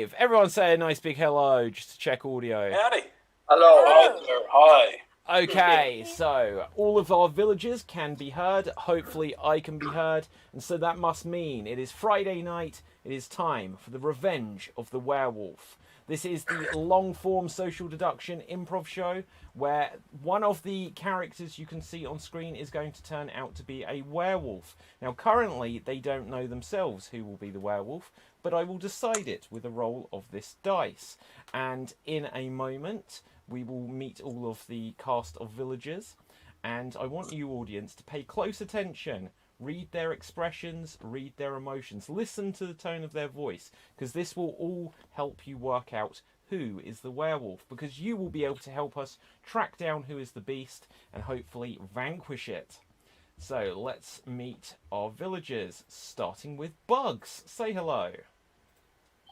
live. Everyone say a nice big hello just to check audio. Howdy. Hello. Hi there. Hi. Okay, so all of our villagers can be heard. Hopefully I can be heard. And so that must mean it is Friday night. It is time for the Revenge of the Werewolf. This is the long-form social deduction improv show where one of the characters you can see on screen is going to turn out to be a werewolf. Now, currently, they don't know themselves who will be the werewolf, but I will decide it with a roll of this dice. And in a moment, we will meet all of the cast of villagers, and I want you, audience, to pay close attention. Read their expressions, read their emotions, listen to the tone of their voice, because this will all help you work out who is the werewolf, because you will be able to help us track down who is the beast and hopefully vanquish it. So let's meet our villagers, starting with Bugs. Say hello.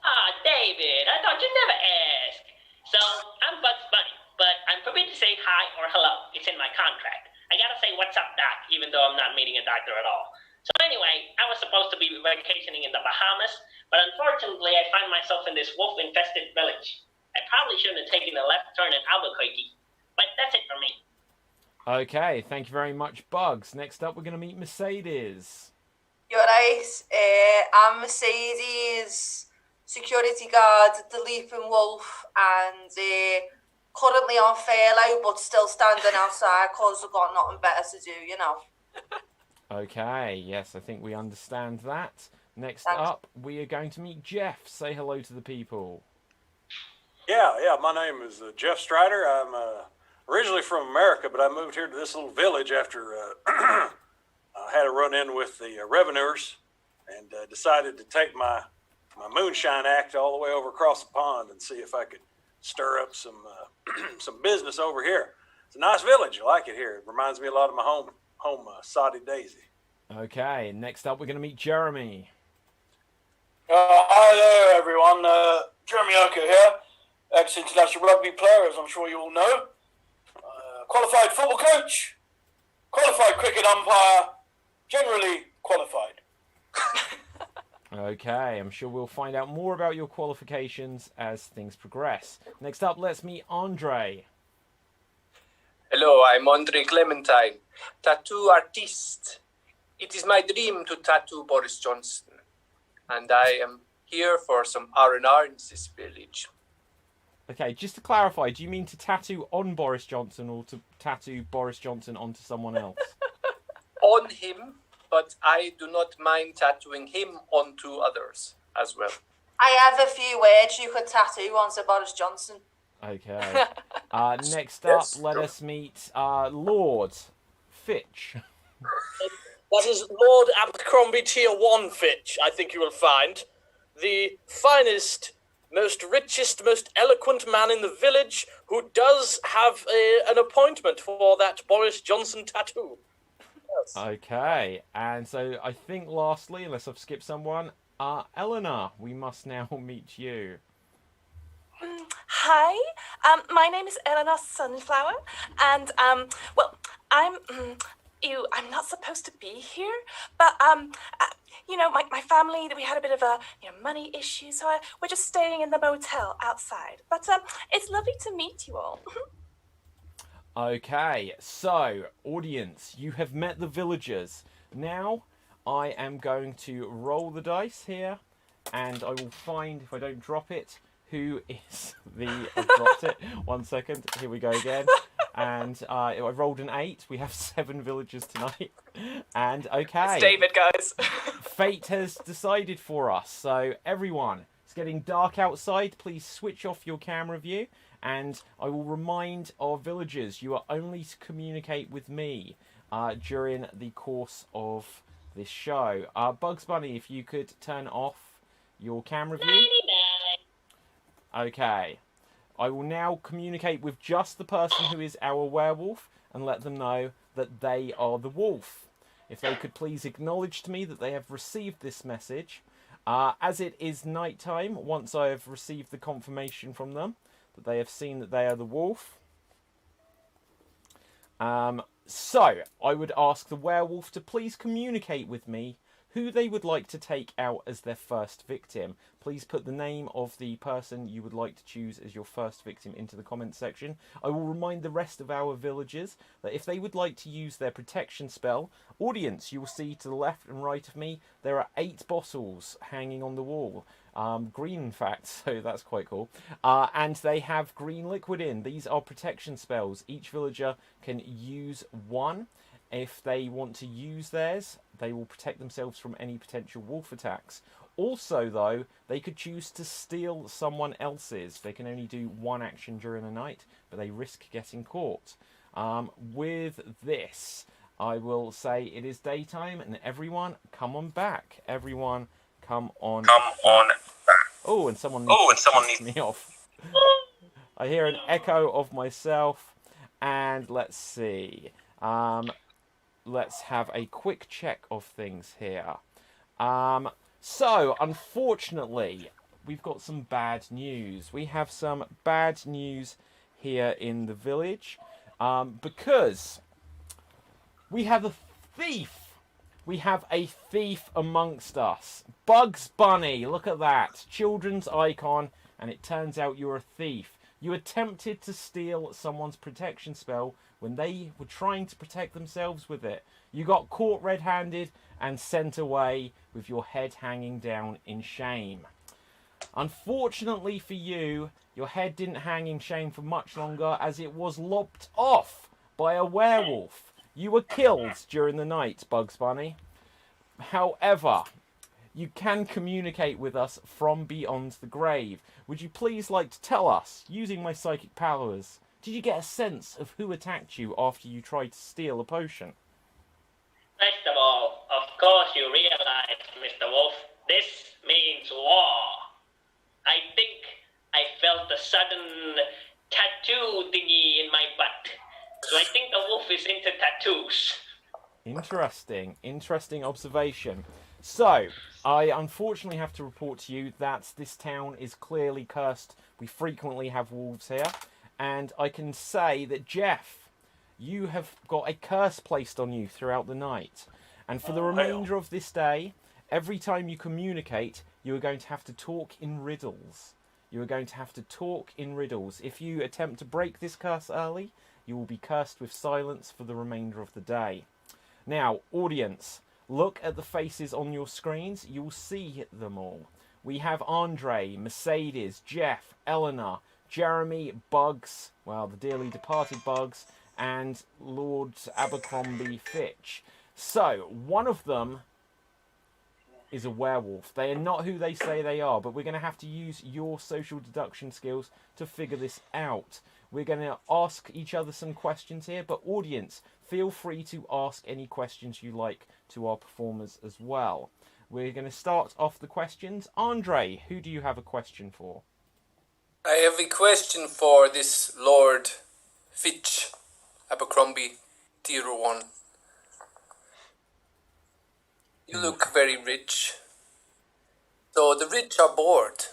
Ah, David, I thought you'd never ask. So, I'm Bugs Bunny, but I'm forbidden to say hi or hello. It's in my contract. I gotta say, what's up, Doc, even though I'm not meeting a doctor at all. So anyway, I was supposed to be vacationing in the Bahamas, but unfortunately I find myself in this wolf-infested village. I probably shouldn't have taken a left turn at Albuquerque, but that's it for me. Okay, thank you very much, Bugs. Next up, we're going to meet Mercedes. You're right. I'm Mercedes, security guard at the Leaping Wolf, and currently on furlough, but still standing outside because I've got nothing better to do, you know. Okay, yes, I think we understand that. Next Thanks. up, we are going to meet Jeff. Say hello to the people. Yeah, my name is Jeff Strider. I'm originally from America, but I moved here to this little village after I had a run-in with the revenuers and decided to take my moonshine act all the way over across the pond and see if I could stir up some business over here. It's a nice village. I like it here. It reminds me a lot of my home Soddy Daisy. Okay, next up, we're going to meet Jeremy. Hi there, everyone. Jeremy Urquhart here, ex-international rugby player, as I'm sure you all know. Qualified football coach, qualified cricket umpire, generally qualified. Okay, I'm sure we'll find out more about your qualifications as things progress. Next up, let's meet Andre. Hello, I'm Andre Clementine, tattoo artist. It is my dream to tattoo Boris Johnson, and I am here for some R&R in this village. Okay, just to clarify, do you mean to tattoo on Boris Johnson or to tattoo Boris Johnson onto someone else? On him, but I do not mind tattooing him onto others as well. I have a few words you could tattoo onto Boris Johnson. Okay. Next up, let us meet Lord Fitch. That is Lord Abercrombie Tier 1 Fitch, I think you will find. The finest, most richest, most eloquent man in the village who does have an appointment for that Boris Johnson tattoo. Yes. Okay, and so I think lastly, unless I've skipped someone, Eleanor, we must now meet you. Hi, my name is Eleanor Sunflower, and I'm not supposed to be here, but my family, we had a bit of a money issue, so we're just staying in the motel outside. But it's lovely to meet you all. Okay, so audience, you have met the villagers. Now I am going to roll the dice here, and I will find, if I don't drop it, who is the... I've dropped it. 1 second. Here we go again. And I rolled an 8. We have 7 villagers tonight. And okay. It's David, guys. Fate has decided for us. So everyone, it's getting dark outside. Please switch off your camera view. And I will remind our villagers, you are only to communicate with me during the course of this show. Bugs Bunny, if you could turn off your camera view. 99. Okay. I will now communicate with just the person who is our werewolf and let them know that they are the wolf. If they could please acknowledge to me that they have received this message. As it is night time, once I have received the confirmation from them that they have seen that they are the wolf. So, I would ask the werewolf to please communicate with me who they would like to take out as their first victim. Please put the name of the person you would like to choose as your first victim into the comments section. I will remind the rest of our villagers that if they would like to use their protection spell, audience, you will see to the left and right of me, there are 8 bottles hanging on the wall. Green in fact, so that's quite cool. And they have green liquid in. These are protection spells. Each villager can use one. If they want to use theirs, they will protect themselves from any potential wolf attacks. Also, though, they could choose to steal someone else's. They can only do one action during the night, but they risk getting caught. With this, I will say it is daytime, and everyone, come on back. Everyone, come on. Oh, and someone needs me off. I hear an echo of myself, and let's see. Let's have a quick check of things here. So, unfortunately, we've got some bad news. We have some bad news here in the village, because we have a thief. We have a thief amongst us. Bugs Bunny, look at that. Children's icon, and it turns out you're a thief. You attempted to steal someone's protection spell when they were trying to protect themselves with it. You got caught red-handed and sent away with your head hanging down in shame. Unfortunately for you, your head didn't hang in shame for much longer, as it was lopped off by a werewolf. You were killed during the night, Bugs Bunny. However, you can communicate with us from beyond the grave. Would you please like to tell us, using my psychic powers, did you get a sense of who attacked you after you tried to steal a potion? First of all, of course you realize, Mr. Wolf, this means war. I think I felt a sudden tattoo thingy in my butt. So I think the wolf is into tattoos. Interesting observation. So, I unfortunately have to report to you that this town is clearly cursed. We frequently have wolves here. And I can say that, Jeff, you have got a curse placed on you throughout the night. And for the remainder of this day, every time you communicate, you are going to have to talk in riddles. You are going to have to talk in riddles. If you attempt to break this curse early, you will be cursed with silence for the remainder of the day. Now, audience, look at the faces on your screens. You will see them all. We have Andre, Mercedes, Jeff, Eleanor, Jeremy, Bugs, well, the dearly departed Bugs, and Lord Abercrombie Fitch. So, one of them is a werewolf. They are not who they say they are, but we're going to have to use your social deduction skills to figure this out. We're going to ask each other some questions here, but audience, feel free to ask any questions you like to our performers as well. We're going to start off the questions. Andre, who do you have a question for? I have a question for this Lord Fitch, Abercrombie, Tier 1. You look very rich. So the rich are bored.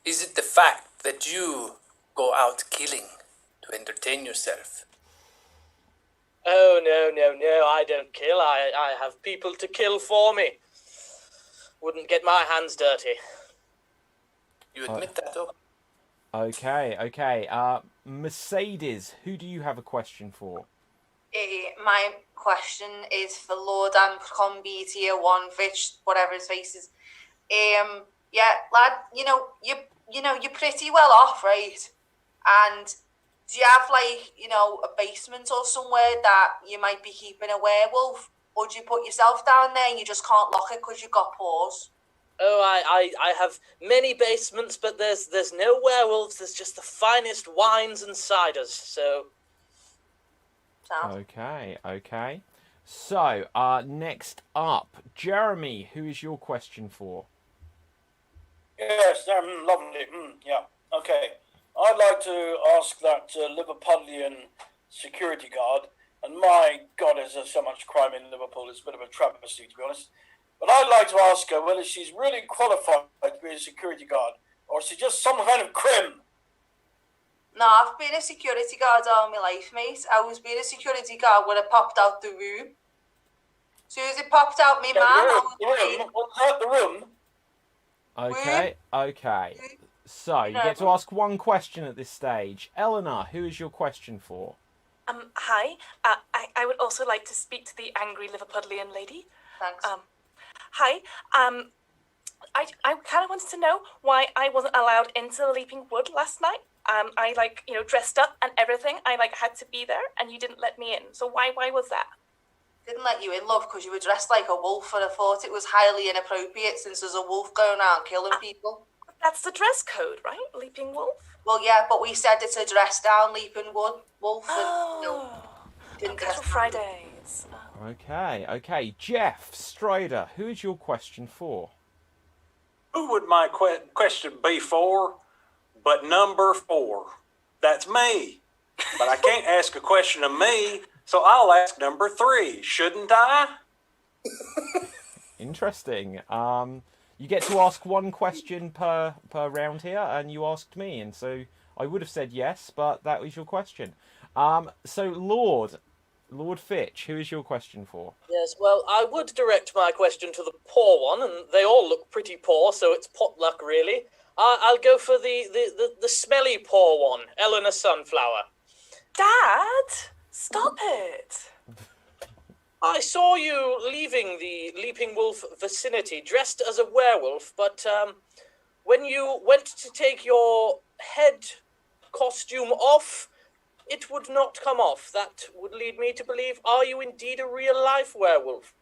Is it the fact that you go out killing to entertain yourself? Oh, no, I don't kill. I have people to kill for me. Wouldn't get my hands dirty. You admit that, though? Okay. Mercedes, who do you have a question for? My question is for Lord Abercrombie, Tier 1, Fitch, whatever his face is. Yeah, lad, you're pretty well off, right? And do you have, a basement or somewhere that you might be keeping a werewolf? Or do you put yourself down there and you just can't lock it because you've got paws? Oh, I have many basements, but there's no werewolves. There's just the finest wines and ciders, so... Okay. So, next up, Jeremy, who is your question for? Yes, lovely. Yeah, okay. I'd like to ask that Liverpudlian security guard, and my God, is there so much crime in Liverpool, it's a bit of a travesty, to be honest. But I'd like to ask her whether she's really qualified to be a security guard, or is she just some kind of crim? No, I've been a security guard all my life, mate. I was being a security guard when I popped out the room. soon as it popped out me, Yeah, man, the I room. was The room. What's that? The room. Okay. So you get to ask one question at this stage. Eleanor, who is your question for? Hi. I would also like to speak to the angry Liverpudlian lady. Thanks. Hi. I kind of wanted to know why I wasn't allowed into the Leaping Wood last night. I dressed up and everything. I had to be there, and you didn't let me in. So why was that? Didn't let you in, love, because you were dressed like a wolf, and I thought it was highly inappropriate since there's a wolf going around killing people. That's the dress code, right? Leaping Wolf? Well, yeah, but we said it's a dress down Leaping Wolf, didn't dress Casual down. Fridays. Okay. Jeff Strider, who is your question for? Who would my question be for? But number 4. That's me. But I can't ask a question of me, so I'll ask number 3. Shouldn't I? Interesting. You get to ask one question per round here, and you asked me, and so I would have said yes, but that was your question. So Lord Fitch, who is your question for? Yes, well, I would direct my question to the poor one, and they all look pretty poor, so it's potluck, really. I'll go for the smelly poor one, Eleanor Sunflower. Dad, stop it. I saw you leaving the Leaping Wolf vicinity dressed as a werewolf, but when you went to take your head costume off, it would not come off. That would lead me to believe, are you indeed a real-life werewolf?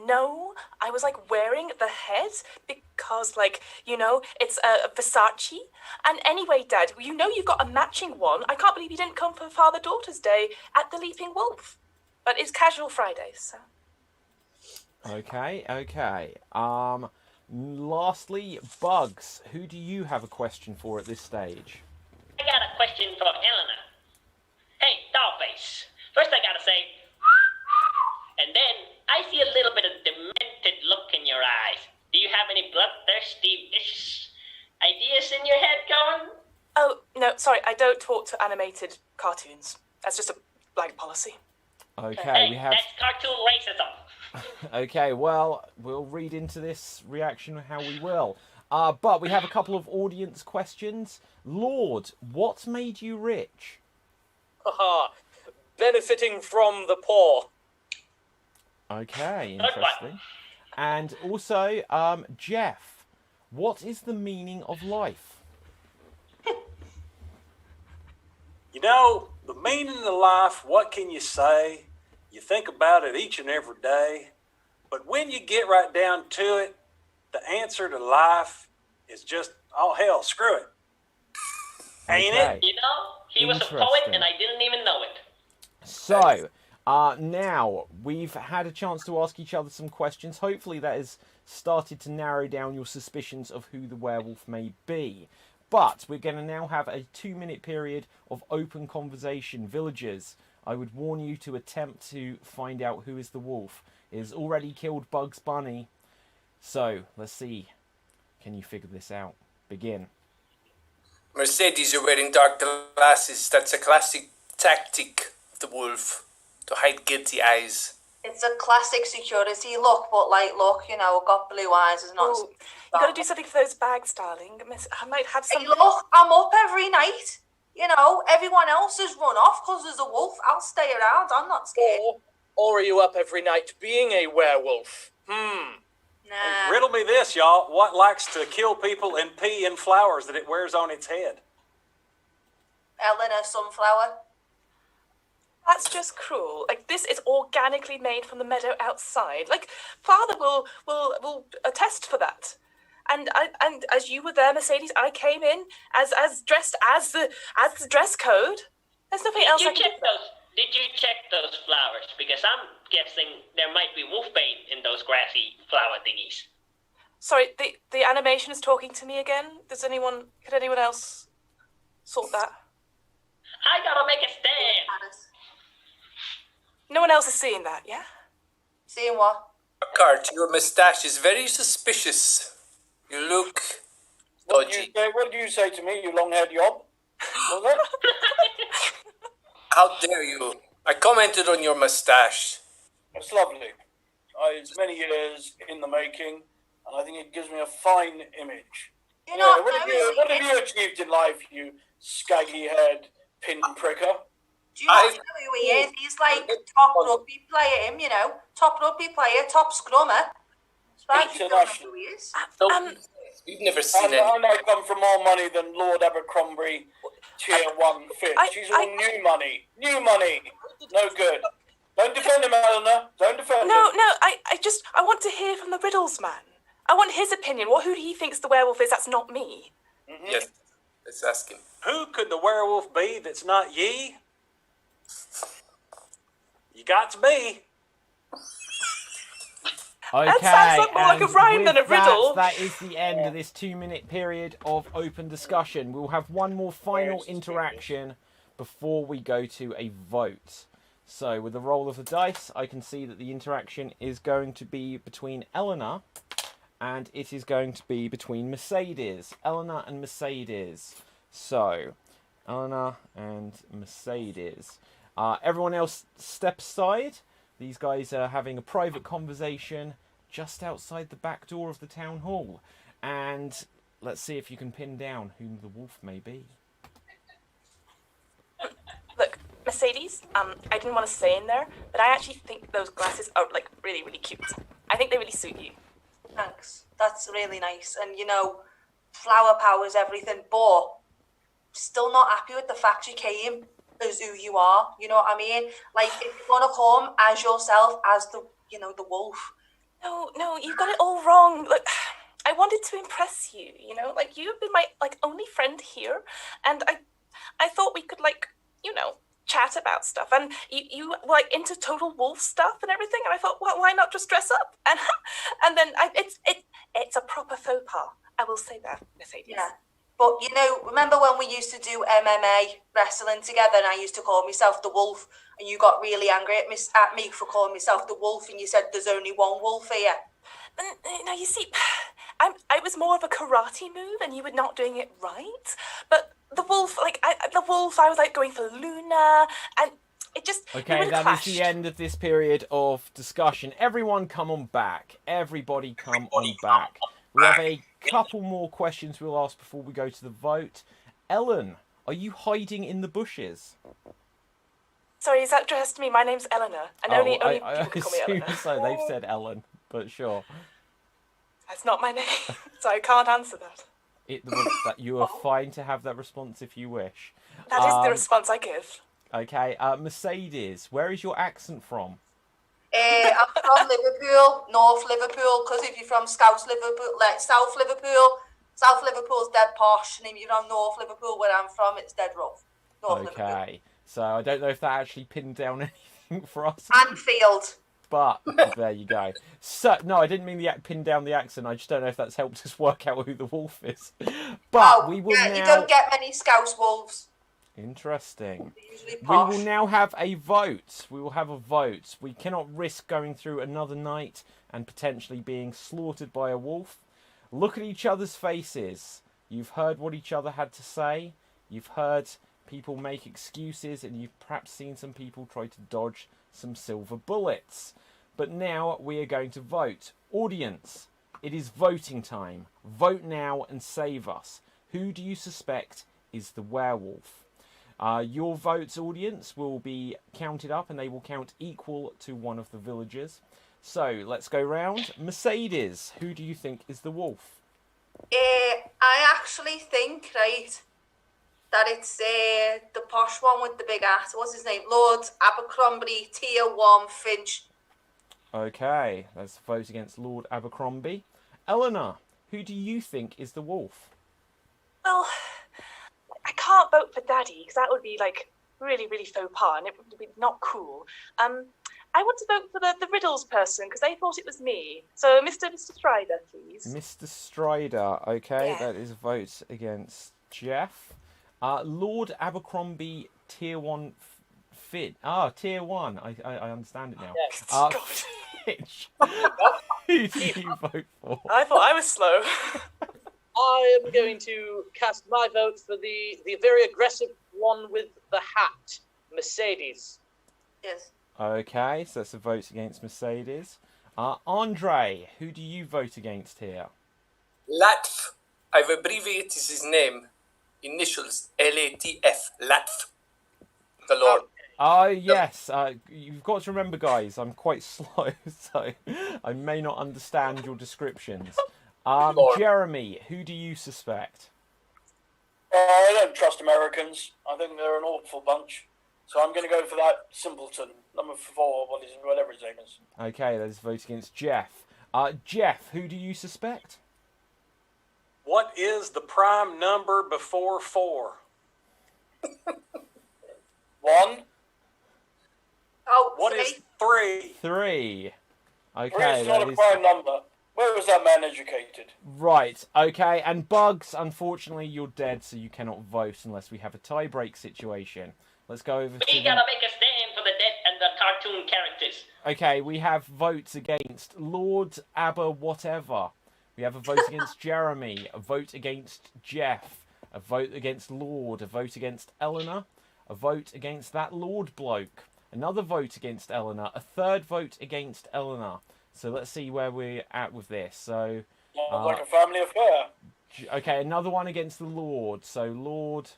No, I was wearing the head because it's a Versace. And anyway, Dad, you've got a matching one. I can't believe you didn't come for Father-Daughter's Day at the Leaping Wolf. But it's casual Fridays, so. Okay. Lastly, Bugs, who do you have a question for at this stage? I got a question for Eleanor. Hey, Dollface. First I gotta say, and then I see a little bit of demented look in your eyes. Do you have any bloodthirsty, vicious ideas in your head going? Oh, no, sorry, I don't talk to animated cartoons. That's just a blank policy. Okay, Hey, that's cartoon racism. Okay, well, we'll read into this reaction how we will. But we have a couple of audience questions. Lord, what made you rich? Haha, benefiting from the poor. Okay, interesting. And also, Jeff, what is the meaning of life? The meaning of life, what can you say? You think about it each and every day. But when you get right down to it, the answer to life is just, oh, hell, screw it. Ain't it? He was a poet and I didn't even know it. So, now we've had a chance to ask each other some questions. Hopefully that has started to narrow down your suspicions of who the werewolf may be. But we're going to now have a 2-minute period of open conversation. Villagers, I would warn you to attempt to find out who is the wolf. It has already killed Bugs Bunny. So, let's see. Can you figure this out? Begin. Mercedes, you're wearing dark glasses. That's a classic tactic of the wolf, to hide guilty eyes. It's a classic security look, but look, got blue eyes. Is not. Ooh, you got to do something for those bags, darling. I might have some. Hey, look, I'm up every night. Everyone else has run off because there's a wolf. I'll stay around. I'm not scared. Or are you up every night being a werewolf? Nah. Riddle me this, y'all. What likes to kill people and pee in flowers that it wears on its head? Eleanor Sunflower. That's just cruel. This is organically made from the meadow outside. Father will attest for that. And as you were there, Mercedes, I came in as dressed as the dress code. There's nothing else I can do. Did you check those flowers? Because I'm guessing there might be wolfbane in those grassy flower thingies. Sorry, the animation is talking to me again. Could anyone else sort that? I gotta make a stand. No one else is seeing that, yeah? Seeing what? Cart, your mustache is very suspicious. You look dodgy. What did you say to me, you long-haired yob? Was it? How dare you? I commented on your mustache. It's lovely. It's many years in the making, and I think it gives me a fine image. You know, What have you achieved in life, you scaggy-haired pinpricker? do you not know who he is? He's like top rugby player, you know. Top rugby player, top scrummer. You don't know who he is. We've never seen And I come from more money than Lord Abercrombie Tier 1 Fitch. He's all new money. New money. No good. Don't defend him, Eleanor. Don't defend him. No, I want to hear from the Riddles man. I want his opinion. Who he thinks the werewolf is, that's not me. Mm-hmm. Yes, let's ask him. Who could the werewolf be that's not ye? You got to be. Okay, That sounds more like a and rhyme than a with that, riddle. That is the end of this 2-minute period of open discussion. We'll have one more final interaction before we go to a vote. So, with the roll of the dice, I can see that the interaction is going to be between Eleanor, and it is going to be between Mercedes. Eleanor and Mercedes. So, Eleanor and Mercedes. Everyone else step aside. These guys are having a private conversation just outside the back door of the town hall. And let's see if you can pin down whom the wolf may be. Look, Mercedes, I didn't want to say in there, but I actually think those glasses are, like, really, really cute. I think they really suit you. Thanks. That's really nice. And, you know, flower power's everything, but still not happy with the fact you came as who you are. You know what I mean? Like, if you want to come as yourself, as the wolf. No, you've got it all wrong. Look, I wanted to impress you, you know? Like, you've been my, like, only friend here, and I thought we could, like, you know, chat about stuff. And you were, like, into total wolf stuff and everything, and I thought, well, why not just dress up? And then it's a proper faux pas. I will say that, Mercedes. Yeah. But, you know, remember when we used to do MMA wrestling together and I used to call myself the wolf and you got really angry at me for calling myself the wolf and you said there's only one wolf here? Now, you see, I was more of a karate move and you were not doing it right. But the wolf, I was like going for Luna and it just... Okay, that is the end of this period of discussion. Everyone come on back. Everybody come on back. We have a couple more questions we'll ask before we go to the vote. Ellen, are you hiding in the bushes? Sorry, is that addressed to me? My name's Eleanor. And only I people can call me assume Eleanor. so. They've said Ellen, but sure. That's not my name, so I can't answer that. That you are fine to have that response if you wish. That is the response I give. Okay, Mercedes, where is your accent from? I'm from Liverpool, North Liverpool, because if you're from South Liverpool's dead posh, and if you're from North Liverpool, where I'm from, it's dead rough. Okay, so I don't know if that actually pinned down anything for us. Anfield. But there you go. So no, I didn't mean the pin down the accent. I just don't know if that's helped us work out who the wolf is. But we will now... You don't get many Scouse wolves. Interesting. They're usually We posh. will now have a vote. We will have a vote. We cannot risk going through another night and potentially being slaughtered by a wolf. Look at each other's faces. You've heard what each other had to say. You've heard people make excuses, and you've perhaps seen some people try to dodge some silver bullets. But now we are going to vote. Audience, it is voting time. Vote now and save us. Who do you suspect is the werewolf? Your votes, audience, will be counted up and they will count equal to one of the villagers. So let's go round. Mercedes, who do you think is the wolf? I actually think, right, that it's the posh one with the big ass. What's his name? Lord Abercrombie, Tier 1 Finch. Okay, let's vote against Lord Abercrombie. Eleanor, who do you think is the wolf? Well, I can't vote for Daddy because that would be like really, really faux pas and it would be not cool. I want to vote for the riddles person because they thought it was me. So, Mr. Strider, please. Mr. Strider, okay, Yeah. that is a vote against Jeff. Lord Abercrombie, Tier 1 Fit. Tier 1. I understand it now. Yes. Fitch. Who do you vote for? I thought I was slow. I am going to cast my vote for the very aggressive one with the hat, Mercedes. Yes. Okay, so that's a vote against Mercedes. Andre, who do you vote against here? Latf. I've abbreviated his name. Initials LATF. Latf. The Lord. Yes. You've got to remember, guys, I'm quite slow, so I may not understand your descriptions. Lord. Jeremy, who do you suspect? I don't trust Americans. I think they're an awful bunch. So I'm going to go for that simpleton, number 4, whatever his name is. Okay, that is a vote against Jeff. Jeff, who do you suspect? What is the prime number before 4? 1. Oh, What is 3? 3. 3 Okay, is not that a is prime number. Where was that man educated? right. Okay, and Bugs, unfortunately, you're dead, so you cannot vote unless we have a tie-break situation. Let's go over to We gotta make a stand for the dead and the cartoon characters. Okay, we have votes against Lord Abba whatever. We have a vote against Jeremy, a vote against Jeff, a vote against Lord, a vote against Eleanor, a vote against that Lord bloke, another vote against Eleanor, a third vote against Eleanor. So let's see where we're at with this. So, Sounds like a family affair. okay, another one against the Lord. So Lord,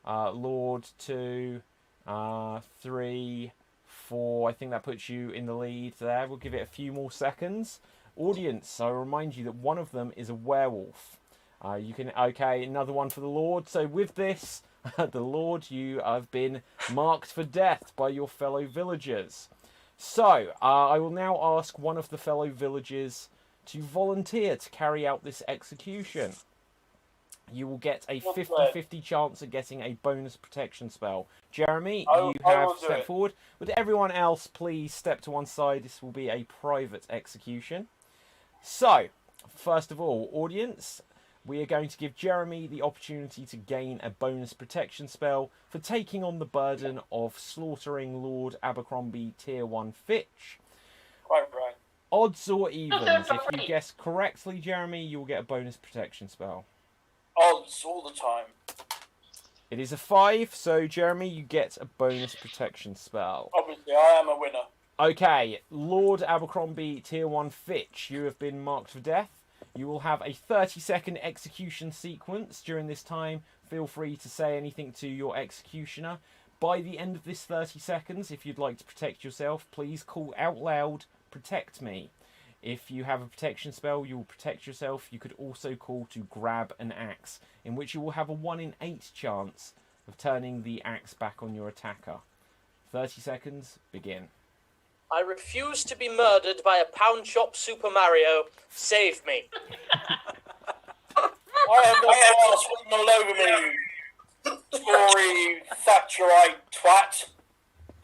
Lord 2, 3, 4. I think that puts you in the lead there. We'll give it a few more seconds. Audience, I remind you that one of them is a werewolf. Okay, another one for the Lord. So with this, the Lord, you have been marked for death by your fellow villagers. So, I will now ask one of the fellow villagers to volunteer to carry out this execution. You will get a 50-50 chance of getting a bonus protection spell. Jeremy, you have stepped forward. Would everyone else please step to one side? This will be a private execution. So, first of all, audience, we are going to give Jeremy the opportunity to gain a bonus protection spell for taking on the burden of slaughtering Lord Abercrombie Tier 1 Fitch. Quite right. Odds or evens, if you guess correctly, Jeremy, you will get a bonus protection spell. Odds all the time. It is a 5, so Jeremy, you get a bonus protection spell. Obviously, I am a winner. Okay, Lord Abercrombie Tier 1 Fitch, you have been marked for death. You will have a 30-second execution sequence. During this time, feel free to say anything to your executioner. By the end of this 30 seconds, if you'd like to protect yourself, please call out loud, "Protect me." If you have a protection spell, you will protect yourself. You could also call to grab an axe, in which you will have a 1 in 8 chance of turning the axe back on your attacker. 30 seconds, begin. I refuse to be murdered by a pound shop Super Mario. Save me. I am not sweating all over me, Tory Thatcherite twat.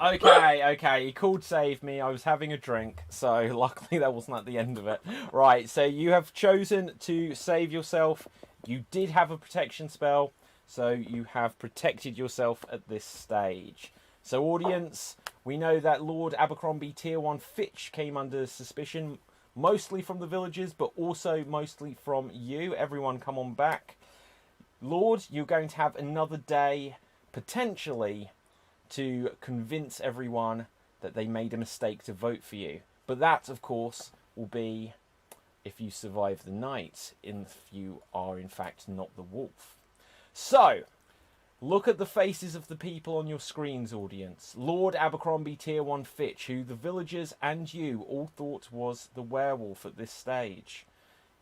Okay, he called save me. I was having a drink, so luckily that wasn't at the end of it. Right, so you have chosen to save yourself. You did have a protection spell, so you have protected yourself at this stage. So audience, we know that Lord Abercrombie Tier 1 Fitch came under suspicion, mostly from the villagers, but also mostly from you. Everyone come on back. Lord, you're going to have another day, potentially, to convince everyone that they made a mistake to vote for you. But that, of course, will be if you survive the night, if you are, in fact, not the wolf. So, look at the faces of the people on your screens, audience. Lord Abercrombie Tier 1 Fitch, who the villagers and you all thought was the werewolf at this stage.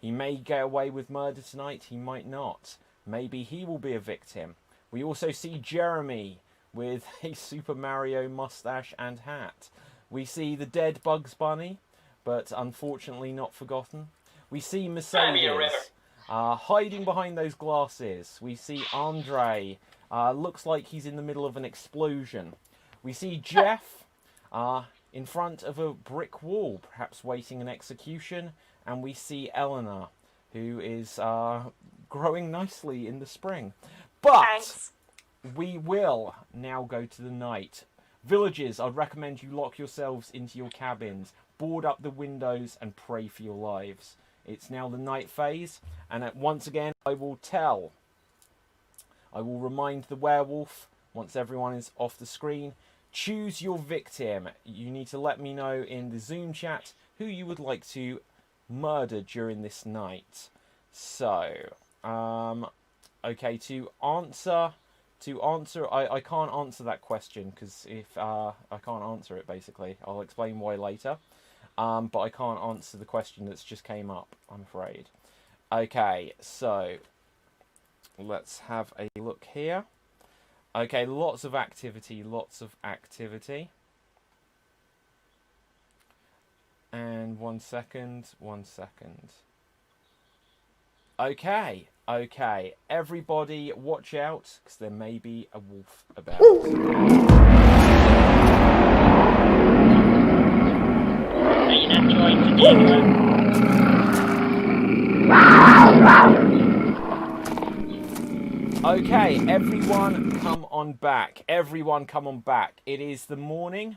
He may get away with murder tonight, he might not. Maybe he will be a victim. We also see Jeremy with a Super Mario mustache and hat. We see the dead Bugs Bunny, but unfortunately not forgotten. We see Mercedes hiding behind those glasses. We see Andre. Looks like he's in the middle of an explosion. We see Jeff in front of a brick wall, perhaps waiting an execution. And we see Eleanor, who is growing nicely in the spring. But Thanks. we will now go to the night. Villagers, I'd recommend you lock yourselves into your cabins, board up the windows, and pray for your lives. It's now the night phase, and once again, I will remind the werewolf, once everyone is off the screen, choose your victim. You need to let me know in the Zoom chat who you would like to murder during this night. So, okay, to answer, I can't answer that question because if I can't answer it, basically. I'll explain why later. But I can't answer the question that's just came up, I'm afraid. Okay, so let's have a look here. Okay, lots of activity. And 1 second. Okay. Everybody watch out, because there may be a wolf about. Are you not trying to take Okay, everyone come on back. It is the morning.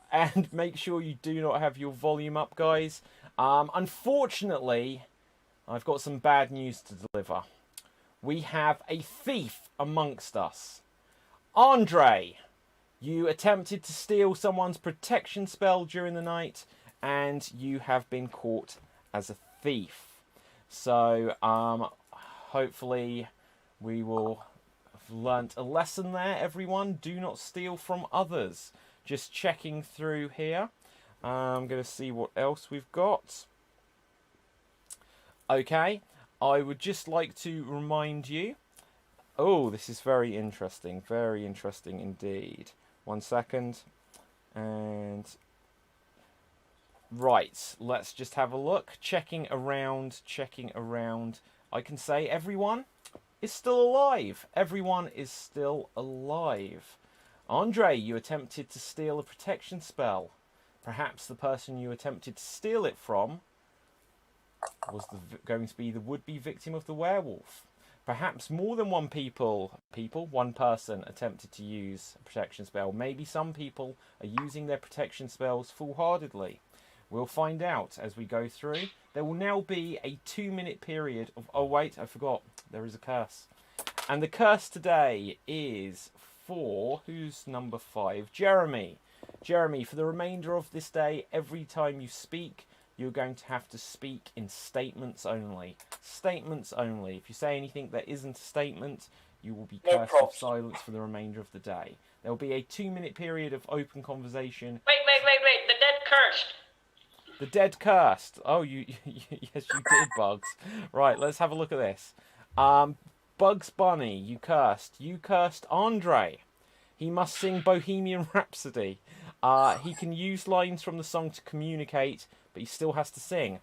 And make sure you do not have your volume up, guys. Unfortunately, I've got some bad news to deliver. We have a thief amongst us. Andre, you attempted to steal someone's protection spell during the night, and you have been caught as a thief. So, hopefully we will have learnt a lesson there, everyone. Do not steal from others. Just checking through here. I'm going to see what else we've got. Okay, I would just like to remind you. Oh, this is very interesting indeed. 1 second. And right, let's just have a look. Checking around. I can say everyone is still alive. Andre, you attempted to steal a protection spell. Perhaps the person you attempted to steal it from was going to be the would-be victim of the werewolf. Perhaps more than one one person attempted to use a protection spell. Maybe some people are using their protection spells full-heartedly. We'll find out as we go through. There will now be a 2-minute period of... Oh, wait, I forgot. There is a curse. And the curse today is for... Who's number 5? Jeremy. Jeremy, for the remainder of this day, every time you speak, you're going to have to speak in statements only. Statements only. If you say anything that isn't a statement, you will be cursed with silence for the remainder of the day. There will be a 2-minute period of open conversation. Wait. The dead cursed. The dead cursed. Oh, yes, you did, Bugs. Right, let's have a look at this. Bugs Bunny, you cursed. You cursed Andre. He must sing Bohemian Rhapsody. He can use lines from the song to communicate, but he still has to sing.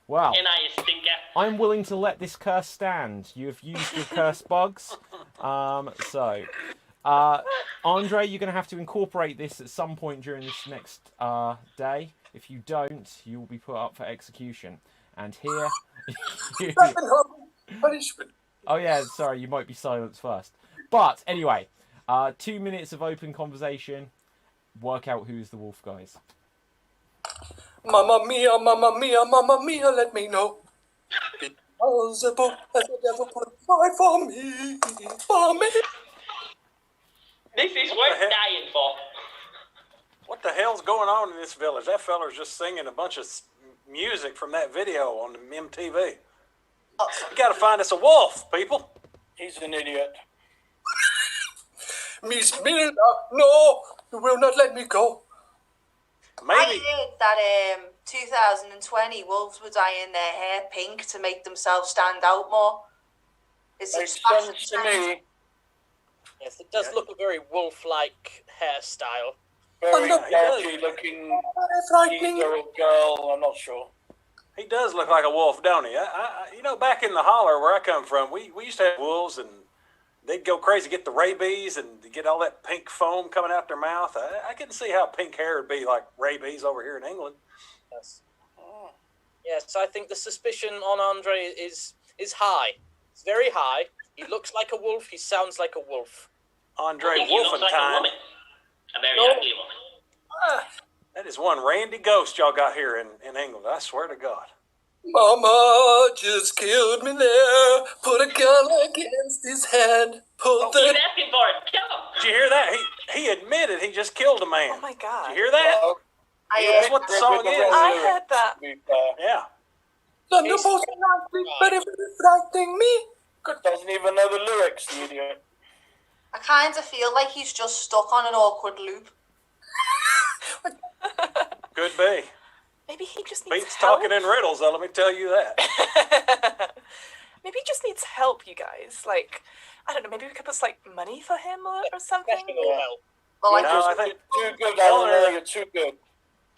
Wow. And I stinker. I'm willing to let this curse stand. You have used your curse, Bugs. Andre, you're going to have to incorporate this at some point during this next day. If you don't, you will be put up for execution. And here... Punishment. Oh yeah, sorry, you might be silenced first. But anyway, 2 minutes of open conversation. Work out who's the wolf, guys. Mamma mia, let me know. Beelzebub has the devil put aside for me. This is worth dying for. What the hell's going on in this village? That fella's just singing a bunch of music from that video on the MTV. You gotta find us a wolf, people. He's an idiot. Miss Milda, no, you will not let me go. Maybe. I heard that 2020 wolves were dyeing their hair pink to make themselves stand out more. Is it Makes sense to me. Yes, it does look a very wolf-like hairstyle. Very yeah, dirty looking little girl, I'm not sure. He does look like a wolf, don't he? You know, back in the holler where I come from, we used to have wolves, and they'd go crazy, get the rabies, and get all that pink foam coming out their mouth. I couldn't see how pink hair would be like rabies over here in England. Yes. Yes, I think the suspicion on Andre is high. It's very high. He looks like a wolf. He sounds like a wolf. Andre I think he looks like a Wolfentine. woman. A very ugly woman. That is one randy ghost y'all got here in England. I swear to God. Mama just killed me there. Put a gun against his head. Pull He's the... asking for it. Kill him. Did you hear that? He admitted he just killed a man. Oh my god. Did you hear that? Well, That's what the song is. I heard that. to be fair. Yeah. Thunderbolts and lightning, but if it's frightening me... Doesn't even know the lyrics, the idiot. I kind of feel like he's just stuck on an awkward loop. Could be. Maybe he just needs Beats help. talking in riddles, though, let me tell you that. Maybe he just needs help, you guys. Like, I don't know, maybe we could put, like, money for him or something? Professional help. Well, No, I think Too good, Eleanor. You're too good.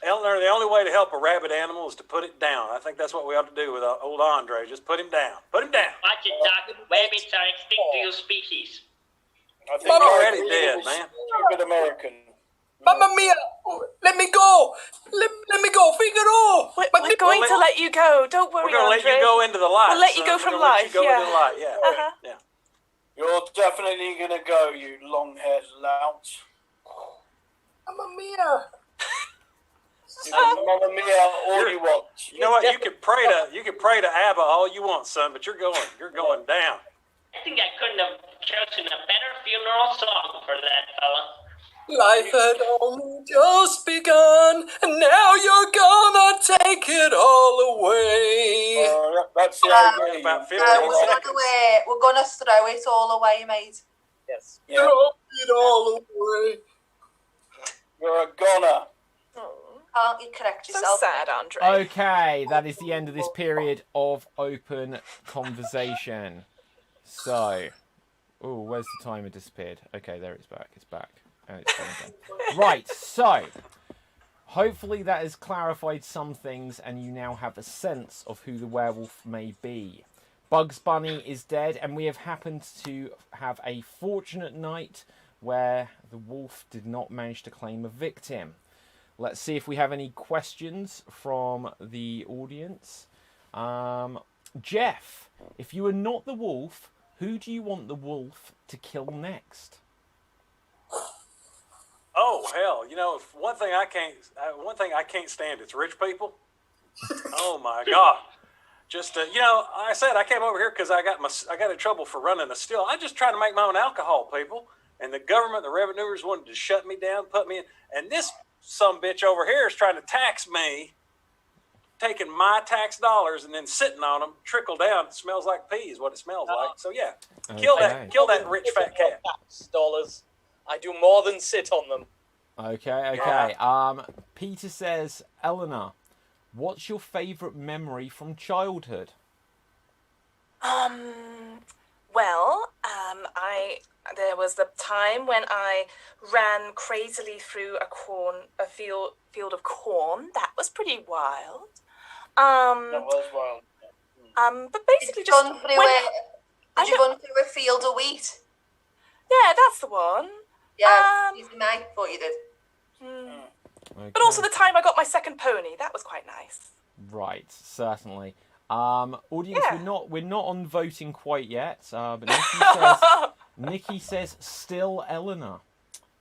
Eleanor, the only way to help a rabid animal is to put it down. I think that's what we ought to do with old Andre. Just put him down. Put him down. Watch it, Doc. Rabbits are extinct to your species. I think He's I already agree dead, with man. Stupid American. Mamma mia! Let me go! Let me go, Figaro! We're going to let you go. Don't worry, We're going to let Andre. you go into the light. We'll let you son. go We're from gonna let life, you go yeah. into the light, yeah. Uh-huh. Yeah. You're definitely gonna go, you long-haired lout. Mamma mia! You can Mamma Mia all you want. You know what? You can pray to ABBA all you want, son, but you're going down. I think I couldn't have chosen a better funeral song for that fella. Life had only just begun, and now you're gonna take it all away. That's the idea. About 15 seconds. we're gonna throw it all away, mate. Yes. Yeah, Throw it all away. you're a goner. Can't you correct So yourself? sad, Andre. Okay, that is the end of this period of open conversation. So, oh, where's the timer disappeared? Okay, there it's back. It's back. And it's gone again. Right, so hopefully that has clarified some things and you now have a sense of who the werewolf may be. Bugs Bunny is dead, and we have happened to have a fortunate night where the wolf did not manage to claim a victim. Let's see if we have any questions from the audience. Jeff, if you are not the wolf, who do you want the wolf to kill next? Oh hell! You know, one thing I can't stand, it's rich people. Oh my God! Just you know, I said I came over here because I got in trouble for running a still. I just try to make my own alcohol, people, and the government, the revenuers wanted to shut me down, put me in, and this some bitch over here is trying to tax me, taking my tax dollars and then sitting on them, trickle down. It smells like peas, what it smells like. So yeah, kill that rich fat cat. Tax dollars. I do more than sit on them. Okay. Peter says, Eleanor, what's your favourite memory from childhood? There was the time when I ran crazily through a field of corn. That was pretty wild. That was wild. But basically just Did you run through a field of wheat? Yeah, that's the one. Yeah, easy mate, thought you did. Okay. But also the time I got my second pony. That was quite nice. Right, certainly. Audience, Yeah. we're not on voting quite yet, but Nikki says still Eleanor.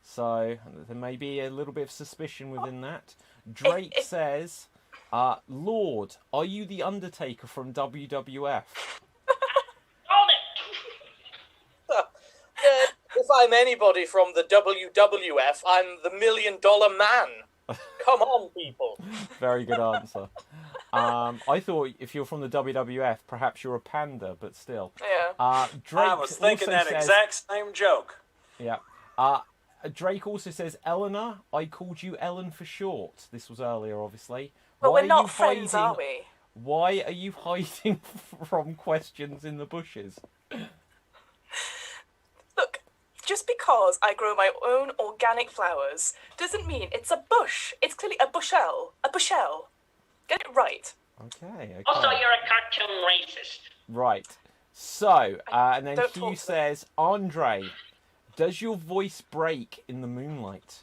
So there may be a little bit of suspicion within that. Drake says, Lord, are you the Undertaker from WWF? Hold it! If I'm anybody from the WWF, I'm the $1 Million Man. Come on, people. Very good answer. I thought if you're from the WWF, perhaps you're a panda, but still. Yeah. Drake I was thinking also that says, exact same joke. Yeah. Drake also says, Eleanor, I called you Ellen for short. This was earlier, obviously. But Why we're are not you friends, hiding- are we? Why are you hiding from questions in the bushes? Look, just because I grow my own organic flowers doesn't mean it's a bush. It's clearly a bushel. A bushel. Get it right. Okay. Also, you're a cartoon racist. Right. So, and then Don't Hugh talk to says, Andre, does your voice break in the moonlight?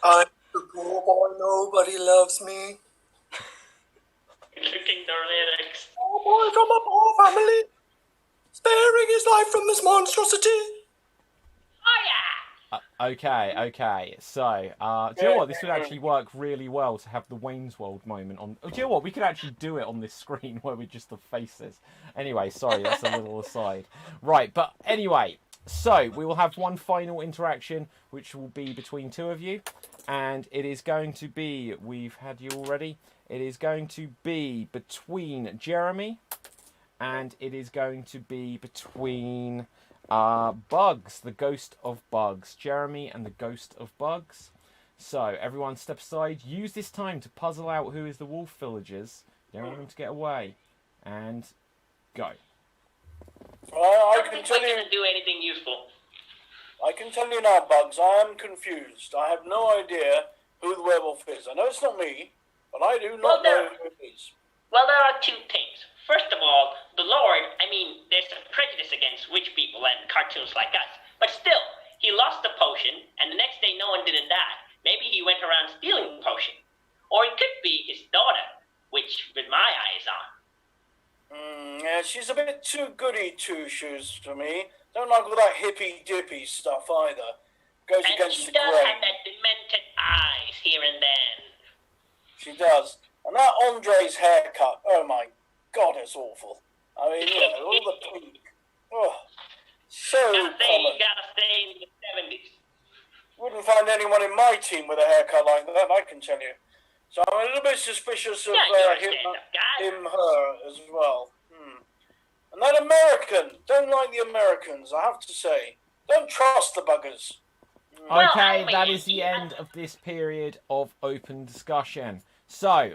I'm the poor boy, nobody loves me. Looking the lyrics. Poor boy from a poor family, sparing his life from this monstrosity. Oh yeah! Okay. So, do you know what? This would actually work really well to have the Wayne's World moment on. Do you know what? We could actually do it on this screen where we're just the faces. Anyway, sorry, that's a little aside. Right, but anyway, so we will have one final interaction, which will be between two of you, and it is going to be. We've had you already. It is going to be between Jeremy, and it is going to be between. Bugs, the ghost of Bugs. Jeremy and the ghost of Bugs. So, everyone step aside. Use this time to puzzle out who is the wolf villagers. You don't want them to get away. And go. I don't can think tell we're you. gonna do anything useful. I can tell you now, Bugs. I am confused. I have no idea who the werewolf is. I know it's not me, but I do not know who it is. Well, there are two things. First of all, the Lord, there's a prejudice against witch people and cartoons like us. But still, he lost the potion, and the next day no one didn't die. Maybe he went around stealing the potion. Or it could be his daughter, which with my eyes on. Yeah, she's a bit too goody two-shoes for me. Don't like all that hippy-dippy stuff either. Goes And against she the does grain. have that demented eyes here and then. She does. And that Andre's haircut, oh my God, it's awful. I mean, all the pink. Oh, so Gotta say, common. you gotta stay in the 70s. Wouldn't find anyone in my team with a haircut like that, I can tell you. So I'm a little bit suspicious of Yeah, you're a stand-up guy. her as well. And that American, don't like the Americans, I have to say. Don't trust the buggers. Well, Okay, I that mean, is the end of this period of open discussion. So,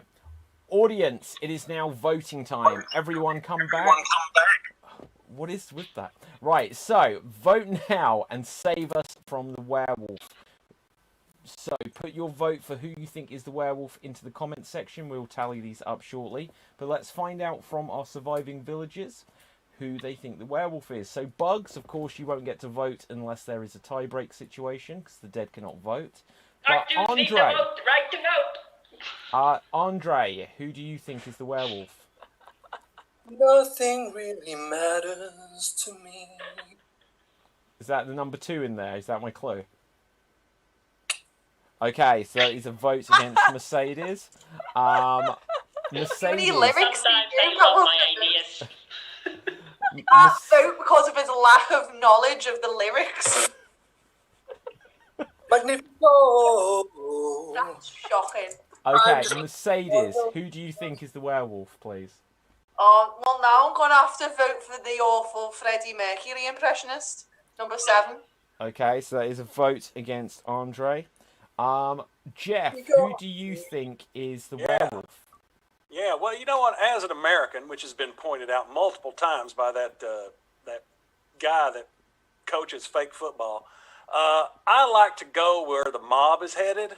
audience, it is now voting time. Everyone come back. What is with that? Right, so, vote now and save us from the werewolf. So, put your vote for who you think is the werewolf into the comments section. We'll tally these up shortly. But let's find out from our surviving villagers who they think the werewolf is. So, Bugs, of course, you won't get to vote unless there is a tie-break situation, because the dead cannot vote. But Cartoons need to vote, the right to vote. Andre, who do you think is the werewolf? Nothing really matters to me. Is that the number 2 in there? Is that my clue? Okay, so that is a vote against Mercedes. Mercedes. Many lyrics. Sometimes I love my ideas. Vote because of his lack of knowledge of the lyrics. Magnifico. That's shocking. Okay, Mercedes, who do you think is the werewolf, please? Well, now I'm going to have to vote for the awful Freddie Mercury impressionist, number 7. Okay, so that is a vote against Andre. Jeff, who do you think is the werewolf? Yeah, well, you know what? As an American, which has been pointed out multiple times by that that guy that coaches fake football, I like to go where the mob is headed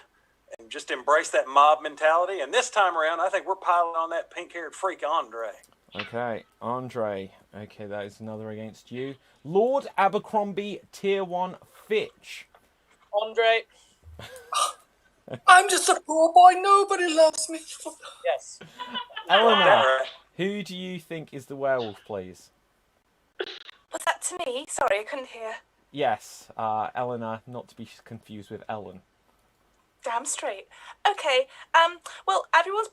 and just embrace that mob mentality. And this time around, I think we're piling on that pink-haired freak Andre. Okay, Andre. Okay, that is another against you. Lord Abercrombie, Tier 1 Fitch. Andre. I'm just a poor boy. Nobody loves me. Yes. Eleanor, who do you think is the werewolf, please? Was that to me? Sorry, I couldn't hear. Yes, Eleanor, not to be confused with Ellen. Damn straight. Okay. Well, everyone's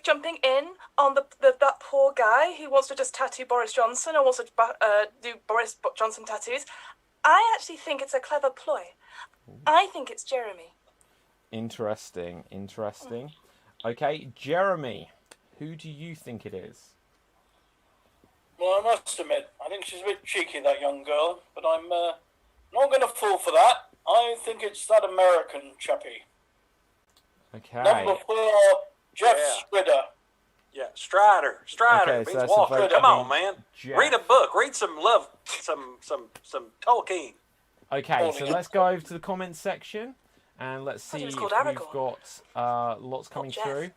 jumping in on that poor guy who wants to just tattoo Boris Johnson or wants to do Boris Johnson tattoos. I actually think it's a clever ploy. I think it's Jeremy. Interesting. Okay, Jeremy, who do you think it is? Well, I must admit, I think she's a bit cheeky, that young girl, but I'm not going to fall for that. I think it's that American chappie. Okay. Number 4, Jeff Strider. Yeah, Strider. Okay, means so that's a walker. vote Come on, against man. Jeff. Read a book. Read some love, some Tolkien. Okay, so let's go over to the comments section and let's see if called we've Aragorn. got lots coming Jeff. through.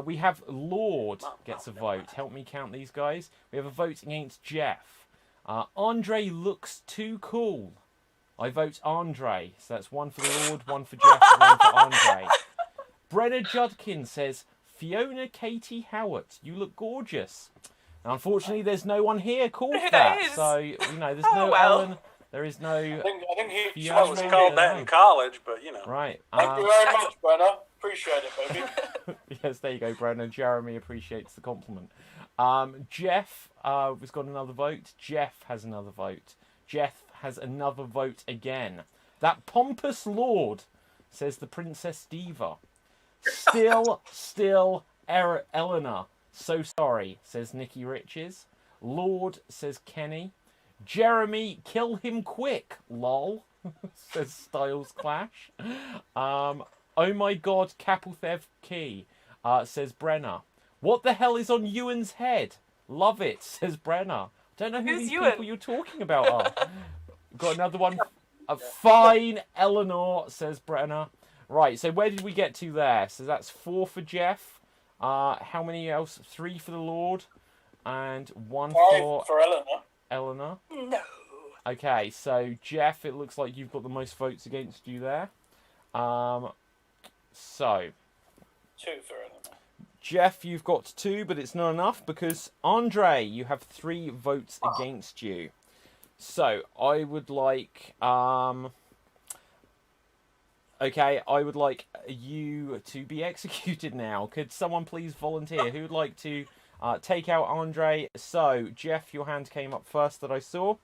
We have Lord gets a vote. Help me count these guys. We have a vote against Jeff. Andre looks too cool. I vote Andre. So that's one for the Lord, one for Jeff, and one for Andre. Brenna Judkin says, Fiona Katie Howard, you look gorgeous. Now, unfortunately, there's no one here called Who that. that is? So, there's Oh, no well. Ellen. There is no... I I think he I was called that in college, but you know. Right. Thank you very much, Brenna. Appreciate it, baby. Yes, there you go, Brenna. Jeremy appreciates the compliment. Jeff has got another vote. Jeff has another vote. Jeff has another vote again. That pompous lord, says the Princess Diva. Still, Eleanor. So sorry, says Nikki Riches. Lord, says Kenny. Jeremy, kill him quick, lol, says Styles Clash. Oh my god, Kaputhev Key, says Brenna. What the hell is on Ewan's head? Love it, says Brenna. Don't know who these people you're talking about are. Got another one. Fine, Eleanor, says Brenna. Right, so where did we get to there? So that's 4 for Jeff. How many else? 3 for the Lord. And 1 for Eleanor. No. Okay, so Jeff, it looks like you've got the most votes against you there. So 2 for Eleanor. Jeff, you've got 2, but it's not enough because Andre, you have 3 votes against you. So I would like, okay, I would like you to be executed now. Could someone please volunteer? Who would like to take out Andre? So Jeff, your hand came up first that I saw.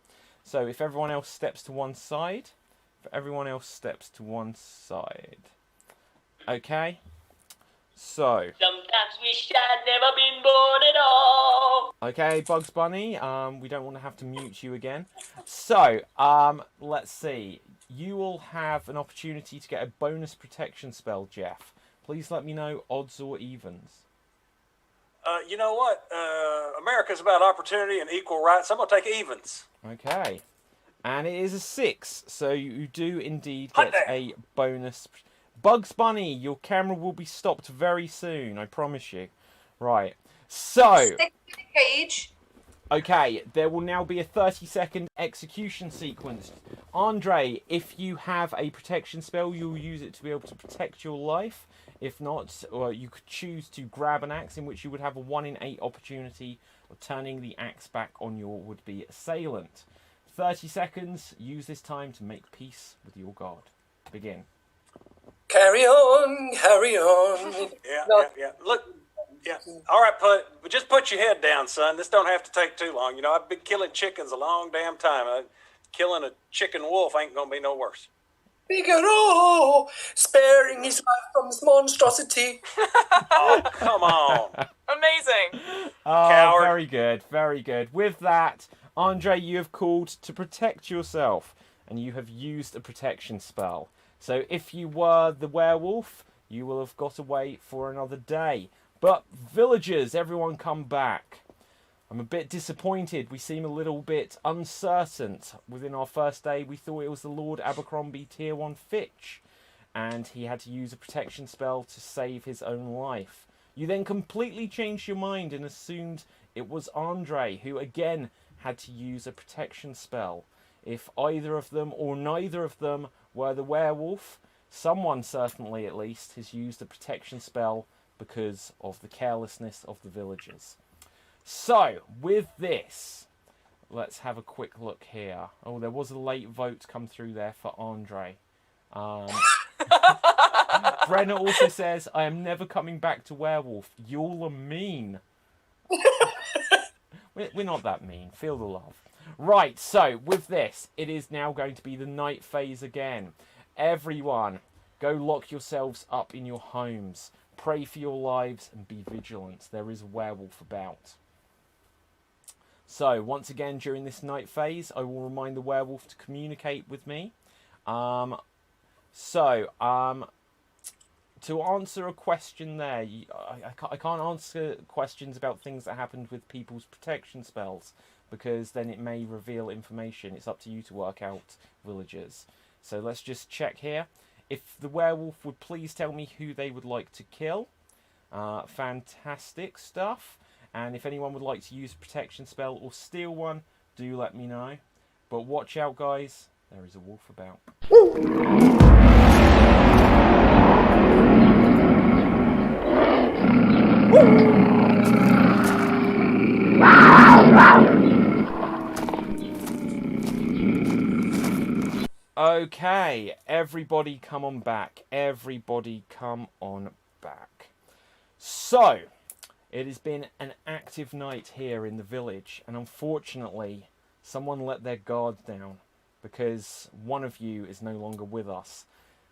So if everyone else steps to one side, Okay. So. Sometimes wish I'd never been born at all. Okay, Bugs Bunny. We don't want to have to mute you again. So, let's see. You will have an opportunity to get a bonus protection spell, Jeff. Please let me know odds or evens. You know what? America's about opportunity and equal rights. I'm gonna take evens. Okay. And it is a 6, so you do indeed get a bonus. Bugs Bunny, your camera will be stopped very soon, I promise you. Right. So. Stick to the cage. Okay, there will now be a 30-second execution sequence. Andre, if you have a protection spell, you'll use it to be able to protect your life. If not, or you could choose to grab an axe, in which you would have a 1 in 8 opportunity of turning the axe back on your would-be assailant. 30 seconds. Use this time to make peace with your god. Begin. Carry on, carry on. Yeah. Look, yeah. All right, just put your head down, son. This don't have to take too long. You know, I've been killing chickens a long damn time. Killing a chicken wolf ain't gonna be no worse. Figaro, sparing his life from this monstrosity. Oh, come on. Amazing. Oh, Coward. very good, very good. With that, Andre, you have called to protect yourself, and you have used a protection spell. So if you were the werewolf, you will have got away for another day. But villagers, everyone come back. I'm a bit disappointed. We seem a little bit uncertain. Within our first day, we thought it was the Lord Abercrombie Tier 1 Fitch, and he had to use a protection spell to save his own life. You then completely changed your mind and assumed it was Andre, who again had to use a protection spell. If either of them or neither of them were the werewolf, someone certainly at least has used a protection spell because of the carelessness of the villagers. So, with this, let's have a quick look here. Oh, there was a late vote come through there for Andre. Brenna also says, I am never coming back to werewolf. Y'all are mean. We're not that mean. Feel the love. Right, so with this, it is now going to be the night phase again. Everyone, go lock yourselves up in your homes. Pray for your lives and be vigilant. There is a werewolf about. So, once again, during this night phase, I will remind the werewolf to communicate with me. To answer a question there, I can't answer questions about things that happened with people's protection spells, because then it may reveal information. It's up to you to work out, villagers. So let's just check here. If the werewolf would please tell me who they would like to kill. Fantastic stuff. And if anyone would like to use a protection spell or steal one, do let me know. But watch out, guys. There is a wolf about. Okay, everybody come on back. Everybody come on back. So, it has been an active night here in the village, and unfortunately, someone let their guard down because one of you is no longer with us.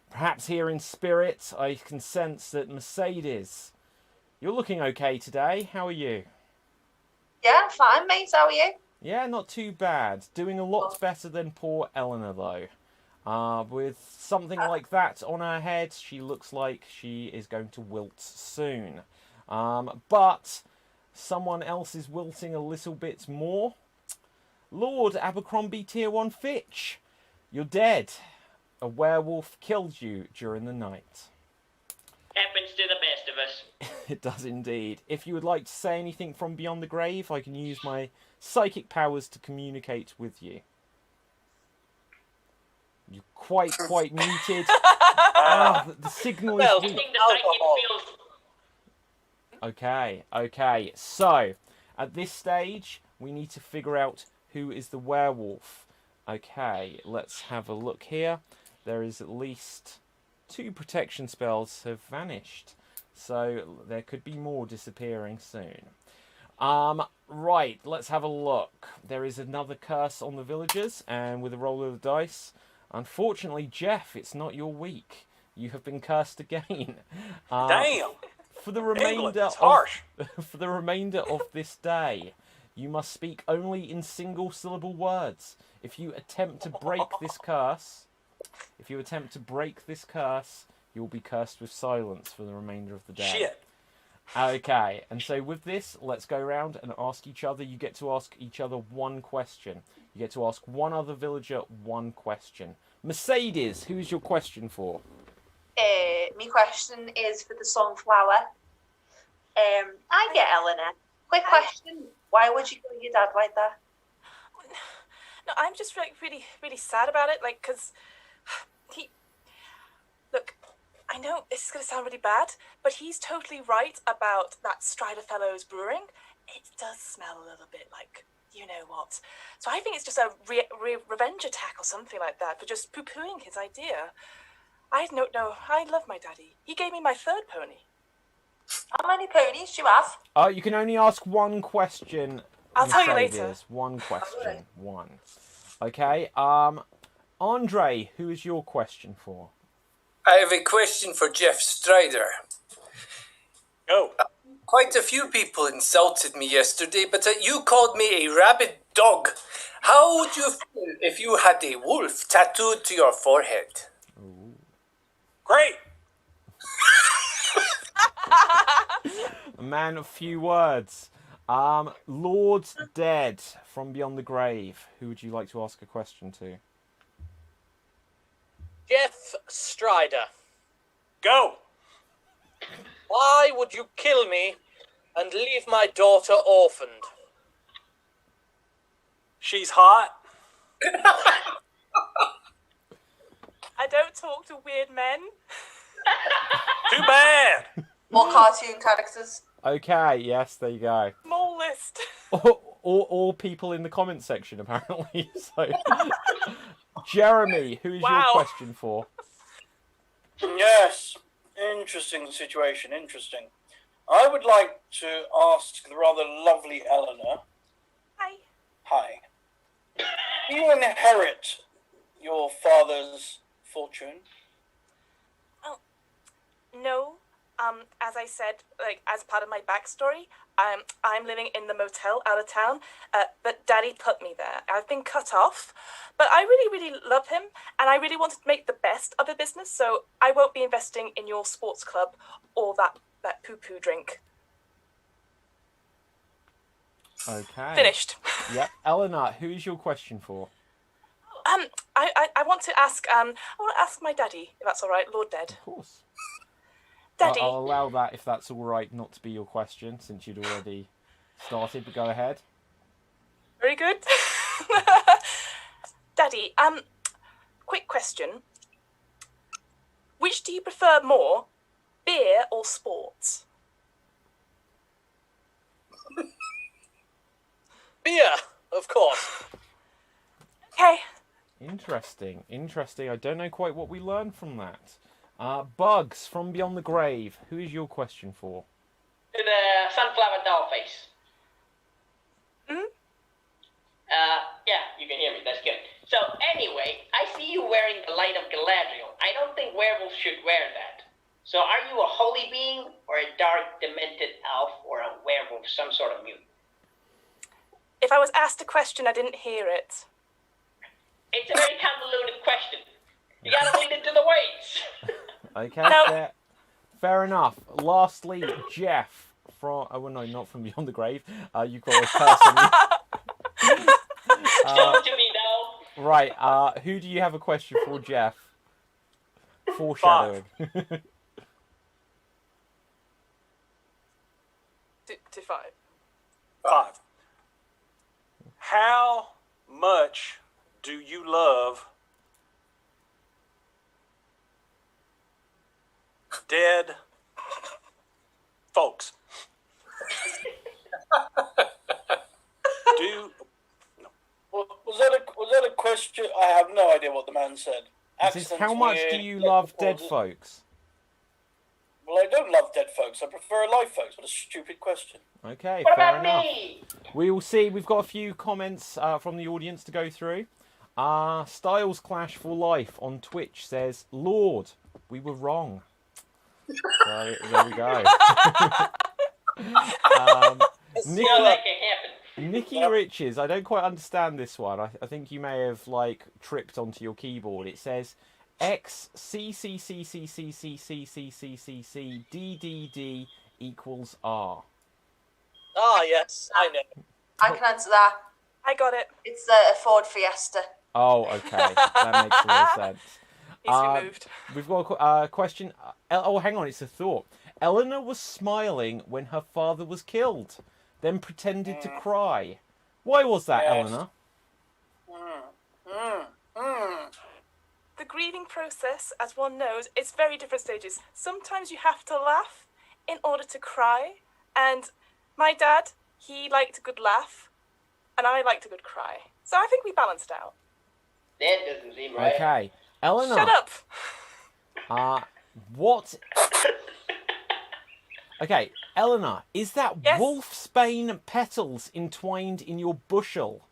Perhaps here in spirit, I can sense that Mercedes, you're looking okay today. How are you? Yeah, I'm fine, mate. How are you? Yeah, not too bad. Doing a lot better than poor Eleanor, though. With something like that on her head, she looks like she is going to wilt soon. But someone else is wilting a little bit more. Lord Abercrombie Tier 1 Fitch, you're dead. A werewolf killed you during the night. Happens to the best of us. It does indeed. If you would like to say anything from beyond the grave, I can use my psychic powers to communicate with you. You're quite muted. The signal is I weak. think the psychic feels... Okay. So, at this stage, we need to figure out who is the werewolf. Okay, let's have a look here. There is at least 2 protection spells have vanished. So, there could be more disappearing soon. Right, let's have a look. There is another curse on the villagers, and with a roll of the dice, unfortunately, Jeff, it's not your week. You have been cursed again. Damn. For the England, remainder it's harsh. for the remainder of this day, you must speak only in single-syllable words. If you attempt to break this curse, you will be cursed with silence for the remainder of the day. Shit. Okay, and so with this, let's go around and ask each other. You get to ask each other one question. You get to ask one other villager one question. Mercedes, who's your question for? My question is for the sunflower. I get Eleanor. Quick question. Why would you kill your dad like that? No, I'm just really sad about it. Like, because look, I know this is going to sound really bad, but he's totally right about that Strider Fellows brewing. It does smell a little bit like you know what. So I think it's just a revenge attack or something like that for just poo-pooing his idea. I don't know. I love my daddy. He gave me my 3rd pony. How many ponies do you have? You can only ask one question. I'll tell you later. Mercedes. One question. One. Okay. Andre, who is your question for? I have a question for Jeff Strider. Go. Quite a few people insulted me yesterday, but you called me a rabid dog. How would you feel if you had a wolf tattooed to your forehead? Great. A man of few words. Lord Dead from Beyond the Grave. Who would you like to ask a question to? Jeff Strider, Go. why would you kill me and leave my daughter orphaned? She's hot. I don't talk to weird men. Too bad. More cartoon characters. Okay, yes, there you go. Small list. All people in the comment section, apparently. So, Jeremy, who is your question for? Yes, interesting situation, interesting. I would like to ask the rather lovely Eleanor. Hi. Do you inherit your father's fortune? No. As I said, like as part of my backstory, I'm living in the motel out of town, but Daddy put me there. I've been cut off, but I really love him, and I really wanted to make the best of the business, so I won't be investing in your sports club or that poo-poo drink. Okay. Finished. Yep. Eleanor, who is your question for? I want to ask my daddy, if that's all right, Lord Dead. Of course. Daddy. I'll allow that if that's all right not to be your question, since you'd already started, but go ahead. Very good. Daddy, quick question. Which do you prefer more, beer or sports? Beer, of course. Okay, Interesting. I don't know quite what we learned from that. Bugs from Beyond the Grave. Who is your question for? To the sunflower doll face. Yeah, you can hear me. That's good. So anyway, I see you wearing the light of Galadriel. I don't think werewolves should wear that. So are you a holy being, or a dark, demented elf, or a werewolf, some sort of mutant? If I was asked a question, I didn't hear it. It's a very convoluted question. You gotta lead it to the weights. Okay, fair enough. Lastly, Jeff from... Oh, well, no, not from Beyond the Grave. You've got a person... Come to me now. Right, who do you have a question for, Jeff? Foreshadowing. To 5. 5. How much do you love dead folks? Was that a question? I have no idea what the man said. This is, how much do you love dead folks? Well, I don't love dead folks. I prefer alive folks. What a stupid question. Okay, What fair about enough. me? We will see. We've got a few comments from the audience to go through. Styles Clash for Life on Twitch says, Lord, we were wrong. So, there we go. Feel like it happened. Nikki Riches, I don't quite understand this one. I think you may have like tripped onto your keyboard. It says X C C C C C C C C C C C D D D equals R. Ah, yes, I know. I can answer that. I got it. It's a Ford Fiesta. Oh, okay, that makes a lot of sense. He's removed. We've got a question. Oh, hang on, it's a thought. Eleanor was smiling when her father was killed, then pretended to cry. Why was that, Yes. Eleanor? The grieving process, as one knows, it's very different stages. Sometimes you have to laugh in order to cry. And my dad, he liked a good laugh, and I liked a good cry. So I think we balanced out. That doesn't seem right. Okay, Eleanor. Shut up! What? Okay, Eleanor, is that Yes? wolfsbane petals entwined in your bushel?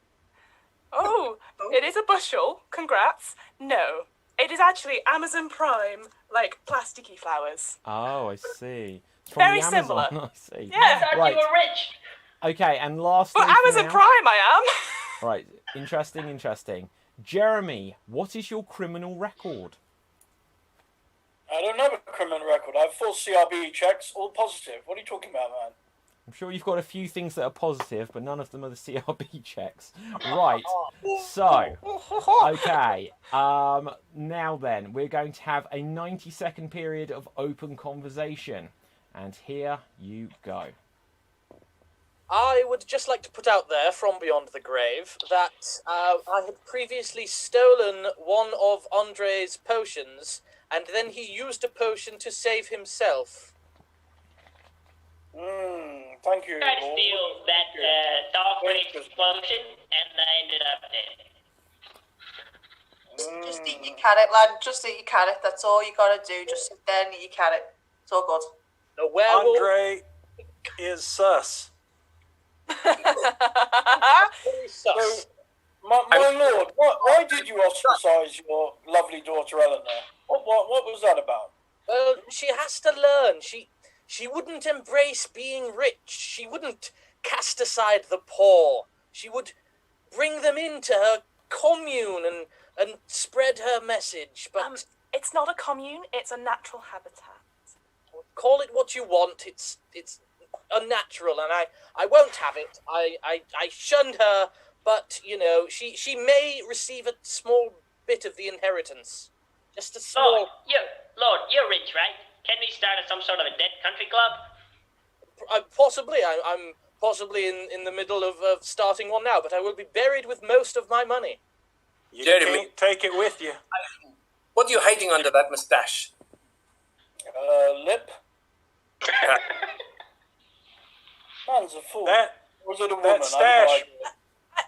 Oh, it is a bushel. Congrats. No, it is actually Amazon Prime, like plasticky flowers. Oh, I see. It's Very the Amazon, similar. I see. Yeah. I thought Right. you were rich. Okay, and lastly, Well, for Amazon now- Prime, I am. Right, interesting. Jeremy, what is your criminal record? I don't have a criminal record. I have full CRB checks, all positive. What are you talking about, man? I'm sure you've got a few things that are positive, but none of them are the CRB checks. Right, so, okay, now then, we're going to have a 90-second period of open conversation. And here you go. I would just like to put out there from Beyond the Grave that I had previously stolen one of Andre's potions, and then he used a potion to save himself. Thank you. Tried to Lord. steal that dog race potion, and I ended up dead. Just eat your carrot, lad. Just eat your carrot. That's all you gotta do. Just sit there and eat your carrot. It's all good. The werewolf. Andre is sus. Very sus. My lord, why did you ostracize your lovely daughter Eleanor? What was that about? Well, she has to learn. She wouldn't embrace being rich. She wouldn't cast aside the poor. She would bring them into her commune and spread her message. But It's not a commune, it's a natural habitat. call it what you want. It's unnatural, and I won't have it. I shunned her, but you know she may receive a small bit of the inheritance. Just a small. Lord, you're rich, right? Can we start at some sort of a dead country club? Possibly, I'm possibly in the middle of starting one now, but I will be buried with most of my money. You Jeremy. can't take it with you. What are you hiding under that mustache? Lip. Man's a fool. That Was it a woman? that stash,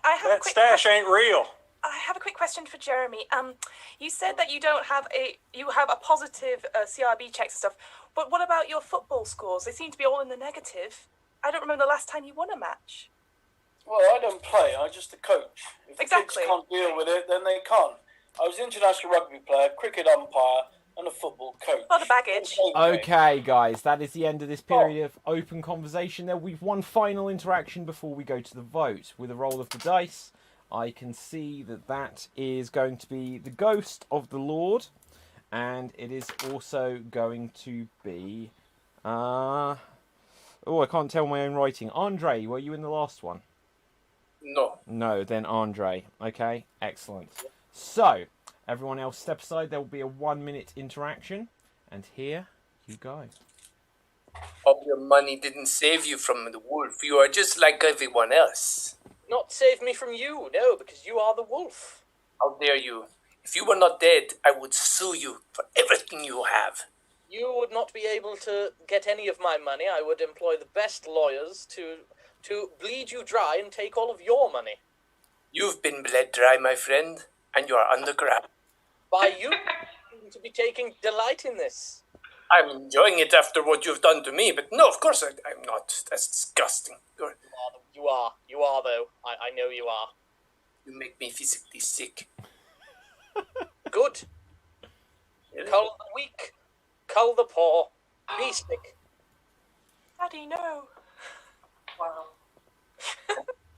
I have a that quick stash question. ain't real. I have a quick question for Jeremy. You said that you have a positive CRB checks and stuff, but what about your football scores? They seem to be all in the negative. I don't remember the last time you won a match. Well, I don't play. I'm just the coach. If Exactly. the kids can't deal with it, then they can't. I was an international rugby player, cricket umpire, and a football coach. A lot of baggage. Okay, guys, that is the end of this period of open conversation. There, we've one final interaction before we go to the vote. With a roll of the dice, I can see that is going to be the ghost of the Lord, and it is also going to be... I can't tell my own writing. Andre, were you in the last one? No. No, then Andre. Okay, excellent. So, everyone else step aside. There will be a 1-minute interaction. And here you go. All your money didn't save you from the wolf. You are just like everyone else. Not save me from you, no, because you are the wolf. How dare you? If you were not dead, I would sue you for everything you have. You would not be able to get any of my money. I would employ the best lawyers to bleed you dry and take all of your money. You've been bled dry, my friend, and you are underground. By you seem to be taking delight in this. I'm enjoying it after what you've done to me, but no, of course I'm not. That's disgusting. You are though. I know you are. You make me physically sick. Good. Cull the weak, cull the poor, be sick. Daddy, no. Wow.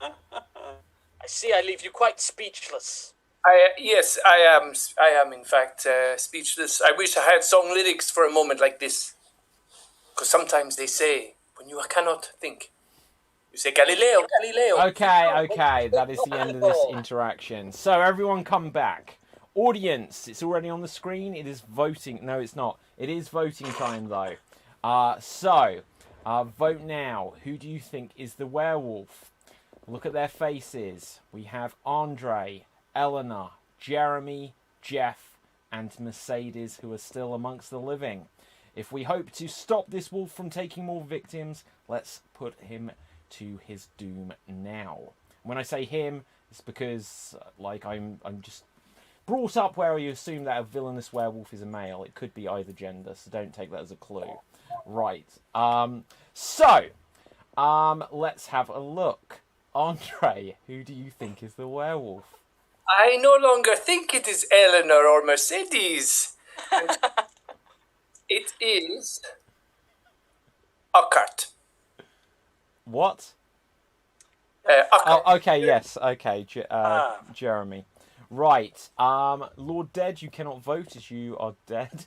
I see I leave you quite speechless. Yes, I am in fact speechless. I wish I had song lyrics for a moment like this. Because sometimes they say, when you cannot think, you say Galileo, Galileo. Okay, that is the end of this interaction. So everyone come back. Audience, it's already on the screen. It is voting. No, it's not. It is voting time, though. Vote now. Who do you think is the werewolf? Look at their faces. We have Andre, Eleanor, Jeremy, Jeff, and Mercedes, who are still amongst the living. If we hope to stop this wolf from taking more victims, let's put him to his doom now. When I say him, it's because I'm just brought up where you assume that a villainous werewolf is a male. It could be either gender, so don't take that as a clue. Right. Let's have a look. Andre, who do you think is the werewolf? I no longer think it is Eleanor or Mercedes. It is Uckart. What? Uckart. Oh, okay, yes, okay, Jeremy. Right, Lord Dead, you cannot vote as you are dead.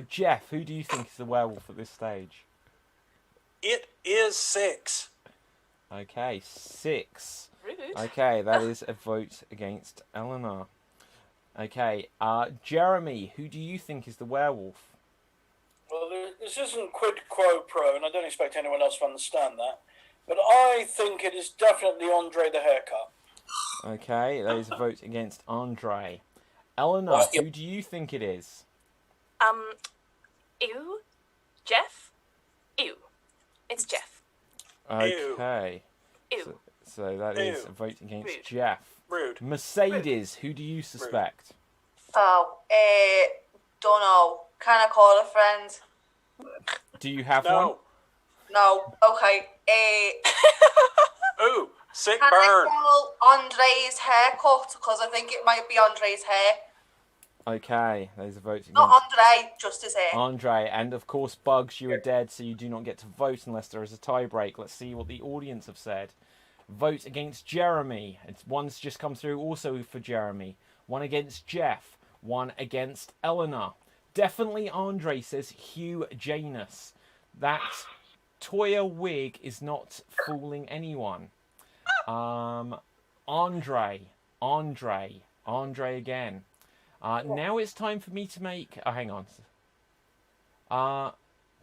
Jeff, who do you think is the werewolf at this stage? It is 6. Okay, 6. Rude. Okay, that is a vote against Eleanor. Okay, Jeremy, who do you think is the werewolf? Well, this isn't quid pro quo, and I don't expect anyone else to understand that. But I think it is definitely Andre the haircut. Okay, that is a vote against Andre. Eleanor, who do you think it is? Ew. Jeff? Ew. It's Jeff. Okay. Ew. So that is a vote against Rude. Jeff. Rude. Mercedes, who do you suspect? Don't know. Can I call a friend? Do you have No. one? No. Okay. Ooh, sick Can burn. I call Andre's haircut? Because I think it might be Andre's hair. Okay, there's a vote against Not Andre, just his hair. Andre. And of course, Bugs, you are dead, so you do not get to vote unless there is a tie break. Let's see what the audience have said. Vote against Jeremy. One's just come through also for Jeremy. One against Jeff. One against Eleanor. Definitely Andre, says Hugh Janus. That Toya wig is not fooling anyone. Andre again. Now it's time for me to make... Oh, hang on.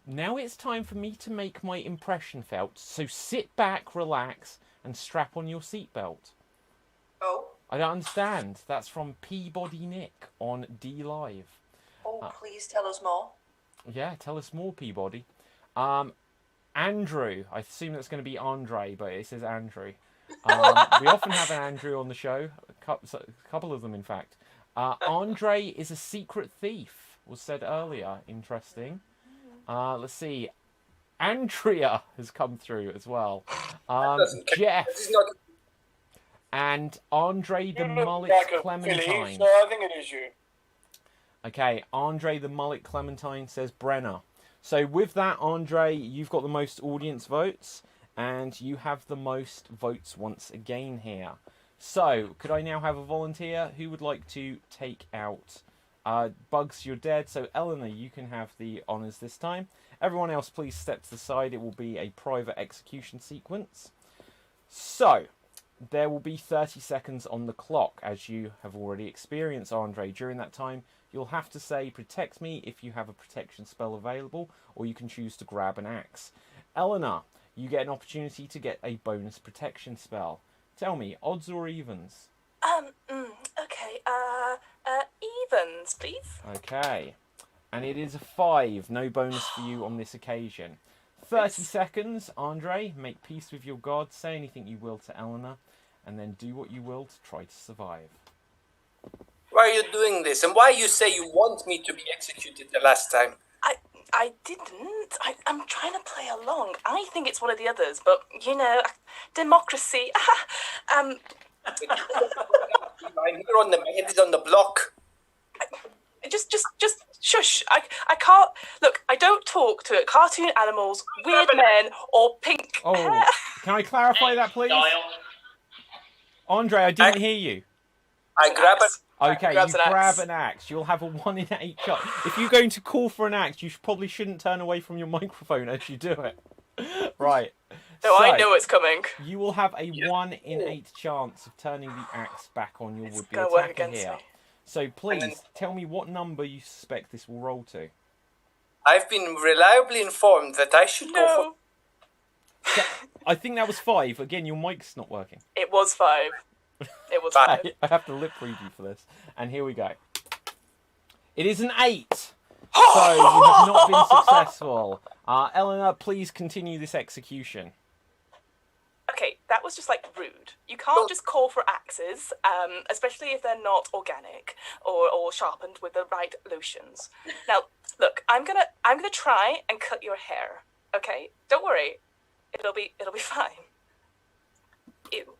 Now it's time for me to make my impression felt. So sit back, relax, and strap on your seatbelt. Oh. I don't understand. That's from Peabody Nick on D Live. Oh, please tell us more. Yeah, tell us more, Peabody. Andrew. I assume that's going to be Andre, but it says Andrew. We often have an Andrew on the show, a couple of them, in fact. Andre is a secret thief, was said earlier. Interesting. Let's see. Andrea has come through as well. Jeff. And Andre the Mullet Clementine. Philly, so I think it is you. Okay, Andre the Mullet Clementine says Brenner. So with that, Andre, you've got the most audience votes, and you have the most votes once again here. So, could I now have a volunteer who would like to take out Bugs, you're dead. So, Eleanor, you can have the honours this time. Everyone else, please step to the side. It will be a private execution sequence. So, there will be 30 seconds on the clock, as you have already experienced, Andre. During that time, you'll have to say, protect me, if you have a protection spell available, or you can choose to grab an axe. Eleanor, you get an opportunity to get a bonus protection spell. Tell me, odds or evens? Okay, evens, please. Okay. And it is a 5. No bonus for you on this occasion. 30 seconds, Andre. Make peace with your god. Say anything you will to Eleanor. And then do what you will to try to survive. Why are you doing this? And why you say you want me to be executed the last time? I didn't. I'm trying to play along. I think it's one of the others, but, you know, democracy. I'm here on the head is on the block. Just shush. I can't. Look, I don't talk to cartoon animals, weird men, or pink hair. Can I clarify that, please? Andre, I didn't hear you. I grab it. Okay, you grab an axe. You'll have a 1 in 8 shot. If you're going to call for an axe, you probably shouldn't turn away from your microphone as you do it. Right. No, I know it's coming. You will have a 1 in 8 chance of turning the axe back on your would-be gonna work attacker against here. me. So please, tell me what number you suspect this will roll to. I've been reliably informed that I should go for... I think that was 5. Again, your mic's not working. It was 5. It was 5. I have to lip read you for this. And here we go. It is an 8. So you have not been successful. Eleanor, please continue this execution. Okay, that was just like rude. You can't just call for axes, especially if they're not organic or sharpened with the right lotions. Now, look, I'm gonna try and cut your hair. Okay, don't worry, it'll be fine. Ew.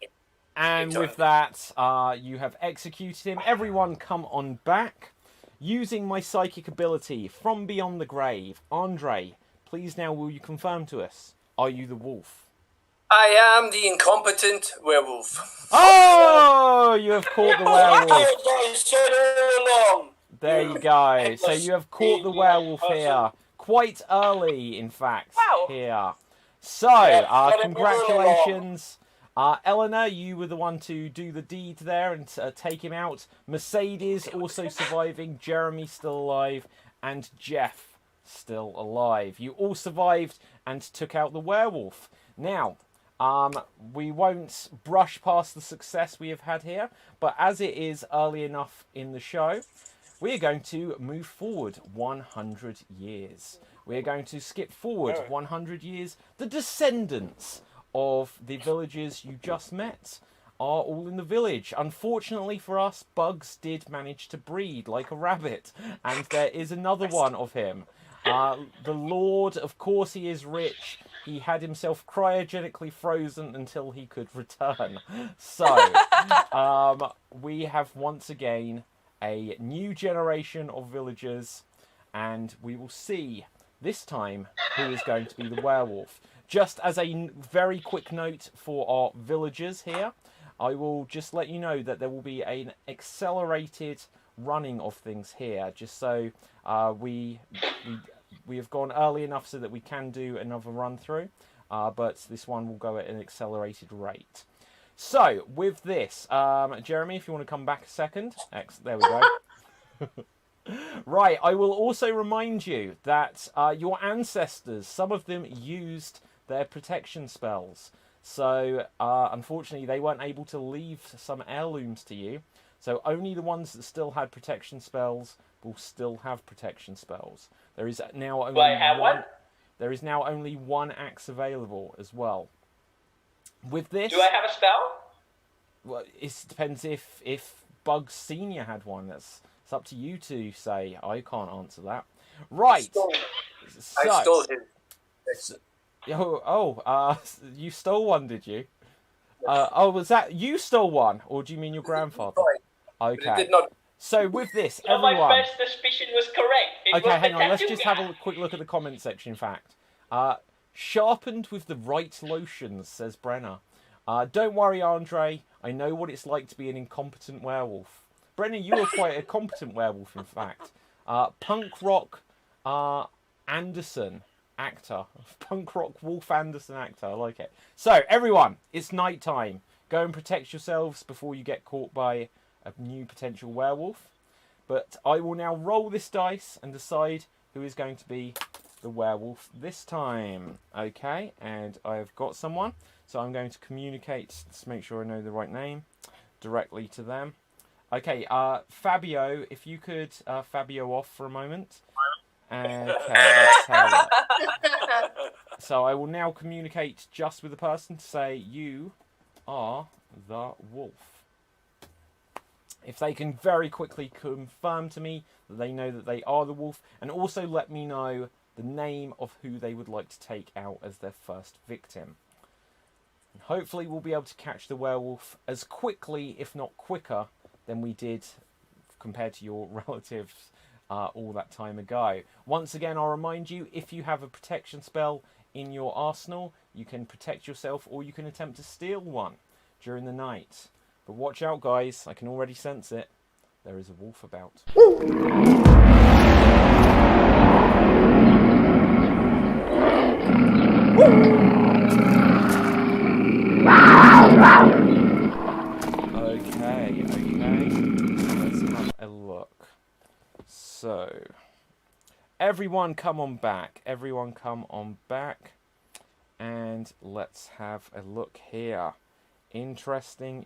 And with that, you have executed him. Everyone, come on back. Using my psychic ability from beyond the grave, Andre, please now will you confirm to us? Are you the wolf? I am the incompetent werewolf. Oh, you have caught the werewolf. I said all along. There you go. So you have caught the werewolf here. Quite early, in fact, here. So, congratulations. Eleanor, you were the one to do the deed there and take him out. Mercedes also surviving. Jeremy still alive. And Jeff still alive. You all survived and took out the werewolf. Now, we won't brush past the success we have had here, but as it is early enough in the show, we are going to move forward 100 years. We are going to skip forward 100 years. The descendants of the villagers you just met are all in the village. Unfortunately for us, Bugs did manage to breed like a rabbit, and there is another one of him. The Lord, of course he is rich. He had himself cryogenically frozen until he could return. So, we have once again a new generation of villagers, and we will see this time who is going to be the werewolf. Just as a very quick note for our villagers here, I will just let you know that there will be an accelerated running of things here, just so we have gone early enough so that we can do another run through, but this one will go at an accelerated rate. So, with this, Jeremy, if you want to come back a second. There we go. Right, I will also remind you that your ancestors, some of them used their protection spells. So, unfortunately, they weren't able to leave some heirlooms to you. So, only the ones that still had protection spells will still have protection spells. There is now only There is now only one axe available as well. With this, Do I have a spell? well, it depends if Bugs Senior had one. It's up to you to say. I can't answer that. Right. I stole his. You stole one, did you? Was that you stole one, or do you mean your grandfather? But it Okay. did not. So with this, So my everyone. first suspicion was correct. It Okay, was hang the on. Let's tattoo just guy. have a quick look at the comment section. In fact, sharpened with the right lotions, says Brenner. Don't worry, Andre. I know what it's like to be an incompetent werewolf. Brenner, you are quite a competent werewolf, in fact. Punk rock Anderson actor. Punk rock Wolf Anderson actor. I like it. So, everyone, it's night time. Go and protect yourselves before you get caught by a new potential werewolf. But I will now roll this dice and decide who is going to be the werewolf this time. Okay, and I've got someone. So I'm going to communicate, to make sure I know the right name, directly to them. Okay, Fabio, if you could Fabio off for a moment. Okay, let's have it. So I will now communicate just with the person to say, you are the wolf. If they can very quickly confirm to me that they know that they are the wolf, and also let me know the name of who they would like to take out as their first victim. And hopefully we'll be able to catch the werewolf as quickly, if not quicker, than we did compared to your relatives all that time ago. Once again, I'll remind you, if you have a protection spell in your arsenal, you can protect yourself or you can attempt to steal one during the night. But watch out, guys. I can already sense it. There is a wolf about. Okay. Let's have a look. So, everyone come on back. And let's have a look here. Interesting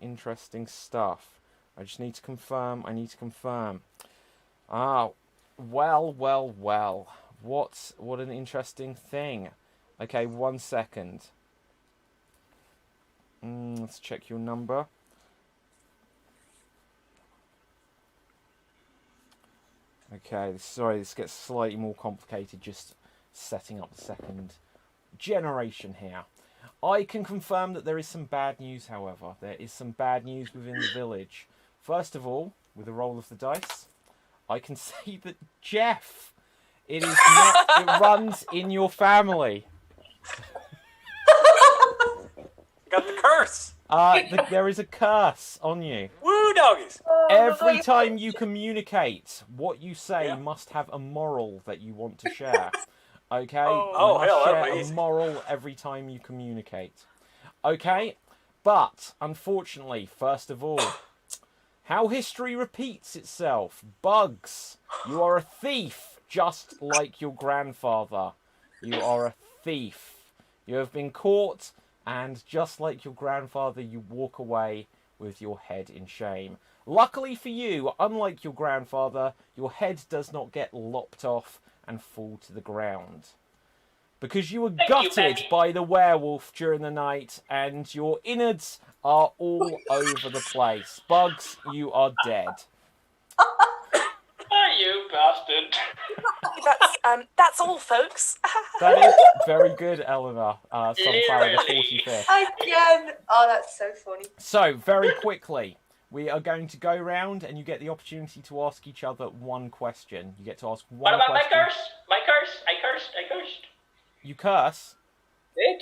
stuff. I just need to confirm. Well. What an interesting thing. Okay, 1 second. Let's check your number. Okay, sorry, this gets slightly more complicated just setting up the second generation here. I can confirm that there is some bad news, however. There is some bad news within the village. First of all, with a roll of the dice, I can say that Jeff, it runs in your family. Got the curse. There is a curse on you. Woo doggies. Every time you communicate, what you say must have a moral that you want to share. Okay? You must share a moral every time you communicate. Okay? But, unfortunately, first of all, how history repeats itself. Bugs, you are a thief, just like your grandfather. You are a thief. You have been caught, and just like your grandfather, you walk away with your head in shame. Luckily for you, unlike your grandfather, your head does not get lopped off and fall to the ground. Because you were gutted by the werewolf during the night, and your innards are all over the place. Bugs, you are dead. Oh, you bastard. That's all, folks. That is very good, Eleanor. Sunflower the 45th. Again. Oh, that's so funny. So, very quickly, we are going to go round, and you get the opportunity to ask each other one question. You get to ask one question. What about my curse? My curse. I cursed. You curse?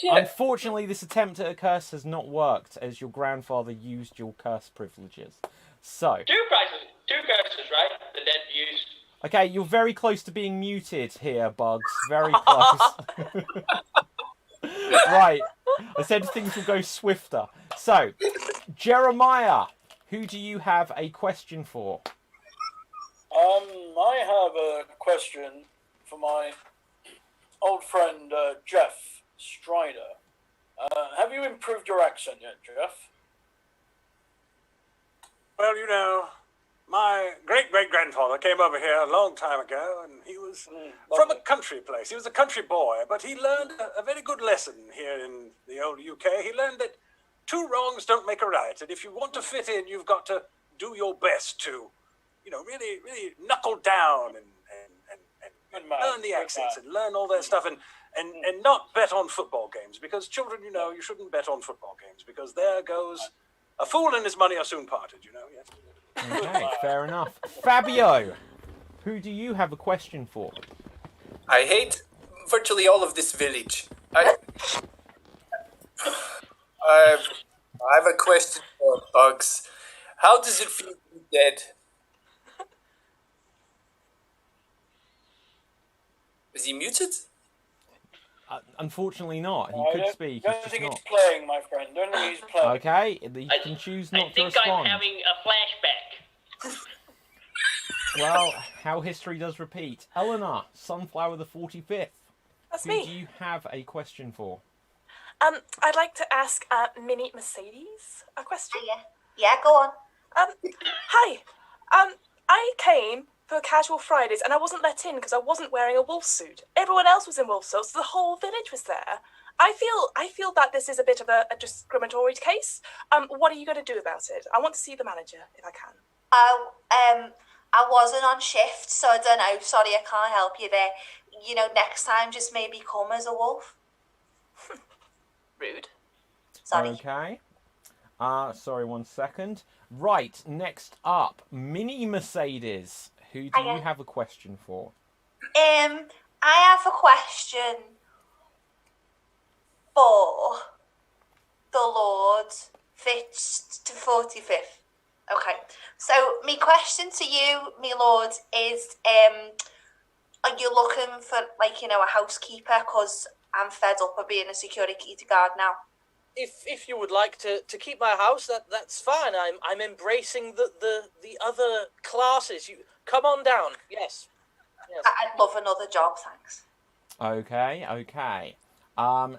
Yeah. Unfortunately, this attempt at a curse has not worked, as your grandfather used your curse privileges. So... Two curses, right? The dead used. Okay, you're very close to being muted here, Bugs. Very close. Right. I said things will go swifter. So, Jeremiah, who do you have a question for? I have a question for my old friend Jeff Strider. Have you improved your accent yet, Jeff? Well, you know, my great-great-grandfather came over here a long time ago, and he was from a country place. He was a country boy, but he learned a very good lesson here in the old UK. He learned that two wrongs don't make a right. And if you want to fit in, you've got to do your best to, really, really knuckle down and learn the accents and learn all that stuff and not bet on football games, because children, you shouldn't bet on football games, because there goes a fool and his money are soon parted, Yes. Okay, fair enough. Fabio, who do you have a question for? I hate virtually all of this village. I have a question for Bugs. How does it feel to be dead? Is he muted? Unfortunately not. He could speak. I don't think he's playing, my friend. Don't think he's playing. Okay, he can choose not to respond. I think I'm having a flashback. Well, how history does repeat. Eleanor, Sunflower the 45th. That's Who me. do you have a question for? I'd like to ask Mini Mercedes a question. Yeah, go on. Hi. I came for Casual Fridays and I wasn't let in because I wasn't wearing a wolf suit. Everyone else was in wolf suits, so the whole village was there. I feel that this is a bit of a discriminatory case. What are you going to do about it? I want to see the manager if I can. I wasn't on shift, so I don't know. Sorry, I can't help you there. Next time, just maybe come as a wolf. Rude. Sorry. Okay. Sorry, 1 second. Right, next up, Mini Mercedes. Who do you have a question for? I have a question for the Lord Fitch to 45th. Okay, so my question to you, my lord, is are you looking for, a housekeeper? Because I'm fed up of being a security guard now. If you would like to keep my house, that's fine. I'm embracing the other classes. You come on down. Yes. I'd love another job, thanks. Okay.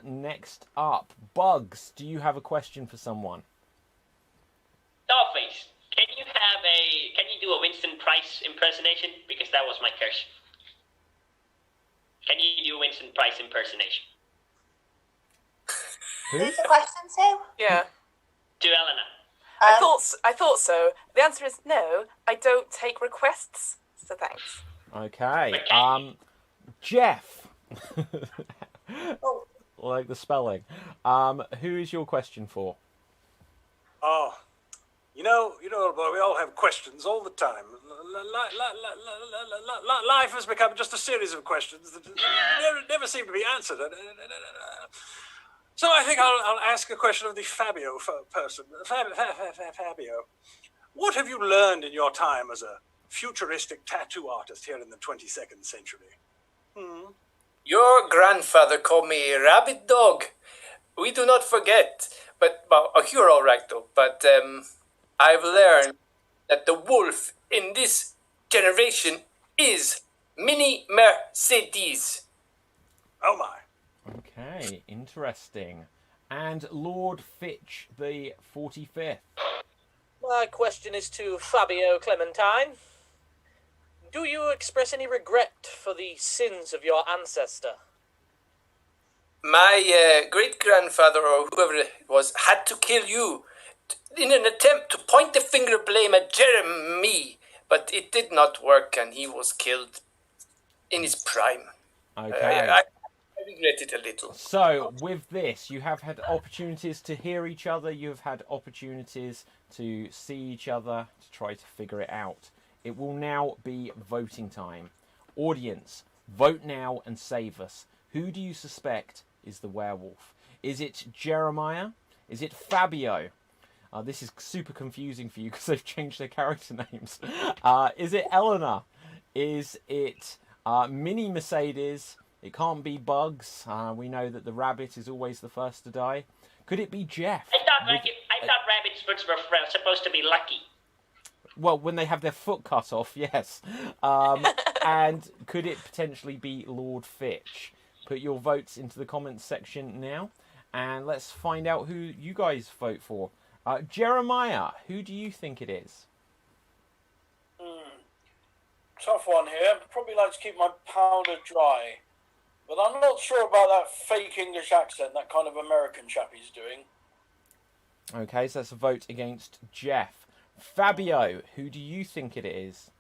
Next up, Bugs, do you have a question for someone? Dollface, can you do a Winston Price impersonation? Because that was my curse. Can you do a Winston Price impersonation? Who's the question to? Yeah. To Eleanor. I thought so. The answer is no. I don't take requests. So thanks. Okay. Jeff. Like the spelling. Who is your question for? Oh, we all have questions all the time. Life has become just a series of questions that never seem to be answered. So I think I'll ask a question of the Fabio person. Fabio, what have you learned in your time as a futuristic tattoo artist here in the 22nd century? Your grandfather called me a rabbit dog. We do not forget. But, you're all right, though. But I've learned that the wolf in this generation is Mini Mercedes. Oh, my. Okay, interesting. And Lord Fitch, the 45th. My question is to Fabio Clementine. Do you express any regret for the sins of your ancestor? My great-grandfather, or whoever it was, had to kill you in an attempt to point the finger of blame at Jeremy, but it did not work, and he was killed in his prime. Okay. I regret it a little. So, with this, you have had opportunities to hear each other, you have had opportunities to see each other, to try to figure it out. It will now be voting time. Audience, vote now and save us. Who do you suspect is the werewolf? Is it Jeremiah? Is it Fabio? This is super confusing for you because they've changed their character names. Is it Eleanor? Is it Mini Mercedes? It can't be Bugs. We know that the rabbit is always the first to die. Could it be Jeff? I thought rabbits were supposed to be lucky. Well, when they have their foot cut off, yes. And could it potentially be Lord Fitch? Put your votes into the comments section now, and let's find out who you guys vote for. Jeremiah, who do you think it is? Tough one here. I'd probably like to keep my powder dry. But I'm not sure about that fake English accent, that kind of American chap he's doing. Okay, so that's a vote against Jeff. Fabio, who do you think it is?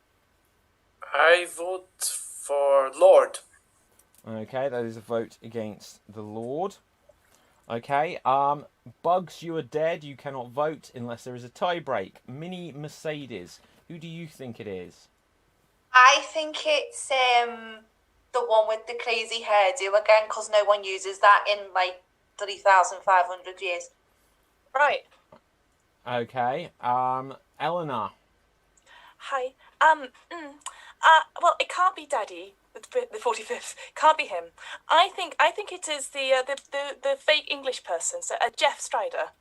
I vote for Lord. Okay, that is a vote against the Lord. Okay, Bugs, you are dead. You cannot vote unless there is a tie break. Mini Mercedes, who do you think it is? I think it's the one with the crazy hairdo again, because no one uses that in like 3,500 years. Right. Okay, Eleanor. Hi. Well, it can't be Daddy, the 45th. Can't be him. I think it is the fake English person. So, Jeff Strider.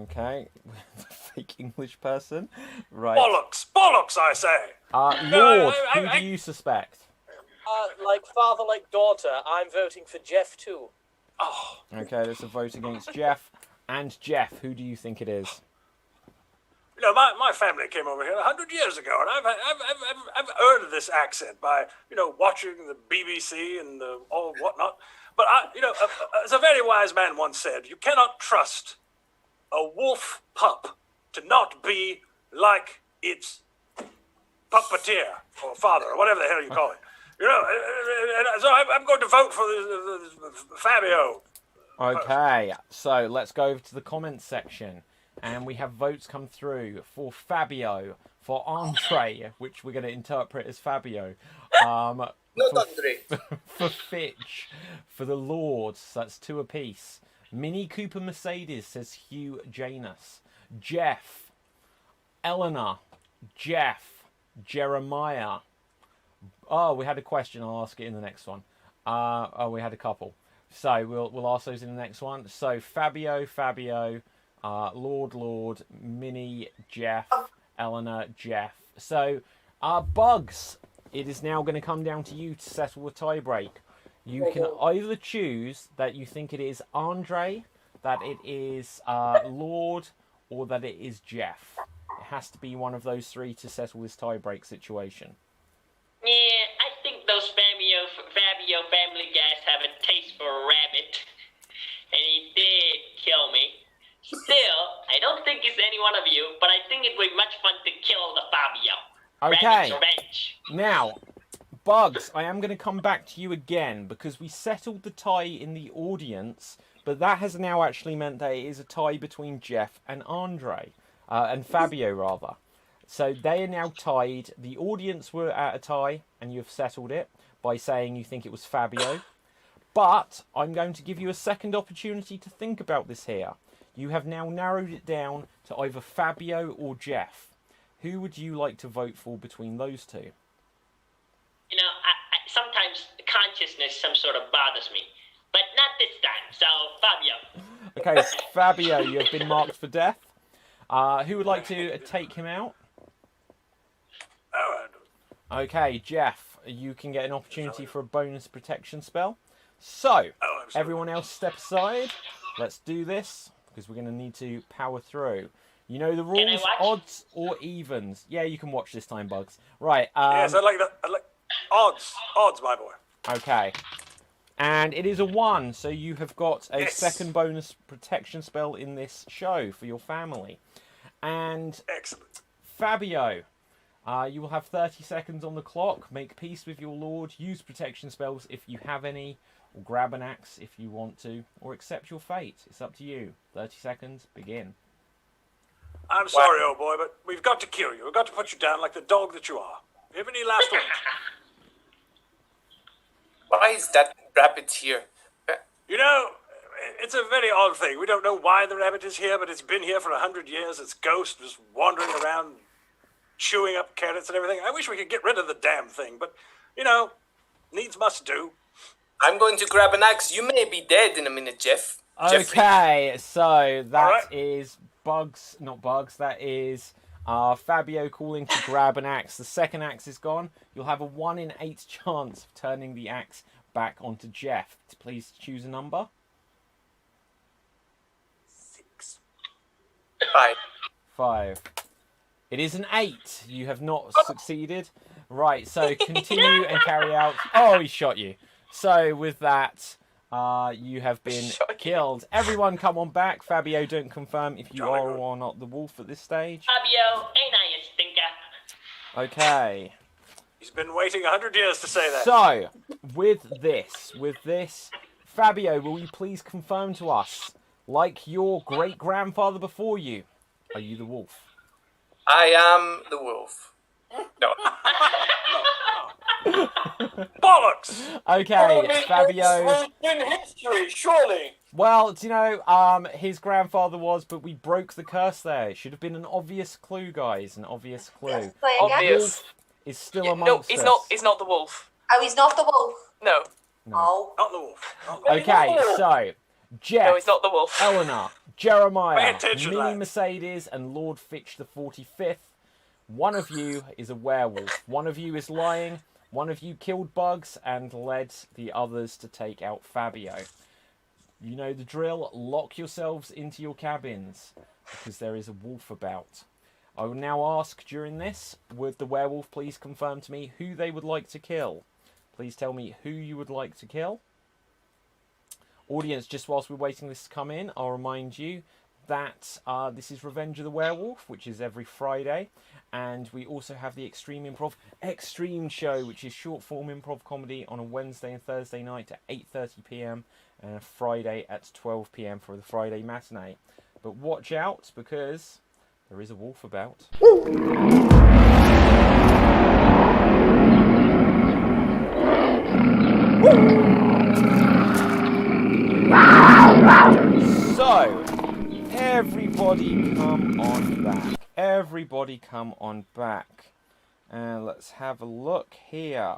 Okay, the fake English person. Right. Bollocks, I say. Lord, who do you suspect? Like father, like daughter, I'm voting for Jeff too. Oh, Okay, that's a vote against Jeff. And Jeff, who do you think it is? you know, my family came over here 100 years ago, and I've earned this accent by, you know, watching the BBC and all whatnot. But as a very wise man once said, you cannot trust a wolf pup to not be like its puppeteer or father or whatever the hell you call it. You know, and so I'm going to vote for Fabio. Okay, so let's go over to the comments section. And we have votes come through for Fabio, for Andre, which we're going to interpret as Fabio. Not Andre. For Fitch, for the Lords, so that's 2 apiece. Mini Cooper Mercedes says Hugh Janus. Jeff, Eleanor, Jeff, Jeremiah. Oh, we had a question. I'll ask it in the next one. We had a couple. So we'll ask those in the next one. So Fabio, Lord, Minnie, Jeff, Eleanor, Jeff. So, Bugs, it is now going to come down to you to settle the tie break. You can either choose that you think it is Andre, that it is Lord, or that it is Jeff. It has to be one of those 3 to settle this tie break situation. Yeah, I think those Fabio family guys have a taste for a rabbit. And he did kill me. Still, I don't think it's any one of you, but I think it would be much fun to kill the Fabio. Okay. Rabbit's revenge. Now, Bugs, I am going to come back to you again because we settled the tie in the audience, but that has now actually meant that it is a tie between Jeff and Andre, and Fabio rather. So they are now tied. The audience were at a tie, and you've settled it by saying you think it was Fabio. But I'm going to give you a second opportunity to think about this here. You have now narrowed it down to either Fabio or Jeff. Who would you like to vote for between those 2? You know, I sometimes consciousness some sort of bothers me, but not this time. So, Fabio. Okay, Fabio, you have been marked for death. Who would like to take him out? Okay, Jeff, you can get an opportunity for a bonus protection spell. So, everyone else step aside. Let's do this, because we're going to need to power through. You know the rules, odds or evens. Yeah, you can watch this time, Bugs. Right. Yes, I like that. I like odds, my boy. Okay. And it is a 1, so you have got a second bonus protection spell in this show for your family. And excellent. Fabio, you will have 30 seconds on the clock. Make peace with your lord. Use protection spells if you have any. Or grab an axe if you want to. Or accept your fate. It's up to you. 30 seconds. Begin. I'm sorry, old boy, but we've got to kill you. We've got to put you down like the dog that you are. Do you have any last words? Why is that rabbit here? You know, it's a very odd thing. We don't know why the rabbit is here, but it's been here for 100 years. Its ghost just wandering around, chewing up carrots and everything. I wish we could get rid of the damn thing, but, you know, needs must do. I'm going to grab an axe. You may be dead in a minute, Jeff. Okay, so that is Bugs, not Bugs, that is Fabio calling to grab an axe. The second axe is gone. You'll have a 1 in 8 chance of turning the axe back onto Jeff. Please choose a number. 6. 5. It is an 8. You have not succeeded. Right, so continue and carry out. Oh, he shot you. So with that, You have been Shocking. killed. Everyone come on back. Fabio, don't confirm if you are or are not the wolf at this stage. Fabio, ain't I a stinker? Okay. He's been waiting 100 years to say that. So, with this, Fabio, will you please confirm to us, like your great-grandfather before you, are you the wolf? I am the wolf. No. Bollocks! Okay, Fabio. In history, surely. Well, do you know, his grandfather was, but we broke the curse there. It should have been an obvious clue, guys. An obvious clue. Let's play again. Obvious. Wolf is still No, amongst he's us. not. He's not the wolf. Oh, he's not the wolf. No. Oh. Not the wolf. Not the wolf. Okay, so Jeff, No, he's not the wolf. Eleanor, Pay Jeremiah, attention, Mini lad. Mercedes, and Lord Fitch the 45th. One of you is a werewolf. One of you is lying. One of you killed Bugs and led the others to take out Fabio. You know the drill. Lock yourselves into your cabins because there is a wolf about. I will now ask during this, would the werewolf please confirm to me who they would like to kill? Please tell me who you would like to kill. Audience, just whilst we're waiting this to come in, I'll remind you that this is Revenge of the Werewolf, which is every Friday. And we also have the Extreme Improv XStreamed show, which is short-form improv comedy on a Wednesday and Thursday night at 8:30 p.m. and a Friday at 12 p.m. for the Friday matinee. But watch out, because there is a wolf about. So, everybody come on back. Everybody come on back. And let's have a look here.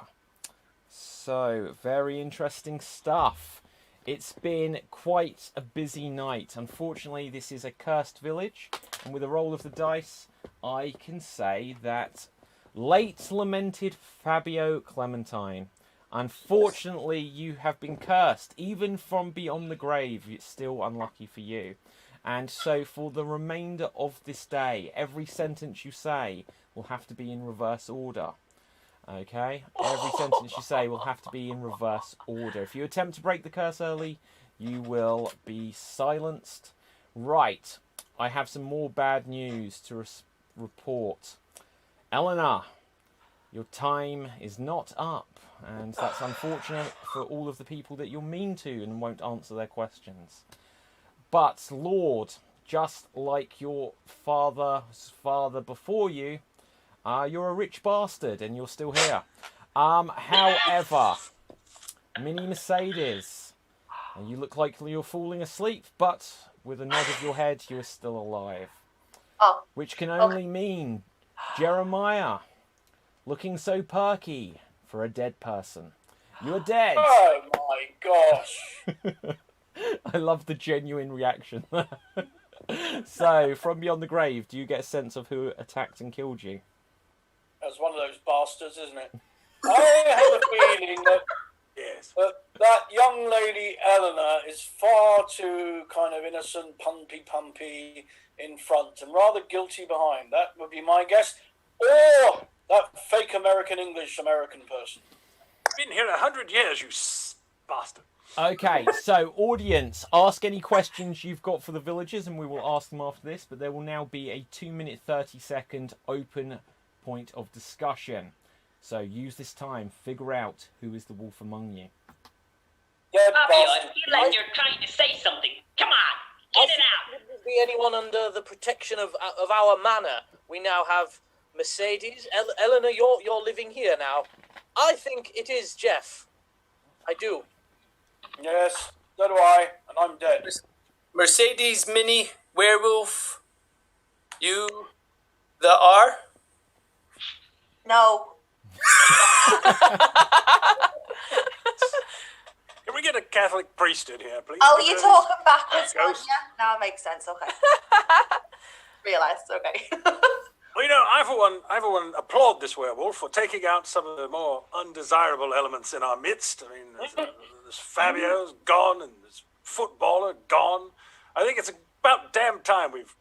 So, very interesting stuff. It's been quite a busy night. Unfortunately, this is a cursed village. And with a roll of the dice, I can say that late lamented Fabio Clementine. Unfortunately, you have been cursed. Even from beyond the grave, it's still unlucky for you. And so for the remainder of this day, every sentence you say will have to be in reverse order. Okay? Every sentence you say will have to be in reverse order. If you attempt to break the curse early, you will be silenced. Right. I have some more bad news to report. Eleanor, your time is not up. And that's unfortunate for all of the people that you're mean to and won't answer their questions. But, Lord, just like your father's father before you, you're a rich bastard and you're still here. However, Mini Mercedes, you look like you're falling asleep, but with a nod of your head, you're still alive. Oh. Which can only mean Jeremiah, looking so perky for a dead person. You're dead. Oh my gosh. I love the genuine reaction. So, from beyond the grave, do you get a sense of who attacked and killed you? That's one of those bastards, isn't it? I have a feeling that Yes. that young lady Eleanor is far too kind of innocent, pumpy in front and rather guilty behind. That would be my guess. Or that fake English American person. Been here 100 years, you bastard. Okay, so audience, ask any questions you've got for the villagers and we will ask them after this, but there will now be a 2-minute 30-second open point of discussion. So use this time, figure out who is the wolf among you. Dead Fabio, I bastard. feel like you're trying to say something. Come on, get it out. Wouldn't be anyone under the protection of our manor. We now have Mercedes. Eleanor, you're living here now. I think it is Jeff. I do. Yes, so do I, and I'm dead. Mercedes, Mini, Werewolf, you, the R? No. Can we get a Catholic priest in here, please? Oh, you're Because- talking backwards, Ghost. aren't you? Now it makes sense, okay. Realised, okay. Well, you know, I for one applaud this werewolf for taking out some of the more undesirable elements in our midst. I mean, this Fabio's gone and this footballer gone. I think it's about damn time we've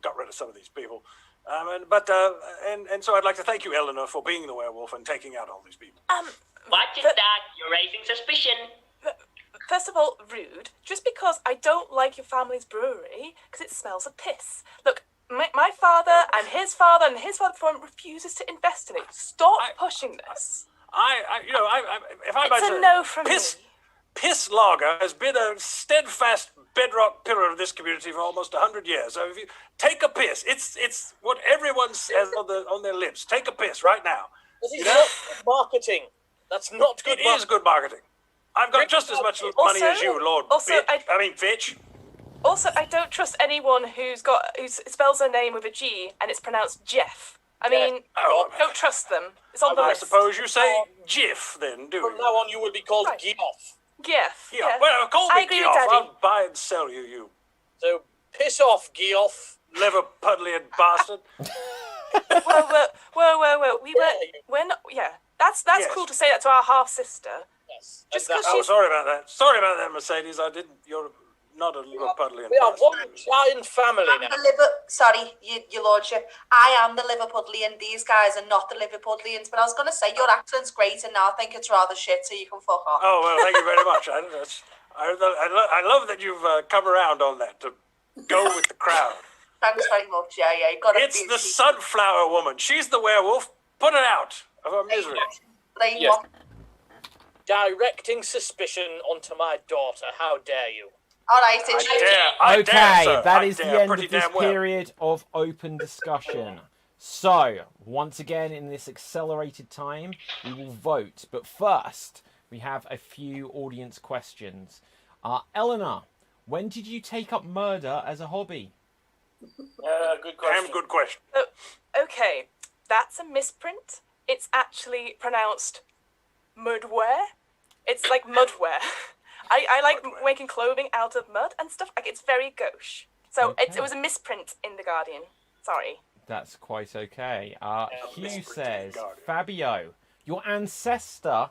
got rid of some of these people. And so I'd like to thank you, Eleanor, for being the werewolf and taking out all these people. Watch it, Doc. You're raising suspicion. First of all, rude. Just because I don't like your family's brewery, because it smells of piss. Look, my father and his father before him refuses to invest in it. Stop pushing this. If I might It's say, a no from me. Piss lager has been a steadfast bedrock pillar of this community for almost 100 years. So if you take a piss, it's what everyone says on their lips. Take a piss right now. This is not good marketing. That's not good It marketing. is good marketing. I've got just as much money as you, Lord Fitch. Also, I don't trust anyone who spells their name with a G and it's pronounced Jeff. I mean, don't trust them. It's on the I list. suppose you say Jiff then, do From you? now on, you will be called Geoff. Geoff. Yeah, well, call I me agree Geoff. with Daddy. I'll buy and sell you, you So piss off, Geoff. liver-puddling bastard. Whoa. We're not, That's Yes. cool to say that to our half-sister. Yes. Just And 'cause that- Oh, she's- sorry about that. Sorry about that, Mercedes. You're not a liver-puddling we are bastard. one giant family I'm now. your lordship. I am the Liverpudlian. These guys are not the Liverpudlians. But I was going to say your accent's great, and now I think it's rather shit. So you can fuck off. Oh, well, thank you very much. I love that you've come around on that to go with the crowd. Thanks very much. Yeah. You've got to It's the sunflower woman. She's the werewolf. Put her out of her misery. Yes. Directing suspicion onto my daughter. How dare you? All right, I it's dare, I dare, sir. that I is the dare end pretty of this damn well. period of open discussion. So, once again, in this accelerated time, we will vote. But first, we have a few audience questions. Eleanor, when did you take up murder as a hobby? Good question. Damn good question. Okay, that's a misprint. It's actually pronounced mudware. It's like mudware. I like making clothing out of mud and stuff. Like, it's very gauche. So Okay. it was a misprint in The Guardian. Sorry. That's quite okay. Hugh misprint in says, Guardian. Fabio, your ancestor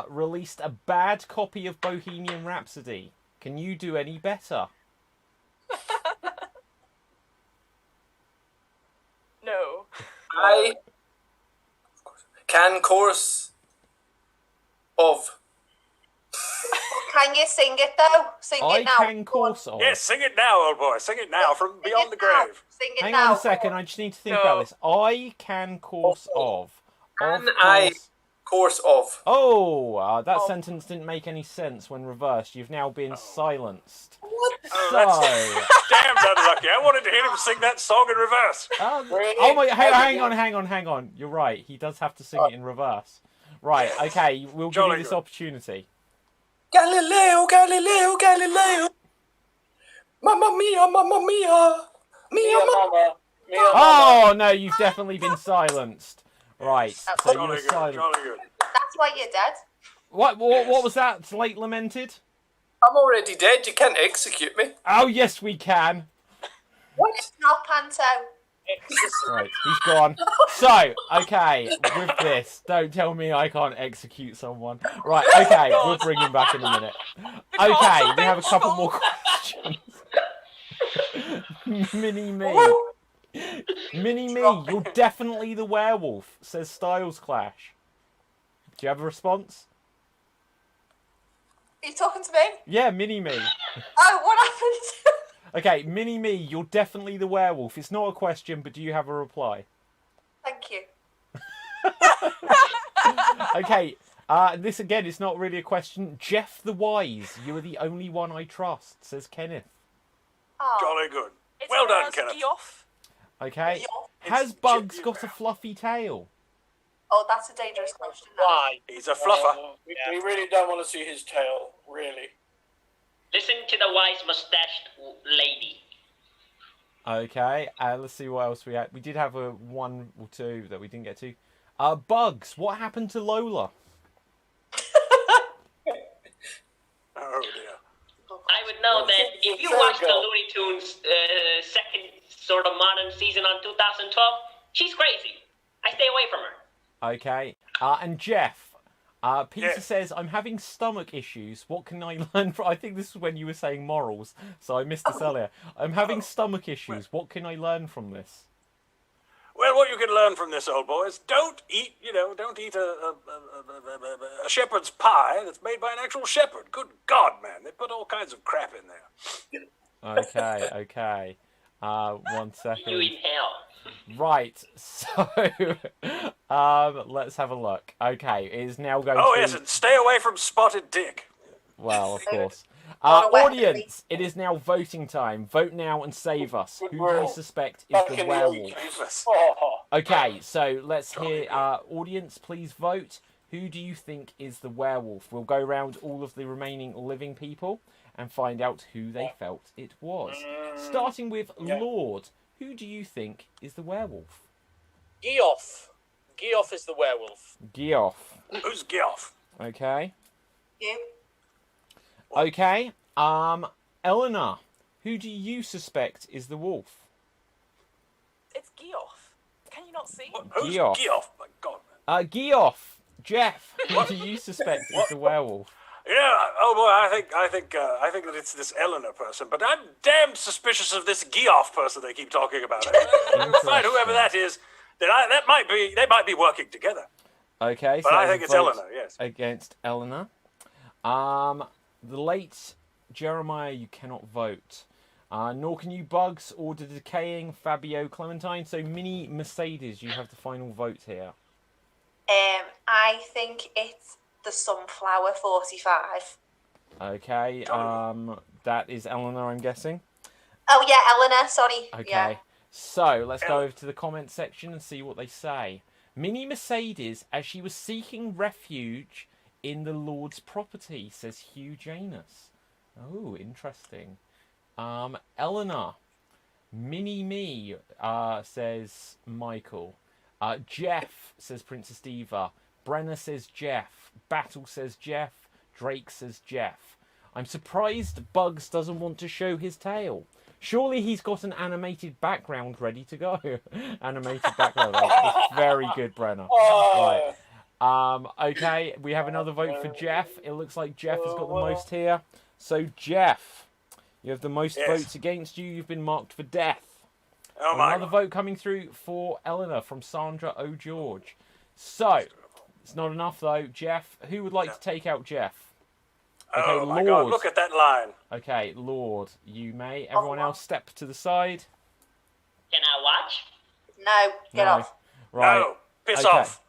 released a bad copy of Bohemian Rhapsody. Can you do any better? No. I can course of. Can you sing it though? Sing I it now. can course of. Yes, sing it now, old boy. Sing it now from Sing beyond the it now. grave. Sing it Hang now. on a second, I just need to think about this. I can course of. Can I course of? Oh, that sentence didn't make any sense when reversed. You've now been silenced. Oh, So, Damn unlucky. I wanted to hear him sing that song in reverse. oh my, hang on. You're right. He does have to sing it in reverse. Right. Okay. We'll give Jolly you this good. opportunity. Galileo, Galileo, Galileo. Mamma mia, mamma mia. Mia, mamma. Oh no, you've definitely been silenced. Right. So you Jolly were good, silent. jolly good. That's why you're dead. What was that? Late lamented? I'm already dead. You can't execute me. Oh yes, we can. It's not Panto. Right, he's gone. So, okay, with this, don't tell me I can't execute someone. Right, okay, we'll bring him back in a minute. Okay, we have a couple more questions. Mini-me, you're definitely the werewolf, says Styles Clash. Do you have a response? Are you talking to me? Yeah, Mini-me. Oh, what happened? Okay, Mini-me, you're definitely the werewolf. It's not a question, but do you have a reply? Thank you. Okay, this again is not really a question. Jeff the Wise, you are the only one I trust, says Kenneth. Oh, Jolly good. It's Well done, pronounced Kenneth. Geoff. Okay, Yeah. has Bugs got a fluffy tail? Oh, that's a dangerous question. That. Why? He's a fluffer. We really don't want to see his tail, really. Listen to the wise mustached lady. Okay, let's see what else we had. We did have a one or two that we didn't get to. Bugs, what happened to Lola? Oh dear. I would know that if you There watch we the go. Looney Tunes second sort of modern season on 2012, she's crazy. I stay away from her. Okay, and Jeff, Peter Yeah. says, I'm having stomach issues. What can I learn from... I think this is when you were saying morals, so I missed this earlier. I'm having stomach issues. What can I learn from this? Well, what you can learn from this, old boy, is don't eat a shepherd's pie that's made by an actual shepherd. Good God, man, they put all kinds of crap in there. Okay. 1 second. You in hell. Right, so let's have a look. Okay, it is now going Oh, to... yes, and stay away from spotted dick. Well, of course. Not a weapon, Audience, it is now voting time. Vote now and save us. Who do you suspect is the werewolf? Jesus. Okay, so let's hear... audience, please vote. Who do you think is the werewolf? We'll go around all of the remaining living people and find out who they felt it was. Starting with Lord. Who do you think is the werewolf? Geoff. Geoff is the werewolf. Geoff. Who's Geoff? Okay. You? Okay. Eleanor. Who do you suspect is the wolf? It's Geoff. Can you not see? Who's Geoff. Geoff? My God, man. Geoff. Jeff. Who do you suspect is the werewolf? Yeah, oh boy, I think that it's this Eleanor person, but I'm damned suspicious of this Geoff person they keep talking about. Find whoever that is. They might be working together. Okay. But so I think it's vote Eleanor. Yes. Against Eleanor. The late Jeremiah, you cannot vote. Nor can you, Bugs, or the decaying Fabio Clementine. So Mini Mercedes, you have the final vote here. I think it's the Sunflower 45. Okay. That is Eleanor, I'm guessing. Oh yeah, Eleanor. Sorry. Okay. Yeah. So let's go over to the comment section and see what they say. Mini Mercedes, as she was seeking refuge in the Lord's property, says Hugh Janus. Oh, interesting. Eleanor. Mini Me, says Michael. Jeff, says Princess Diva. Brenner says Jeff. Battle says Jeff. Drake says Jeff. I'm surprised Bugs doesn't want to show his tail. Surely he's got an animated background ready to go. Animated background. That's very good, Brenner. Right. Okay, we have another vote for Jeff. It looks like Jeff has got the most here. So, Jeff, you have the most votes against you. You've been marked for death. Oh my Another vote coming through for Eleanor from Sandra O'George. So, it's not enough though. Jeff, who would like to take out Jeff? Okay, oh my Lord. God! Look at that line. Okay, Lord, you may. Everyone else step to the side. Can I watch? No, get No. off. Right. No, piss Okay. off.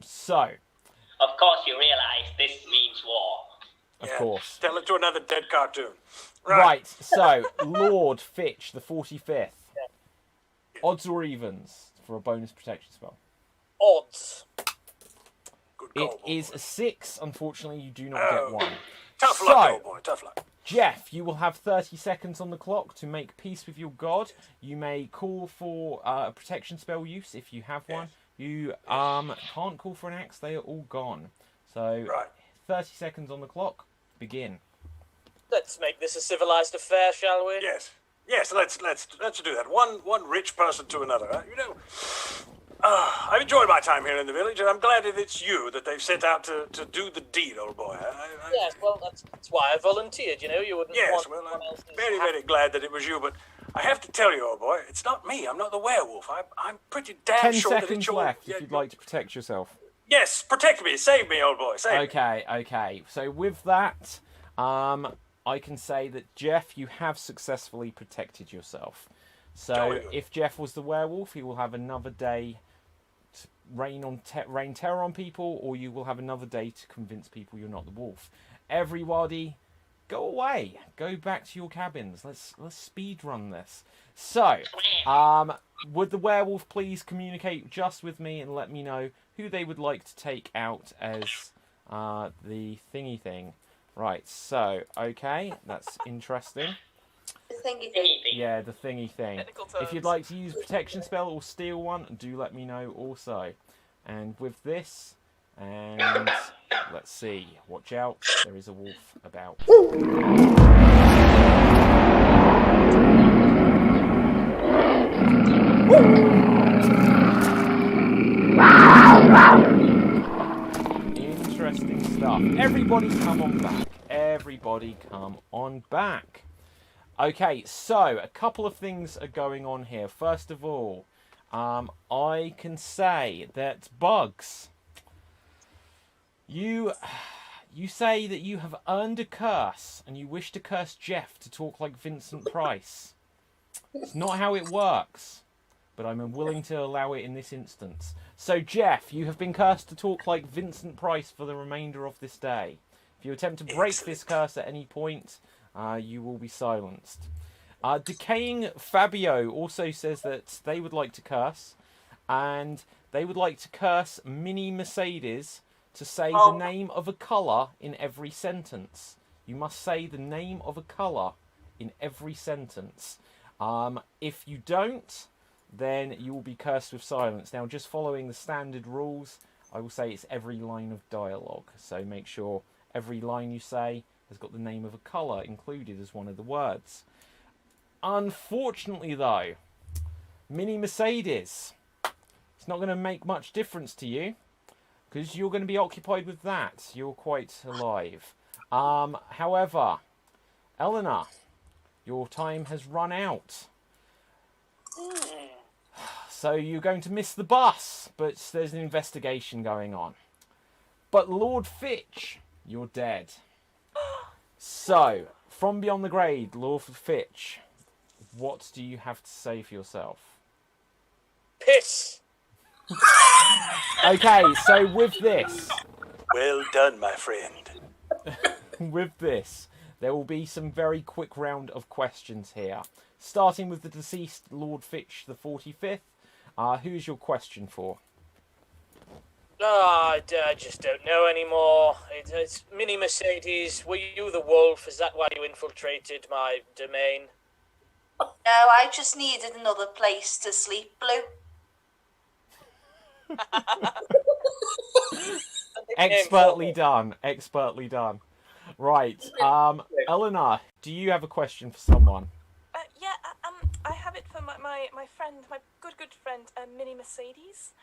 So, Of course you realize this means war. of Yeah, course. Tell it to another dead cartoon. Right, so, Lord Fitch, the 45th. Odds or evens for a bonus protection spell? Odds. Good It call, is boy. a 6. Unfortunately, you do not get one. Tough So, luck, old boy. Tough luck. Jeff, you will have 30 seconds on the clock to make peace with your god. You may call for a protection spell use if you have one. You can't call for an axe, they are all gone. So, Right. 30 seconds on the clock, begin. Let's make this a civilized affair, shall we? Yes. Yes. Let's do that. One rich person to another. You know. I've enjoyed my time here in the village, and I'm glad that it's you that they've sent out to do the deed, old boy. Yes, well, that's why I volunteered, you know, you wouldn't Yes, want well, someone I'm else's very, very glad that it was you, but I have to tell you, old boy, it's not me. I'm not the werewolf. I'm pretty damn 10 sure that seconds it's your... left if you'd like to protect yourself. Yes, protect me. Save me, old boy. Save me. Okay. So with that, I can say that, Jeff, you have successfully protected yourself. So Jolly good. if Jeff was the werewolf, he will have another day to rain terror on people, or you will have another day to convince people you're not the wolf. Everybody, go away. Go back to your cabins. Let's speed run this. So, would the werewolf please communicate just with me and let me know who they would like to take out as the thingy thing? Right, so, okay, that's interesting. The thingy thing. Anything. Yeah, the thingy thing. Technical If you'd terms. like to use a protection spell or steal one, do let me know also. And with this, and let's see, watch out, there is a wolf about. Interesting stuff. Everybody come on back. Everybody come on back. Okay, so a couple of things are going on here. First of all, I can say that Bugs, you say that you have earned a curse and you wish to curse Jeff to talk like Vincent Price. It's not how it works, but I'm willing to allow it in this instance. So, Jeff, you have been cursed to talk like Vincent Price for the remainder of this day. If you attempt to break this curse at any point, you will be silenced. Decaying Fabio also says that they would like to curse, and they would like to curse Mini Mercedes to say the name of a colour in every sentence. You must say the name of a colour in every sentence. If you don't, then you will be cursed with silence. Now, just following the standard rules, I will say it's every line of dialogue. So make sure every line you say has got the name of a colour included as one of the words. Unfortunately, though, Mini Mercedes, it's not going to make much difference to you because you're going to be occupied with that. You're quite alive. However, Eleanor, your time has run out. So you're going to miss the bus, but there's an investigation going on. But Lord Fitch, you're dead. So, from beyond the grave, Lord Fitch, what do you have to say for yourself? Piss. Okay, so with this... Well done, my friend. With this, there will be some very quick round of questions here. Starting with the deceased Lord Fitch, the 45th. Who's your question for? I just don't know anymore. It's Mini Mercedes. Were you the wolf? Is that why you infiltrated my domain? No, I just needed another place to sleep, Blue. Expertly done. Expertly done. Right. Eleanor, do you have a question for someone? I have it for my friend, my good friend, Mini Mercedes.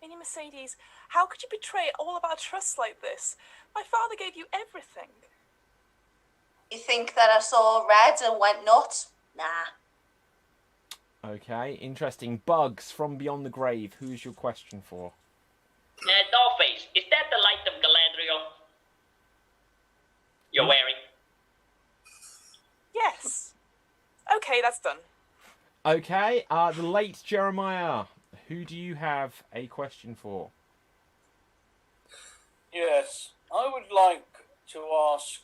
Mini Mercedes, how could you betray all of our trust like this? My father gave you everything. You think that I saw red and went nuts? Nah. Okay, interesting. Bugs from beyond the grave. Who is your question for? Dollface, is that the light of Galadriel you're wearing? Yes. Okay, that's done. Okay, the late Jeremiah. Who do you have a question for? Yes, I would like to ask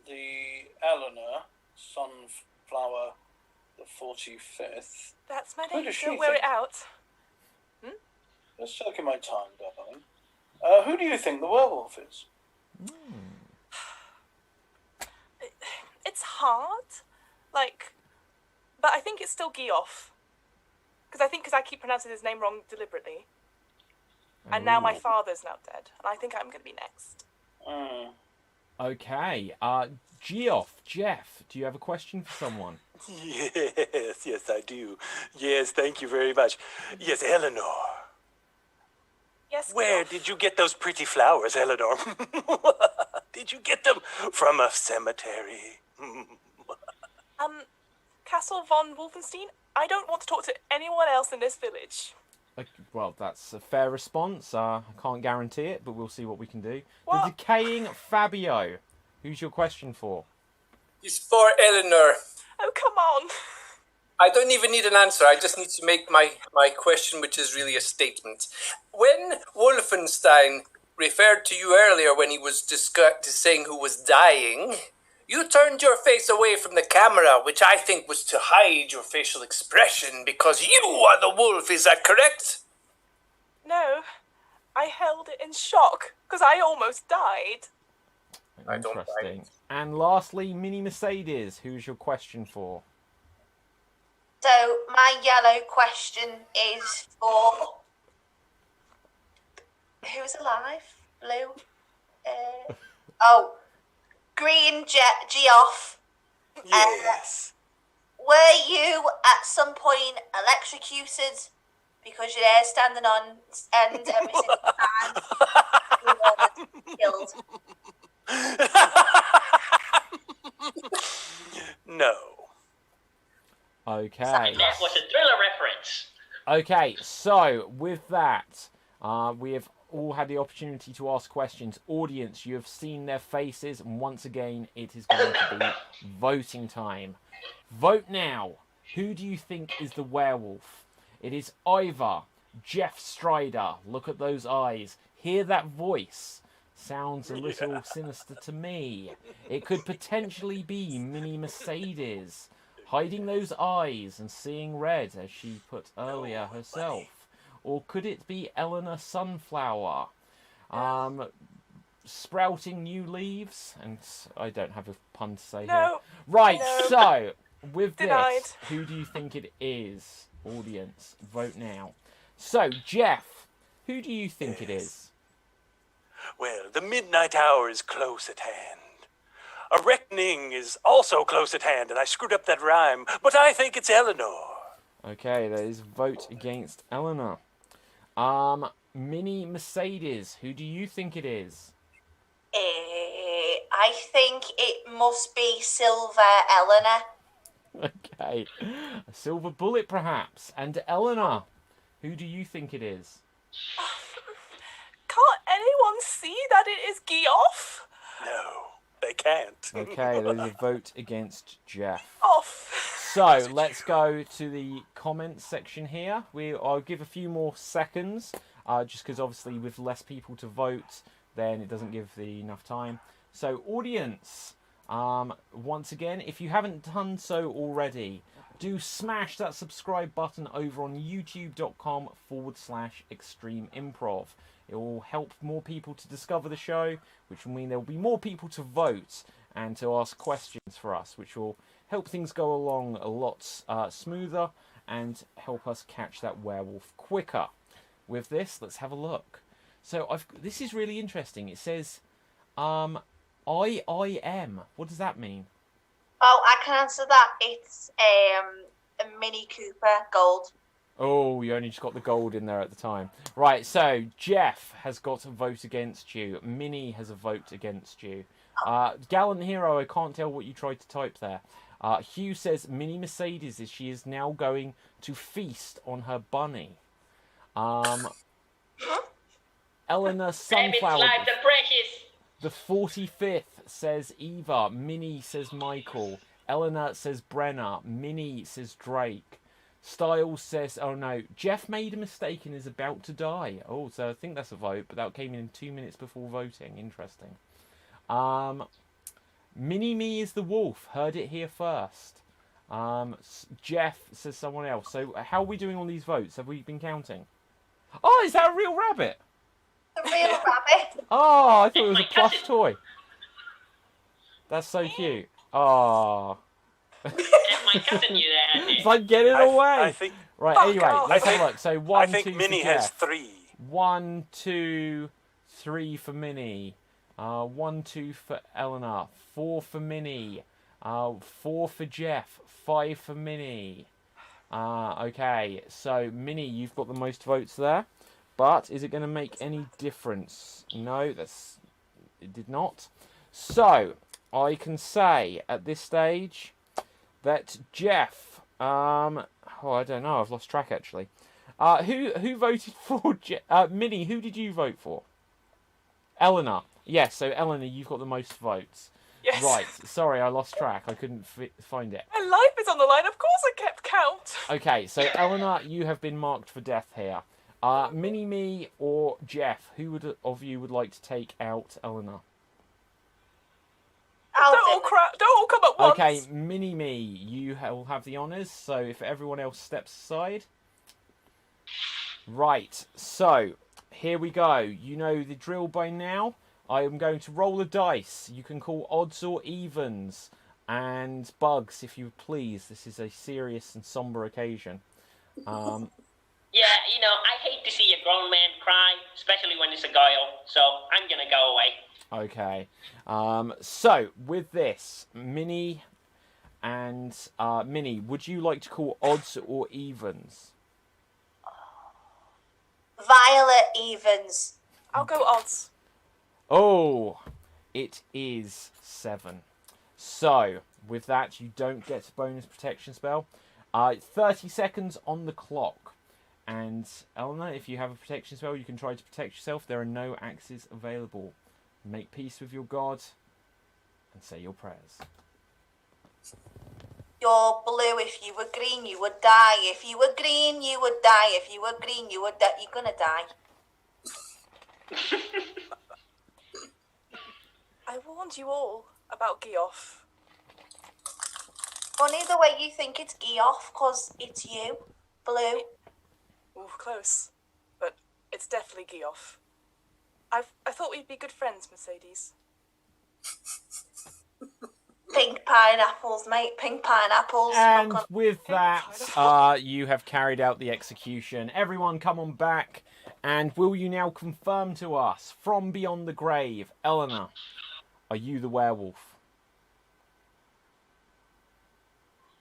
the Eleanor, Sunflower, the 45th. That's my Who name. does she Don't wear it think? out. Just taking my time, darling. Who do you think the werewolf is? It's hard. But I think it's still Geoff. Because I keep pronouncing his name wrong deliberately. And now my father's now dead. And I think I'm going to be next. Okay, Geoff, Jeff, do you have a question for someone? Yes, I do. Yes, thank you very much. Yes, Eleanor. Yes, Where Geoff. did you get those pretty flowers, Eleanor? Did you get them from a cemetery? Castle von Wolfenstein, I don't want to talk to anyone else in this village. Okay, well, that's a fair response. I can't guarantee it, but we'll see what we can do. What? The decaying Fabio. Who's your question for? It's for Eleanor. Oh, come on. I don't even need an answer. I just need to make my question, which is really a statement. When Wolfenstein referred to you earlier when he was saying who was dying, you turned your face away from the camera, which I think was to hide your facial expression because you are the wolf. Is that correct? No, I held it in shock because I almost died. I don't Interesting. And lastly, Mini Mercedes. Who's your question for? So, my yellow question is for... Who's alive? Blue? Green Geoff. Yes. Were you at some point electrocuted because your hair's standing on end every single time you were killed? No. Okay. And that was a thriller reference. Okay, so with that, we have all had the opportunity to ask questions. Audience, you have seen their faces, and once again, it is going to be voting time. Vote now. Who do you think is the werewolf? It is either Jeff Strider. Look at those eyes. Hear that voice. Sounds a little sinister to me. It could potentially be Mini Mercedes, hiding those eyes and seeing red, as she put earlier herself. Or could it be Eleanor Sunflower, sprouting new leaves? And I don't have a pun to say here. Right, so with this, who do you think it is? Audience, vote now. So, Jeff, who do you think it is? Well, the midnight hour is close at hand. A reckoning is also close at hand, and I screwed up that rhyme, but I think it's Eleanor. Okay, that is vote against Eleanor. Mini Mercedes, who do you think it is? I think it must be Silver Eleanor. Okay, a silver bullet perhaps. And Eleanor, who do you think it is? Can't anyone see that it is Geoff? No, they can't. Okay, there's a vote against Jeff. Off. So let's go to the comments section here. I'll give a few more seconds, just because obviously with less people to vote, then it doesn't give enough time. So audience, once again, if you haven't done so already, do smash that subscribe button over on youtube.com/Extreme Improv. It will help more people to discover the show, which will mean there will be more people to vote and to ask questions for us, which will help things go along a lot smoother and help us catch that werewolf quicker. With this, let's have a look. So this is really interesting. It says IIM. What does that mean? Oh, I can answer that. It's a Mini Cooper Gold. Oh, you only just got the gold in there at the time. Right, so Jeff has got a vote against you. Minnie has a vote against you. Gallant Hero, I can't tell what you tried to type there. Hugh says Mini Mercedes she is now going to feast on her bunny. Eleanor Sunflower. Lives are precious. The 45th says Eva. Minnie says Michael. Eleanor says Brenner. Minnie says Drake. Styles says, oh no, Jeff made a mistake and is about to die. Oh, so I think that's a vote, but that came in 2 minutes before voting. Interesting. Mini-Me is the wolf. Heard it here first. Jeff says someone else. So how are we doing on these votes? Have we been counting? Oh, is that a real rabbit? A real rabbit. Oh, I thought it was a plush toy. That's so cute. Oh. My cousin knew that. It's like, get it away. I think, right, anyway, let's have a look. So 1, I think 2 Minnie for has Jeff. 3. 1, 2, 3 for Minnie. 1, 2 for Eleanor. 4 for Minnie. 4 for Jeff. 5 for Minnie. Okay, so Minnie, you've got the most votes there. But is it going to make any difference? No, it did not. So I can say at this stage that Jeff, I don't know, I've lost track actually. Who voted for Minnie? Who did you vote for? Eleanor. Yes, so Eleanor, you've got the most votes. Yes. Right. Sorry, I lost track. I couldn't find it. My life is on the line. Of course, I kept count. Okay, so Eleanor, you have been marked for death here. Mini-Me or Jeff, who of you would like to take out Eleanor? Don't all come at once. Okay, Mini-Me, you will have the honours, so if everyone else steps aside. Right, so, here we go. You know the drill by now. I am going to roll a dice. You can call odds or evens. And bugs, if you please. This is a serious and somber occasion. Yeah, I hate to see a grown man cry, especially when it's a girl, so I'm gonna go away. Okay. So, with this, Minnie and Minnie, would you like to call odds or evens? Violet Evans. I'll go odds. Oh, it is 7. So, with that, you don't get a bonus protection spell. 30 seconds on the clock. And Eleanor, if you have a protection spell, you can try to protect yourself. There are no axes available. Make peace with your god and say your prayers. You're blue. If you were green, you would die. If you were green, you would die. If you were green, you would die. You're gonna die. I warned you all about Geoff. Funny the way you think it's Geoff, because it's you, blue. Ooh, close. But it's definitely Geoff. I thought we'd be good friends, Mercedes. Pink pineapples, mate. Pink pineapples. And with that, you have carried out the execution. Everyone come on back. And will you now confirm to us, from beyond the grave, Eleanor, are you the werewolf?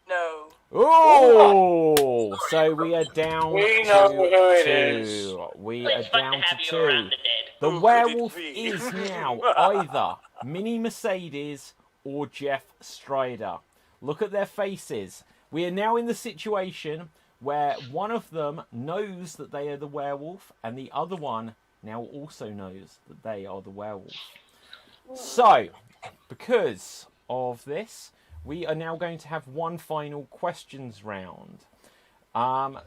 No. Oh! So we are down We know who it is. to 2. We It's are fun down to have to you around 2. the dead. The Who could werewolf it be? is now either Mini Mercedes or Jeff Strider. Look at their faces. We are now in the situation where one of them knows that they are the werewolf and the other one now also knows that they are the werewolf. So, because of this, we are now going to have one final questions round.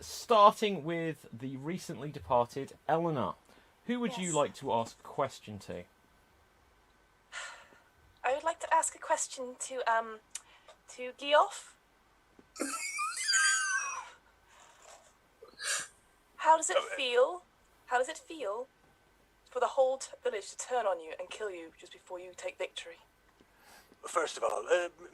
Starting with the recently departed Eleanor. Who would you like to ask a question to? I would like to ask a question to Geoff. How does it feel? How does it feel for the whole village to turn on you and kill you just before you take victory? First of all,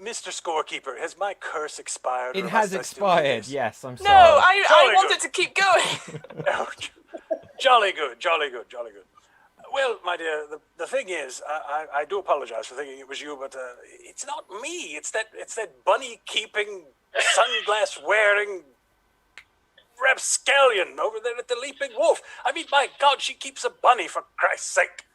Mr. Scorekeeper, has my curse expired? It or has must I still do expired, this? yes, I'm No, sorry. I Jolly wanted good. to keep going. Oh, jolly good, jolly good, jolly good. Well, my dear, the thing is, I do apologize for thinking it was you, but it's not me. It's that bunny-keeping, sunglass-wearing rapscallion over there at the Leaping Wolf. I mean, my God, she keeps a bunny, for Christ's sake.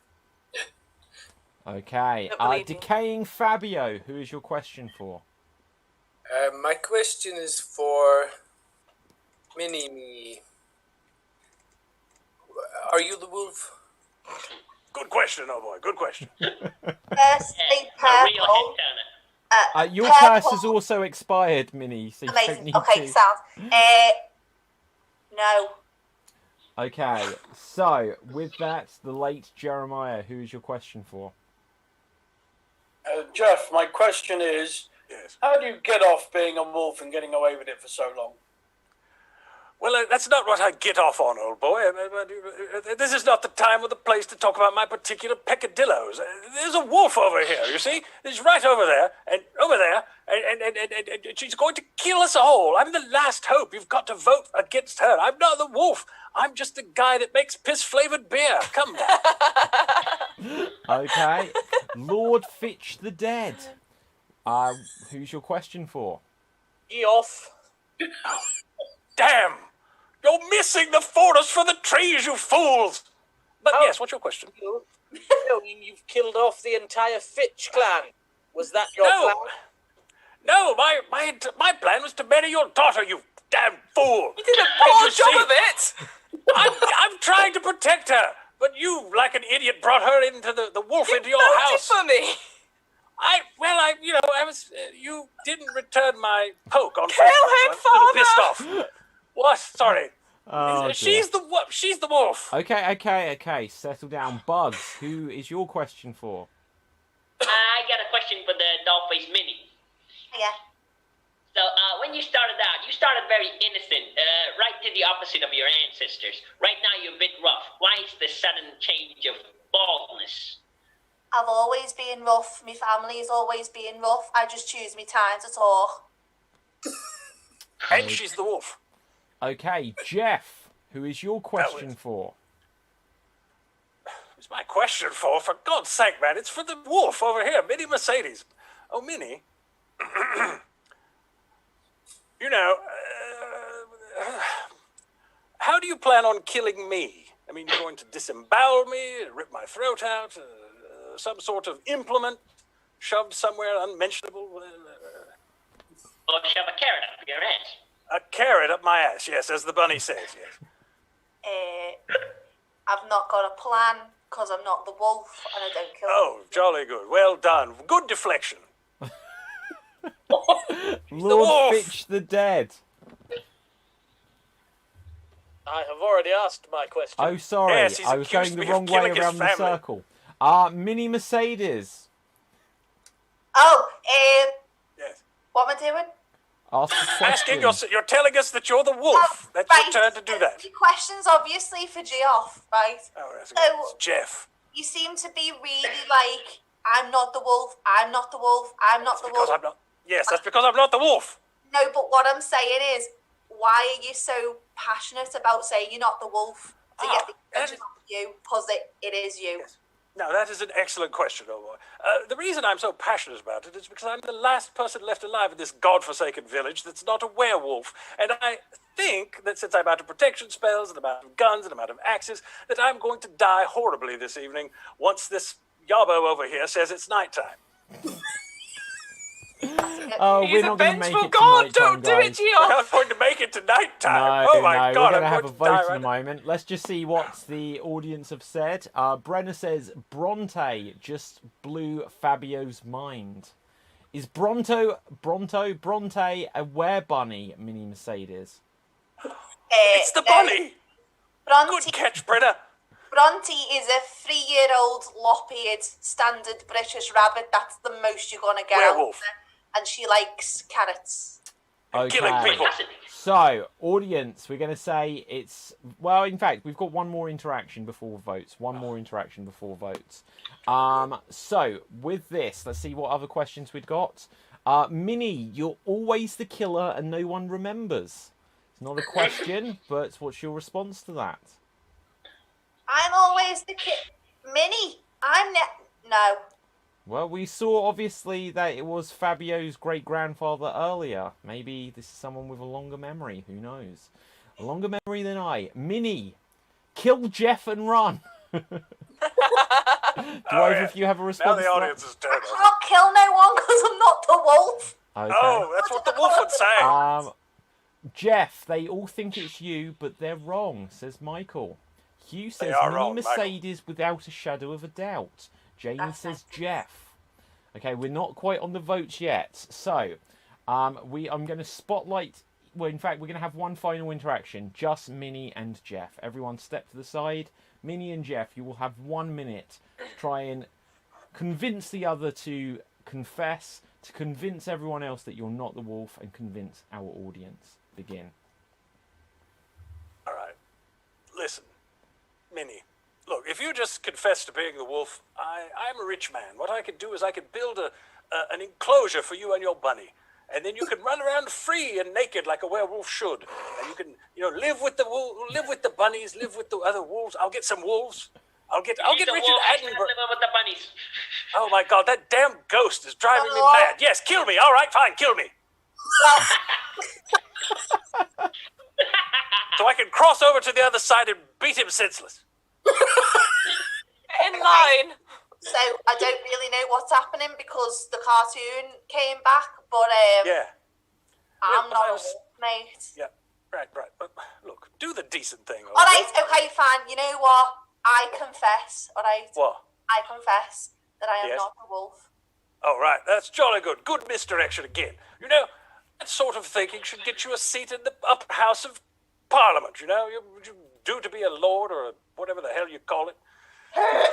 Okay, Don't believe me. Decaying Fabio, who is your question for? My question is for Mini. Are you the wolf? Good question, oh boy, good question. Firstly, A real purple. head turner. Your Purple. curse has also expired, Minnie, so you don't Amazing. need Okay, to. sound. No. Okay, so with that, the late Jeremiah, who is your question for? Jeff, my question is, Yes. how do you get off being a wolf and getting away with it for so long? Well, that's not what I get off on, old boy. This is not the time or the place to talk about my particular peccadillos. There's a wolf over here, you see? He's right over there, and she's going to kill us all. I'm the last hope. You've got to vote against her. I'm not the wolf. I'm just the guy that makes piss-flavored beer. Come on. Okay, Lord Fitch the Dead. Who's your question for? Geoff. Damn! You're missing the forest for the trees, you fools! But Oh. yes, what's your question? I mean, you've killed off the entire Fitch clan. Was that your No! plan? No, my plan was to marry your daughter, you damn fool! You did a Can't poor you job see? of it. I'm trying to protect her, but you, like an idiot, brought her into the wolf into your Voted house. for me. You didn't return my poke on Kill Facebook, him, so I'm a little Father! pissed off. What? Sorry. Oh, dear. She's the wolf. Okay, settle down. Bugs, who is your question for? I got a question for the dollface Mini. Yeah. So, when you started out, you started very innocent, right to the opposite of your ancestors. Right now, you're a bit rough. Why is the sudden change of baldness? I've always been rough. My family's always been rough. I just choose my time to talk. And she's the wolf. Okay, Jeff, who is your question for? It's my question for God's sake, man. It's for the wolf over here, Minnie Mercedes. Oh, Minnie. How do you plan on killing me? I mean, you're going to disembowel me, rip my throat out, some sort of implement shoved somewhere unmentionable? Or shove a carrot up your ass? A carrot up my ass, yes, as the bunny says, yes. I've not got a plan because I'm not the wolf and I don't kill. Oh, jolly good. Well done. Good deflection. Lord wolf. Fitch the Dead. I have already asked my question. Oh, sorry. Yes, he's I was going accused the me of wrong way killing his around the family. circle. Mini Mercedes. Oh, Yes. what am I doing? Ask a Asking, question. you're telling us that you're the wolf. That's your turn to do that. The question's obviously for Geoff, right? Oh, that's So- it's Jeff. You seem to be really like, I'm not the wolf, I'm not the wolf, I'm not the Because wolf. I'm not. Yes, that's because I'm not the wolf. No, but what I'm saying is, why are you so passionate about saying you're not the wolf to get the that attention of you? Because it is you. Yes. Now, that is an excellent question, old boy. The reason I'm so passionate about it is because I'm the last person left alive in this godforsaken village that's not a werewolf. And I think that since I'm out of protection spells and I'm out of guns and I'm out of axes, that I'm going to die horribly this evening once this yabbo over here says it's nighttime. Oh, He's we're a not going to make vengeful it to god! nighttime, Don't do it, guys. We're Geoff! not going to make it to nighttime. No, Oh my no, God, we're going to I'm have a going to vote die in a right now. moment. Let's just see what the audience have said. Brenner says Bronte just blew Fabio's mind. Is Bronte a werebunny, Mini Mercedes? It's the bunny. Bronte, Good catch, Brenner. Bronte is a 3-year-old lop-eared standard British rabbit. That's the most you're going to get out of Werewolf. her. And she likes carrots. Killing Okay. people. So, audience, we're going to say it's... Well, in fact, we've got one more interaction before votes. So, with this, let's see what other questions we've got. Minnie, you're always the killer and no one remembers. It's not a question, but what's your response to that? I'm always the kid. Minnie, no. Well, we saw, obviously, that it was Fabio's great-grandfather earlier. Maybe this is someone with a longer memory. Who knows? A longer memory than I. Minnie, kill Jeff and run. Do either of you have a Now response the to audience is I turned on. can't kill no one because I'm not the wolf. that? Okay. Oh, that's what the wolf would say. Jeff, they all think it's you, but they're wrong, says Michael. Hugh says are Mini wrong, Michael. Mercedes without a shadow of a doubt. Jamie says Jeff. Okay, we're not quite on the votes yet. So, I'm going to spotlight... Well, in fact, we're going to have one final interaction. Just Minnie and Jeff. Everyone step to the side. Minnie and Jeff, you will have 1 minute to try and convince the other to confess, to convince everyone else that you're not the wolf, and convince our audience. Begin. All right. Listen, Minnie. Look, if you just confess to being the wolf, I'm a rich man. What I could do is I could build an enclosure for you and your bunny. And then you can run around free and naked like a werewolf should. And you can, live with the bunnies, live with the other wolves. I'll get some wolves. I'll get He's Richard a wolf. I can't Attenborough. live with the bunnies. Oh my God, that damn ghost is driving me Hello? mad. Yes, kill me. All right, fine, kill me. Well, So I can cross over to the other side and beat him senseless. In line. so I don't really know what's happening because the cartoon came back, but Yeah, I'm but not I a was- wolf, mate. yeah, right. But look, do the decent thing. All right, okay, fine. You know what? I confess, all right? What? I confess that I am Yes? not a wolf. Oh, right, that's jolly good. Good misdirection again. That sort of thinking should get you a seat in the upper house of Parliament, You do to be a lord or whatever the hell you call it.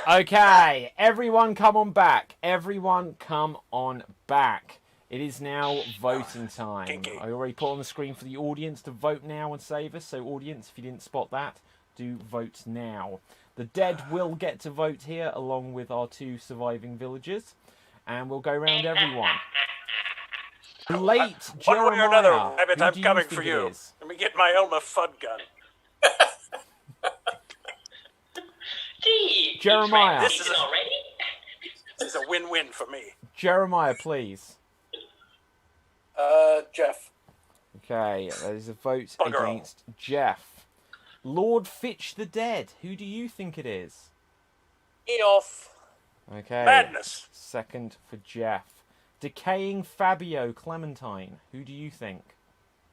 Okay, everyone come on back. Everyone come on back. It is now voting time. Kinky. I already put on the screen for the audience to vote now and save us. So audience, if you didn't spot that, do vote now. The dead will get to vote here along with our 2 surviving villagers. And we'll go around everyone. The late One way or another, Jeremiah, Rabbit, who I'm do coming think for it you. is? Let me get my Elmer Fudd gun. Gee, Jeremiah. This This is is a- already? This is a win-win for me. Jeremiah, please. Jeff. Okay, there's a vote Bugger all. against Jeff. Lord Fitch the Dead, who do you think it is? Geoff. Okay. Madness. Second for Jeff. Decaying Fabio Clementine. Who do you think?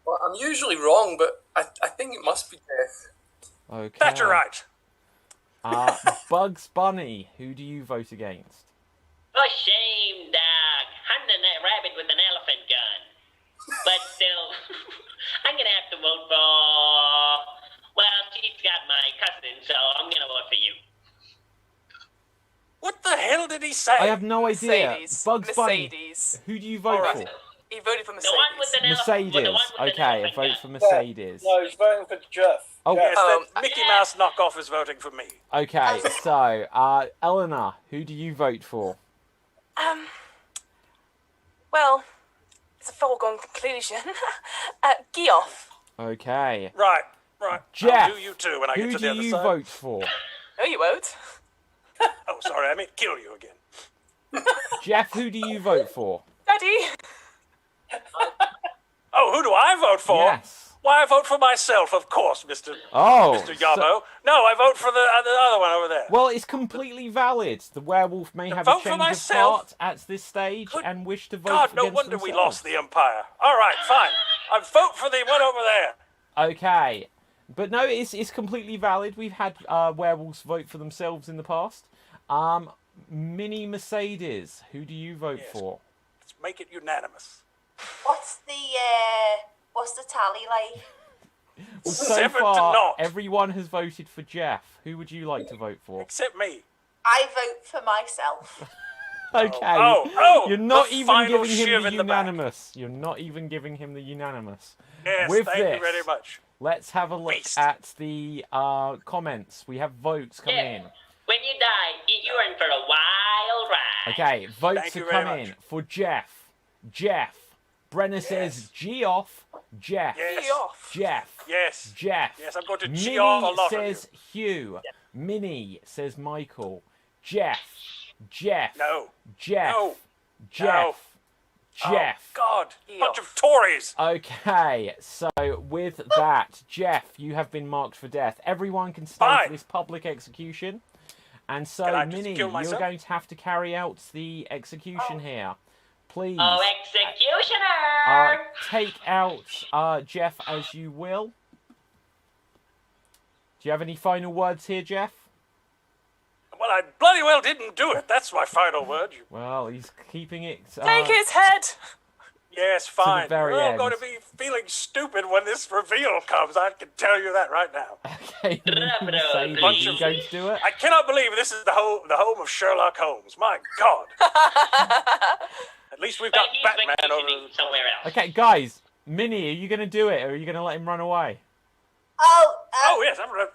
Well, I'm usually wrong, but I think it must be Jeff. Okay. That's right. Bugs Bunny. Who do you vote against? For shame, Doc. Hunting that rabbit with an elephant gun. But still, I'm gonna have to vote for... Well, she's got my cousin, so I'm gonna vote for you. What the hell did he say? I have no idea. Mercedes. Bugs Bunny. Mercedes. Who do you vote Alright. for? He voted for The Mercedes. one with an Mercedes. the one with an Okay, a elephant vote gun. for Mercedes. No, he's voting for Jeff. Oh, Yes, that Um, Mickey Mouse knockoff is voting for me. okay. So, Eleanor, who do you vote for? Well, it's a foregone conclusion. Geoff. Okay. Right. Jeff, I'll do you too when I who get to do the other you side. vote for? No, you won't. Oh, sorry, I meant kill you again. Jeff, who do you vote for? Daddy. Oh, who do I vote for? Yes. Why, I vote for myself, of course, Mr. Oh. Mr. Yabo. No, I vote for the other one over there. Well, it's completely valid. The werewolf may have a vote for change of myself? heart at this stage and wish to vote God, no against wonder we themselves. lost the Empire. All right, fine. I vote for the one over there. Okay. But no, it's completely valid. We've had werewolves vote for themselves in the past. Mini Mercedes, who do you vote for? Let's make it unanimous. What's the tally like? Well, so 7 to far, 0. everyone has voted for Jeff. Who would you like to vote for? Except me. I vote for myself. Okay. Oh, You're not the even final giving him shiv the in the back. unanimous. You're not even giving him the unanimous. Yes, With thank this, you very much. let's have a look Beast. at the comments. We have votes come Yeah. in. When you die, you're in for a wild ride. Okay, votes Thank you have very come much. in for Jeff. Jeff. Brenner says Geoff. Jeff. Yes. Geoff. Jeff. Yes. Jeff. Yes, I'm going to Minnie gee off a lot says of Hugh. Minnie says Michael. Jeff. Jeff. you. No. Jeff. No. Jeff. Jeff. Oh, God. Geoff. Bunch of Tories. Okay, so with that, Jeff, you have been marked for death. Everyone can stay Fine. for this public execution. And so, Can I just Minnie, kill you're myself? going to have to carry out the execution here. Please. Oh, executioner! Take out Jeff as you will. Do you have any final words here, Jeff? Well, I bloody well didn't do it. That's my final word. Well, he's keeping it. Take his head. Yes, fine. very We're all end. going to be feeling stupid when this reveal comes. I can tell you that right now. Okay, Mercedes, Bunch you of- going to do it? I cannot believe this is the home of Sherlock Holmes. My God. At least we've got But he's Batman over. vacationing somewhere else. Okay, guys, Minnie, are you going to do it, or are you going to let him run away? Oh yes, I'm. Bang.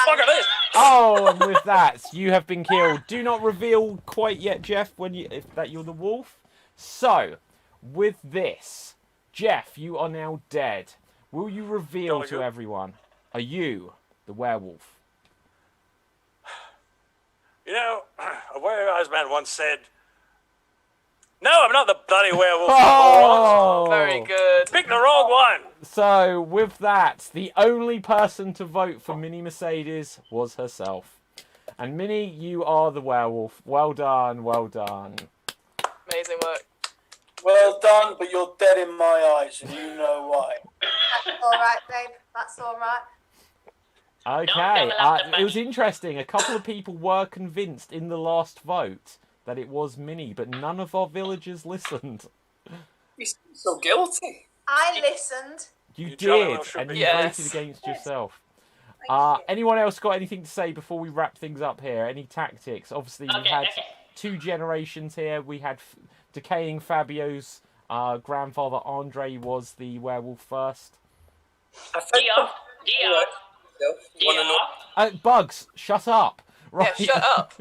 Look at this. Oh, and with that, you have been killed. Do not reveal quite yet, Jeff, that you're the wolf. So, with this, Jeff, you are now dead. Will you reveal Jolly to good. everyone? Are you the werewolf? You know, a wise man once said, "No, I'm not the bloody werewolf." Oh! Very good. Pick the wrong one. So, with that, the only person to vote for Minnie Mercedes was herself. And Minnie, you are the werewolf. Well done, well done. Amazing work. Well done, but you're dead in my eyes, and you know why. That's all right, babe. That's all right. Okay, double up the it was money. interesting. A couple of people were convinced in the last vote that it was Minnie, but none of our villagers listened. You seem so guilty. I listened. You You jolly did, well should and be. you Yes. voted against yourself. Thank you. Anyone else got anything to say before we wrap things up here? Any tactics? Obviously, we Okay, had okay. 2 generations here. We had decaying Fabio's grandfather, Andre, was the werewolf first. I think. Geoff, Geoff, You want to know? Geoff. Bugs, shut up. Right. Yeah, shut up.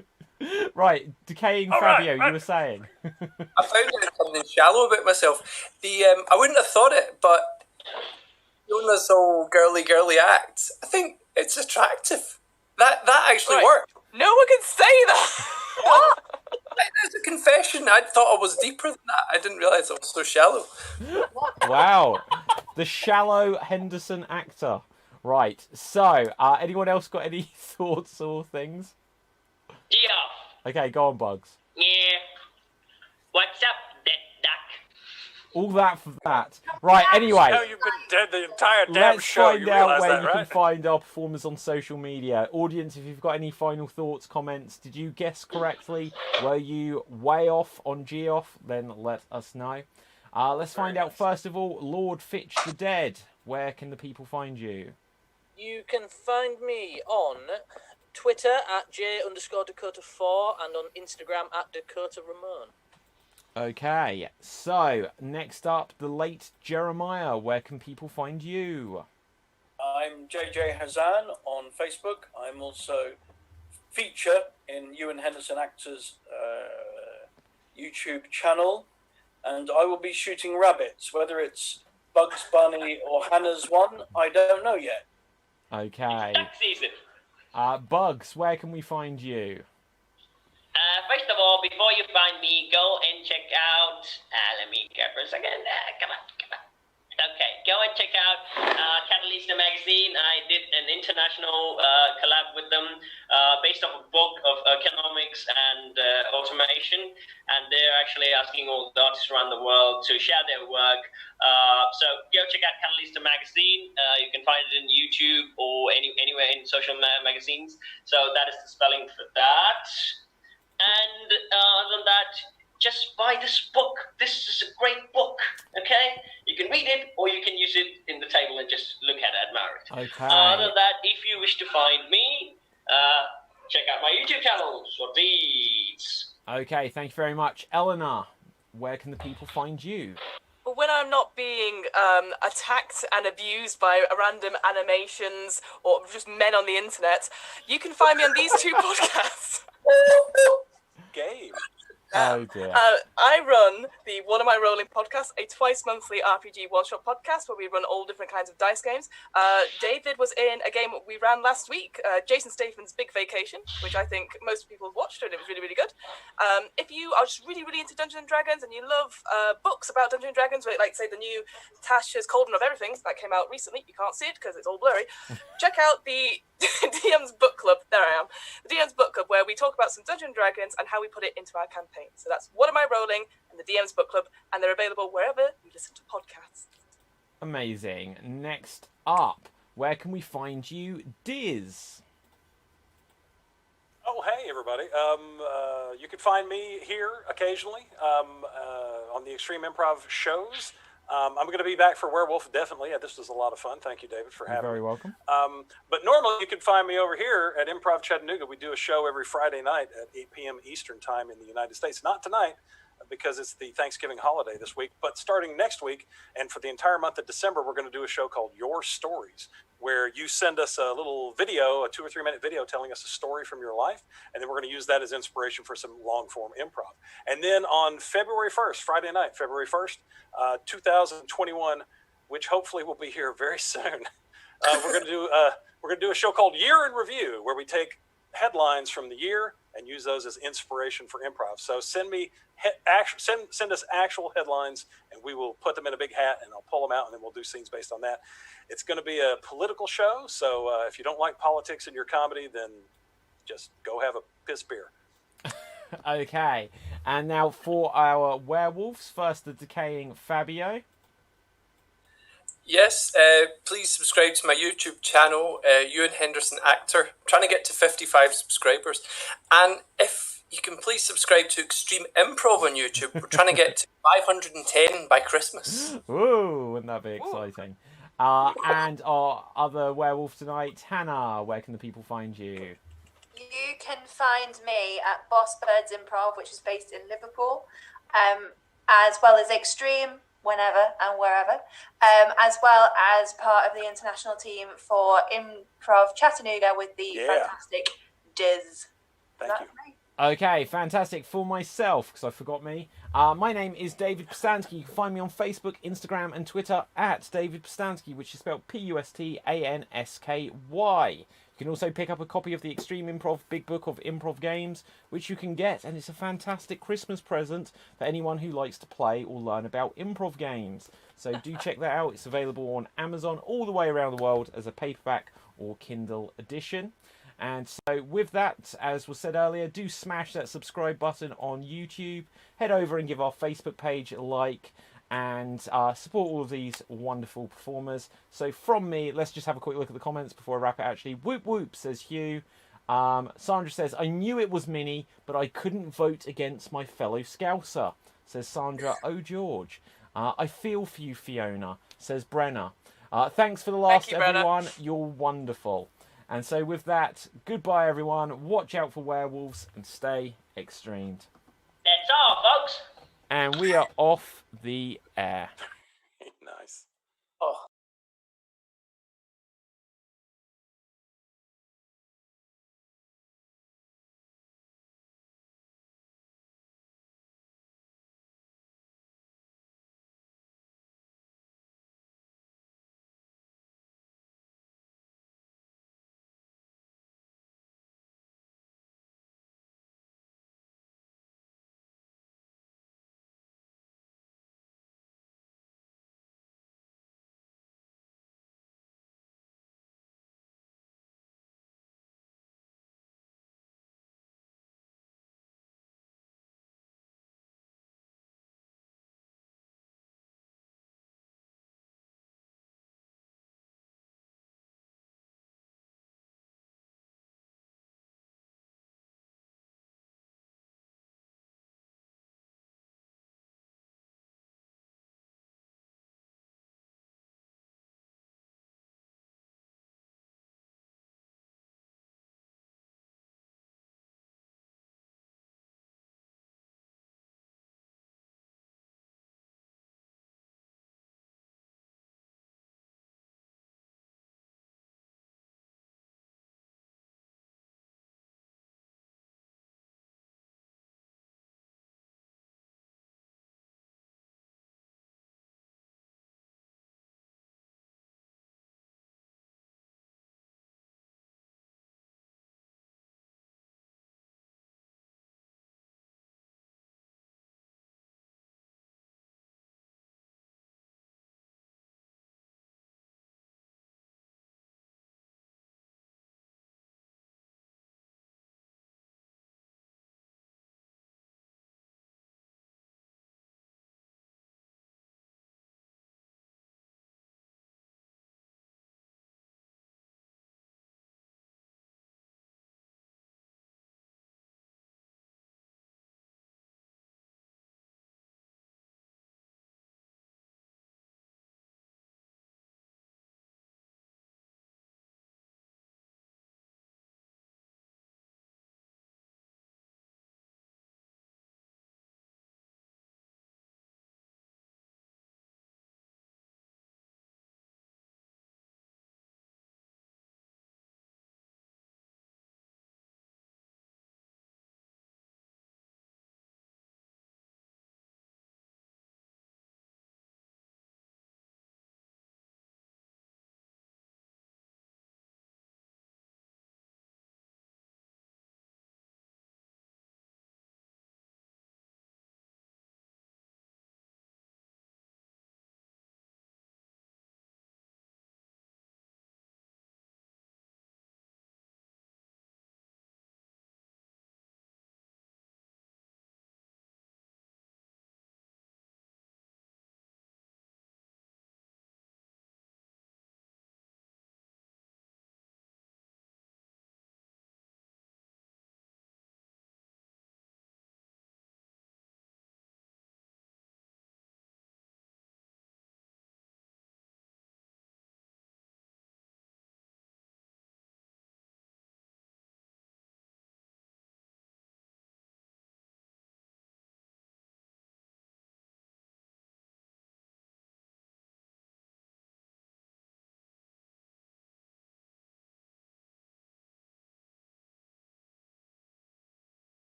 Right, decaying All right, Fabio, right. you were saying. I found out something shallow about myself. I wouldn't have thought it, but Fiona's whole girly act, I think it's attractive. That actually Right. worked. No one can say that. It's a confession. I thought I was deeper than that. I didn't realise I was so shallow. Wow. The shallow Henderson actor. Right, so, anyone else got any thoughts or things? Geoff. Okay, go on, Bugs. Yeah. What's up, that All that for that. Right, anyway. No, you've been dead the entire damn Let's show. find You out realize where that, you right? can find our performers on social media. Audience, if you've got any final thoughts, comments, did you guess correctly? Were you way off on Geoff? Then let us know. Let's find out, first of all, Lord Fitch the Dead. Where can the people find you? You can find me on Twitter at j_Dakota4 and on Instagram at Dakota Ramon. Okay, so next up, the late Jeremiah. Where can people find you? I'm JJ Hazan on Facebook. I'm also feature in Ewan Henderson Actors YouTube channel, and I will be shooting rabbits. Whether it's Bugs Bunny or Hannah's one, I don't know yet. Okay. Duck season. Bugs, where can we find you? First of all, before you find me, go and check out. Let me go for a second. Come on. Okay, go and check out Catalista magazine. I did an international collab with them based off a book of economics and automation, and they're actually asking all the artists around the world to share their work. So go check out Catalista magazine. You can find it in YouTube or anywhere in social magazines. So that is the spelling for that. And other than that, just buy this book. This is a great book, okay? You can read it, or you can use it in the table and just look at it, admire it. Okay. Other than that, if you wish to find me, check out my YouTube channels for these. Okay, thank you very much. Eleanor, where can the people find you? When I'm not being attacked and abused by random animations or just men on the internet, you can find me on these two podcasts. Game. Oh dear. I run one of my rolling podcasts, a twice monthly RPG one-shot podcast where we run all different kinds of dice games. David was in a game we ran last week, Jason Statham's Big Vacation, which I think most people have watched, and it was really, really good. If you are just really, really into Dungeons & Dragons and you love books about Dungeons & Dragons, like say the new Tasha's Cauldron of Everything that came out recently, you can't see it because it's all blurry, check out the DM's Book Club, there I am, the DM's Book Club, where we talk about some Dungeons & Dragons and how we put it into our campaign. So that's What Am I Rolling and the DM's Book Club, and they're available wherever you listen to podcasts. Amazing. Next up, where can we find you, Diz? Oh, hey, everybody. You can find me here occasionally on the Extreme Improv shows. I'm going to be back for Werewolf, definitely. This was a lot of fun. Thank you, David, for having me. You're very welcome. But normally you can find me over here at Improv Chattanooga. We do a show every Friday night at 8 p.m. Eastern time in the United States. Not tonight, because it's the Thanksgiving holiday this week, but starting next week and for the entire month of December, we're going to do a show called Your Stories, where you send us a little video, a 2 or 3 minute video telling us a story from your life, and then we're going to use that as inspiration for some long form improv. And then on February 1st, Friday night, February 1st, 2021, which hopefully will be here very soon, we're going to do a show called Year in Review, where we take headlines from the year and use those as inspiration for improv. So send us actual headlines, and we will put them in a big hat, and I'll pull them out, and then we'll do scenes based on that. It's going to be a political show, so if you don't like politics in your comedy, then just go have a piss beer. Okay, and now for our werewolves, first the decaying Fabio. Yes, please subscribe to my YouTube channel, Ewan Henderson Actor. I'm trying to get to 55 subscribers. And if you can please subscribe to Extreme Improv on YouTube. We're trying to get to 510 by Christmas. Ooh, wouldn't that be exciting? And our other werewolf tonight, Hannah, where can the people find you? You can find me at Boss Birds Improv, which is based in Liverpool, as well as Extreme, whenever and wherever, as well as part of the international team for Improv Chattanooga with the fantastic Diz. Thank you. Okay, fantastic. For myself, because I forgot me, my name is David Pustansky. You can find me on Facebook, Instagram, and Twitter at David Pustansky, which is spelled Pustansky. You can also pick up a copy of the Extreme Improv Big Book of Improv Games, which you can get, and it's a fantastic Christmas present for anyone who likes to play or learn about improv games. So do check that out. It's available on Amazon all the way around the world as a paperback or Kindle edition. And so with that, as was said earlier, do smash that subscribe button on YouTube. Head over and give our Facebook page a like. and support all of these wonderful performers. So from me, let's just have a quick look at the comments before I wrap it. Actually, whoop whoop, says Hugh. Sandra says, I knew it was Minnie, but I couldn't vote against my fellow Scouser, says Sandra. Oh, George. I feel for you, Fiona, says Brenna. Thanks for the last, everyone. You're wonderful. And so with that, goodbye, everyone. Watch out for werewolves and stay extremed. That's all, folks. And we are off the air.